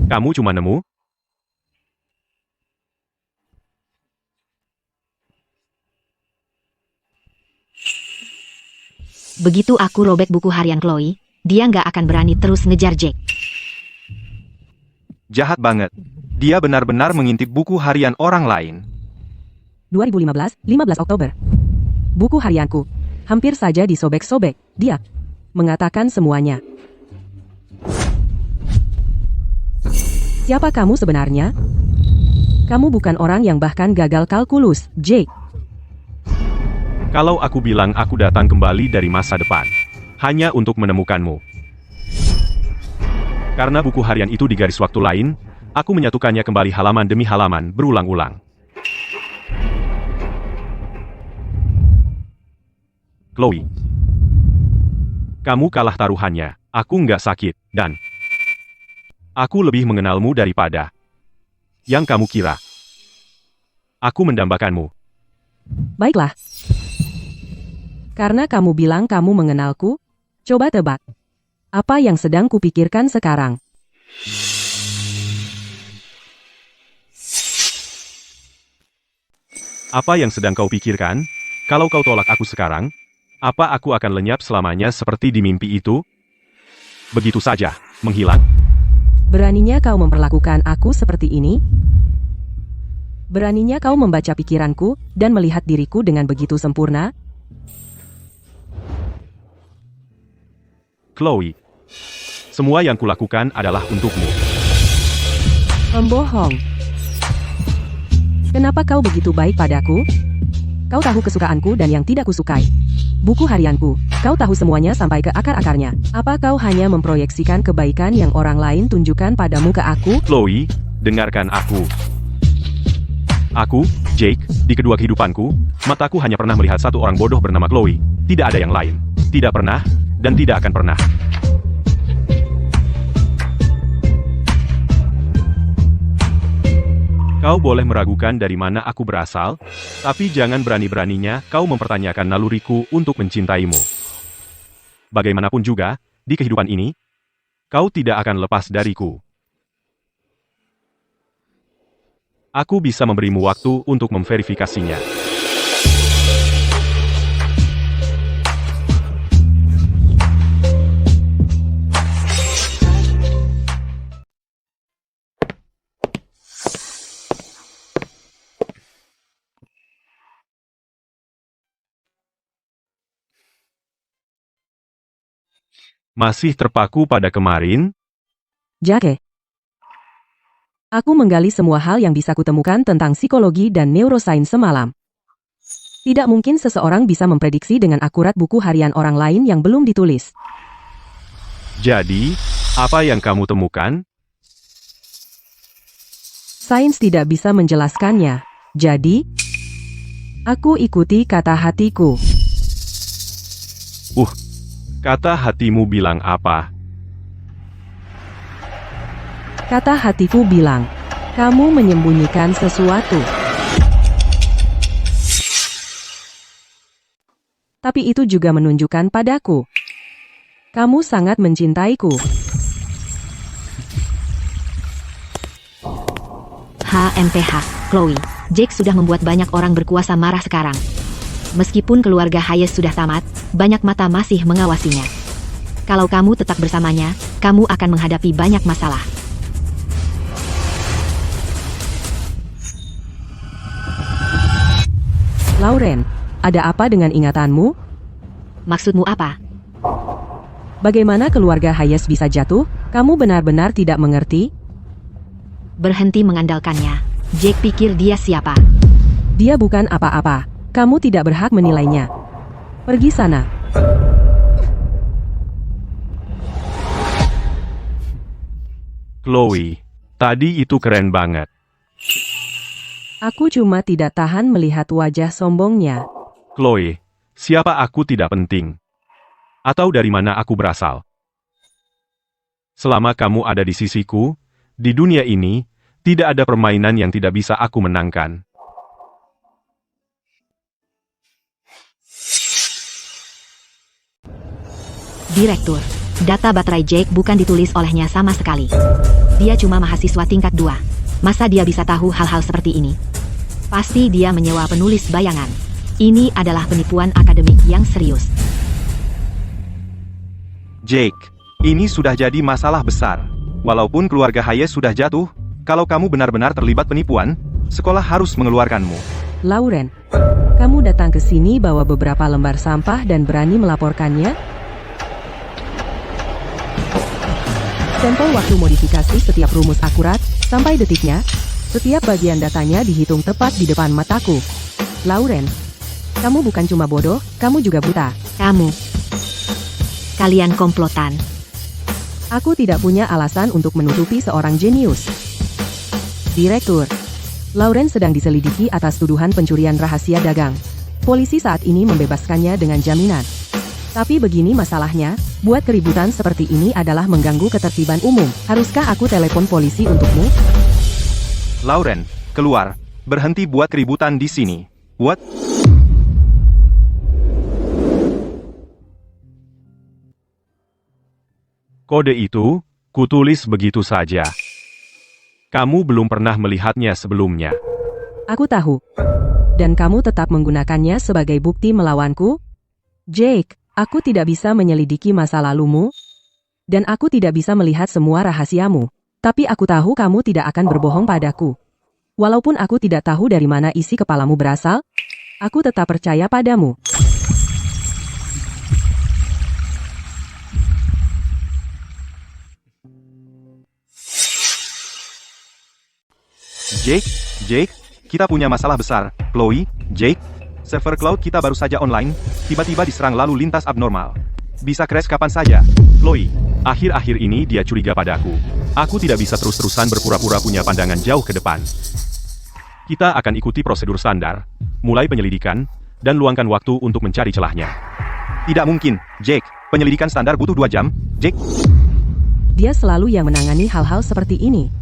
Kamu cuma nemu? Begitu aku robek buku harian Chloe, dia nggak akan berani terus ngejar Jake. Jahat banget. Dia benar-benar mengintip buku harian orang lain. 2015, 15 Oktober. Buku harianku. Hampir saja disobek-sobek. Dia mengatakan semuanya. Siapa kamu sebenarnya? Kamu bukan orang yang bahkan gagal kalkulus, Jake. Kalau aku bilang aku datang kembali dari masa depan, hanya untuk menemukanmu. Karena buku harian itu di garis waktu lain, aku menyatukannya kembali halaman demi halaman berulang-ulang. Chloe. Kamu kalah taruhannya, aku nggak sakit, dan aku lebih mengenalmu daripada yang kamu kira. Aku mendambakanmu. Baiklah. Karena kamu bilang kamu mengenalku, coba tebak. Apa yang sedang kupikirkan sekarang? Apa yang sedang kau pikirkan? Kalau kau tolak aku sekarang, apa aku akan lenyap selamanya seperti di mimpi itu? Begitu saja, menghilang. Beraninya kau memperlakukan aku seperti ini? Beraninya kau membaca pikiranku dan melihat diriku dengan begitu sempurna? Chloe. Semua yang kulakukan adalah untukmu. Pembohong. Kenapa kau begitu baik padaku? Kau tahu kesukaanku dan yang tidak kusukai. Buku harianku, kau tahu semuanya sampai ke akar-akarnya. Apa kau hanya memproyeksikan kebaikan yang orang lain tunjukkan padamu ke aku? Chloe, dengarkan aku. Aku, Jake, di kedua kehidupanku, mataku hanya pernah melihat satu orang bodoh bernama Chloe. Tidak ada yang lain. Tidak pernah, dan tidak akan pernah. Kau boleh meragukan dari mana aku berasal, tapi jangan berani-beraninya kau mempertanyakan naluriku untuk mencintaimu. Bagaimanapun juga, di kehidupan ini, kau tidak akan lepas dariku. Aku bisa memberimu waktu untuk memverifikasinya. Masih terpaku pada kemarin? Jake. Aku menggali semua hal yang bisa kutemukan tentang psikologi dan neurosains semalam. Tidak mungkin seseorang bisa memprediksi dengan akurat buku harian orang lain yang belum ditulis. Jadi, apa yang kamu temukan? Sains tidak bisa menjelaskannya. Jadi, aku ikuti kata hatiku. Kata hatimu bilang apa? Kata hatiku bilang, kamu menyembunyikan sesuatu. Tapi itu juga menunjukkan padaku. Kamu sangat mencintaiku. HMPH, Chloe. Jake sudah membuat banyak orang berkuasa marah sekarang. Meskipun keluarga Hayes sudah tamat, banyak mata masih mengawasinya. Kalau kamu tetap bersamanya, kamu akan menghadapi banyak masalah. Lauren, ada apa dengan ingatanmu? Maksudmu apa? Bagaimana keluarga Hayes bisa jatuh? Kamu benar-benar tidak mengerti? Berhenti mengandalkannya. Jake pikir dia siapa? Dia bukan apa-apa. Kamu tidak berhak menilainya. Pergi sana. Chloe, tadi itu keren banget. Aku cuma tidak tahan melihat wajah sombongnya. Chloe, siapa aku tidak penting. Atau dari mana aku berasal. Selama kamu ada di sisiku, di dunia ini, tidak ada permainan yang tidak bisa aku menangkan. Direktur, data baterai Jake bukan ditulis olehnya sama sekali. Dia cuma mahasiswa tingkat 2. Masa dia bisa tahu hal-hal seperti ini? Pasti dia menyewa penulis bayangan. Ini adalah penipuan akademik yang serius. Jake, ini sudah jadi masalah besar. Walaupun keluarga Hayes sudah jatuh, kalau kamu benar-benar terlibat penipuan, sekolah harus mengeluarkanmu. Lauren, kamu datang ke sini bawa beberapa lembar sampah dan berani melaporkannya? Sampel waktu modifikasi setiap rumus akurat, sampai detiknya, setiap bagian datanya dihitung tepat di depan mataku. Lauren, kamu bukan cuma bodoh, kamu juga buta. Kalian komplotan. Aku tidak punya alasan untuk menutupi seorang jenius. Direktur, Lauren sedang diselidiki atas tuduhan pencurian rahasia dagang. Polisi saat ini membebaskannya dengan jaminan. Tapi begini masalahnya, buat keributan seperti ini adalah mengganggu ketertiban umum. Haruskah aku telepon polisi untukmu? Lauren, keluar. Berhenti buat keributan di sini. What? Kode itu, kutulis begitu saja. Kamu belum pernah melihatnya sebelumnya. Aku tahu. Dan kamu tetap menggunakannya sebagai bukti melawanku? Jake, aku tidak bisa menyelidiki masa lalumu. Dan aku tidak bisa melihat semua rahasiamu. Tapi aku tahu kamu tidak akan berbohong padaku. Walaupun aku tidak tahu dari mana isi kepalamu berasal, aku tetap percaya padamu. Jake, kita punya masalah besar. Chloe, Jake, server cloud kita baru saja online, tiba-tiba diserang lalu lintas abnormal. Bisa crash kapan saja. Chloe, akhir-akhir ini dia curiga padaku. Aku tidak bisa terus-terusan berpura-pura punya pandangan jauh ke depan. Kita akan ikuti prosedur standar, mulai penyelidikan, dan luangkan waktu untuk mencari celahnya. Tidak mungkin, Jake. Penyelidikan standar butuh 2 jam, Jake. Dia selalu yang menangani hal-hal seperti ini.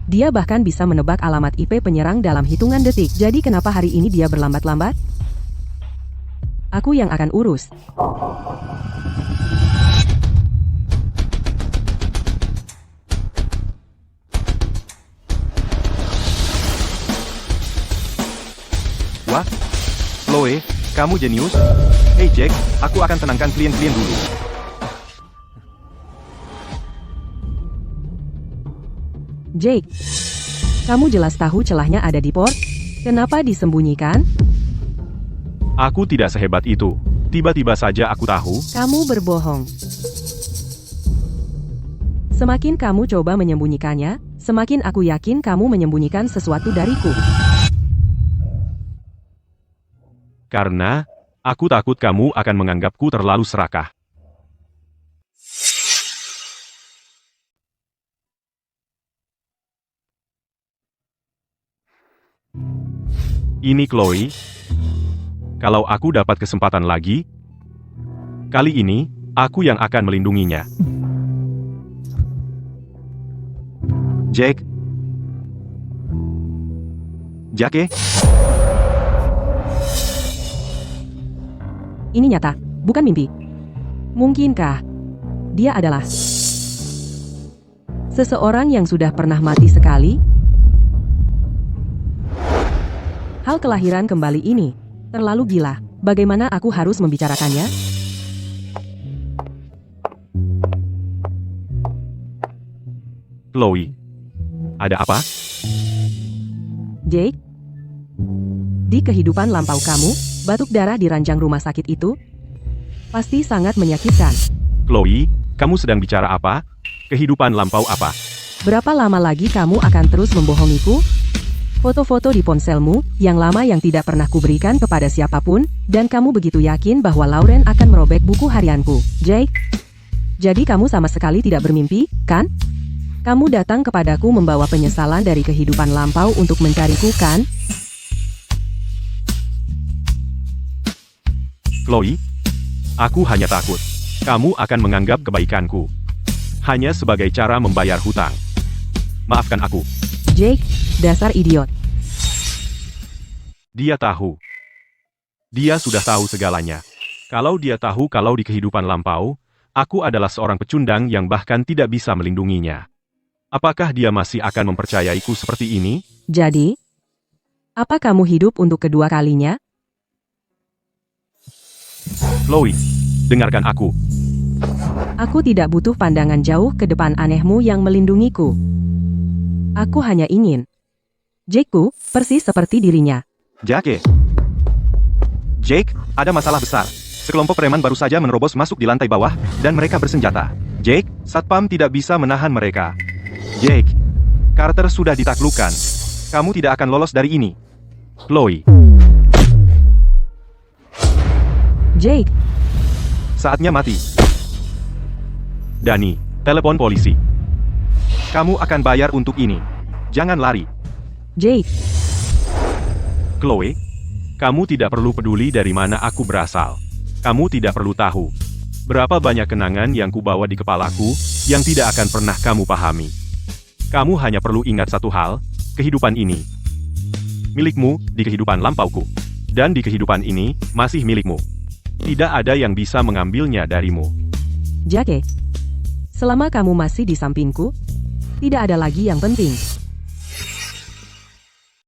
Dia bahkan bisa menebak alamat IP penyerang dalam hitungan detik. Jadi kenapa hari ini dia berlambat-lambat? Aku yang akan urus. Wah, Chloe, kamu jenius. Hey Jack, aku akan tenangkan klien-klien dulu. Jake, kamu jelas tahu celahnya ada di port. Kenapa disembunyikan? Aku tidak sehebat itu. Tiba-tiba saja aku tahu. Kamu berbohong. Semakin kamu coba menyembunyikannya, semakin aku yakin kamu menyembunyikan sesuatu dariku. Karena, aku takut kamu akan menganggapku terlalu serakah. Ini Chloe. Kalau aku dapat kesempatan lagi, kali ini, aku yang akan melindunginya. Jake. Jake? Ini nyata, bukan mimpi. Mungkinkah dia adalah seseorang yang sudah pernah mati sekali? Hal kelahiran kembali ini terlalu gila. Bagaimana aku harus membicarakannya? Chloe, ada apa? Jake? Di kehidupan lampau kamu, batuk darah di ranjang rumah sakit itu pasti sangat menyakitkan. Chloe, kamu sedang bicara apa? Kehidupan lampau apa? Berapa lama lagi kamu akan terus membohongiku? Foto-foto di ponselmu, yang lama yang tidak pernah kuberikan kepada siapapun, dan kamu begitu yakin bahwa Lauren akan merobek buku harianku. Jake? Jadi kamu sama sekali tidak bermimpi, kan? Kamu datang kepadaku membawa penyesalan dari kehidupan lampau untuk mencariku, kan? Chloe, aku hanya takut. Kamu akan menganggap kebaikanku hanya sebagai cara membayar hutang. Maafkan aku. Jake, dasar idiot. Dia tahu. Dia sudah tahu segalanya. Kalau dia tahu kalau di kehidupan lampau, aku adalah seorang pecundang yang bahkan tidak bisa melindunginya. Apakah dia masih akan mempercayaiku seperti ini? Jadi, apa kamu hidup untuk kedua kalinya? Chloe, dengarkan aku. Aku tidak butuh pandangan jauh ke depan anehmu yang melindungiku. Aku hanya ingin Jake-ku persis seperti dirinya. Jake. Jake, ada masalah besar. Sekelompok preman baru saja menerobos masuk di lantai bawah, dan mereka bersenjata. Jake, Satpam tidak bisa menahan mereka. Jake, Carter sudah ditaklukkan. Kamu tidak akan lolos dari ini. Chloe. Jake, Saatnya mati. Dani, Telepon polisi. Kamu akan bayar untuk ini. Jangan lari. Jake, Chloe, kamu tidak perlu peduli dari mana aku berasal. Kamu tidak perlu tahu berapa banyak kenangan yang kubawa di kepalaku yang tidak akan pernah kamu pahami. Kamu hanya perlu ingat satu hal, kehidupan ini milikmu di kehidupan lampauku. Dan di kehidupan ini, masih milikmu. Tidak ada yang bisa mengambilnya darimu. Jake. Selama kamu masih di sampingku, tidak ada lagi yang penting.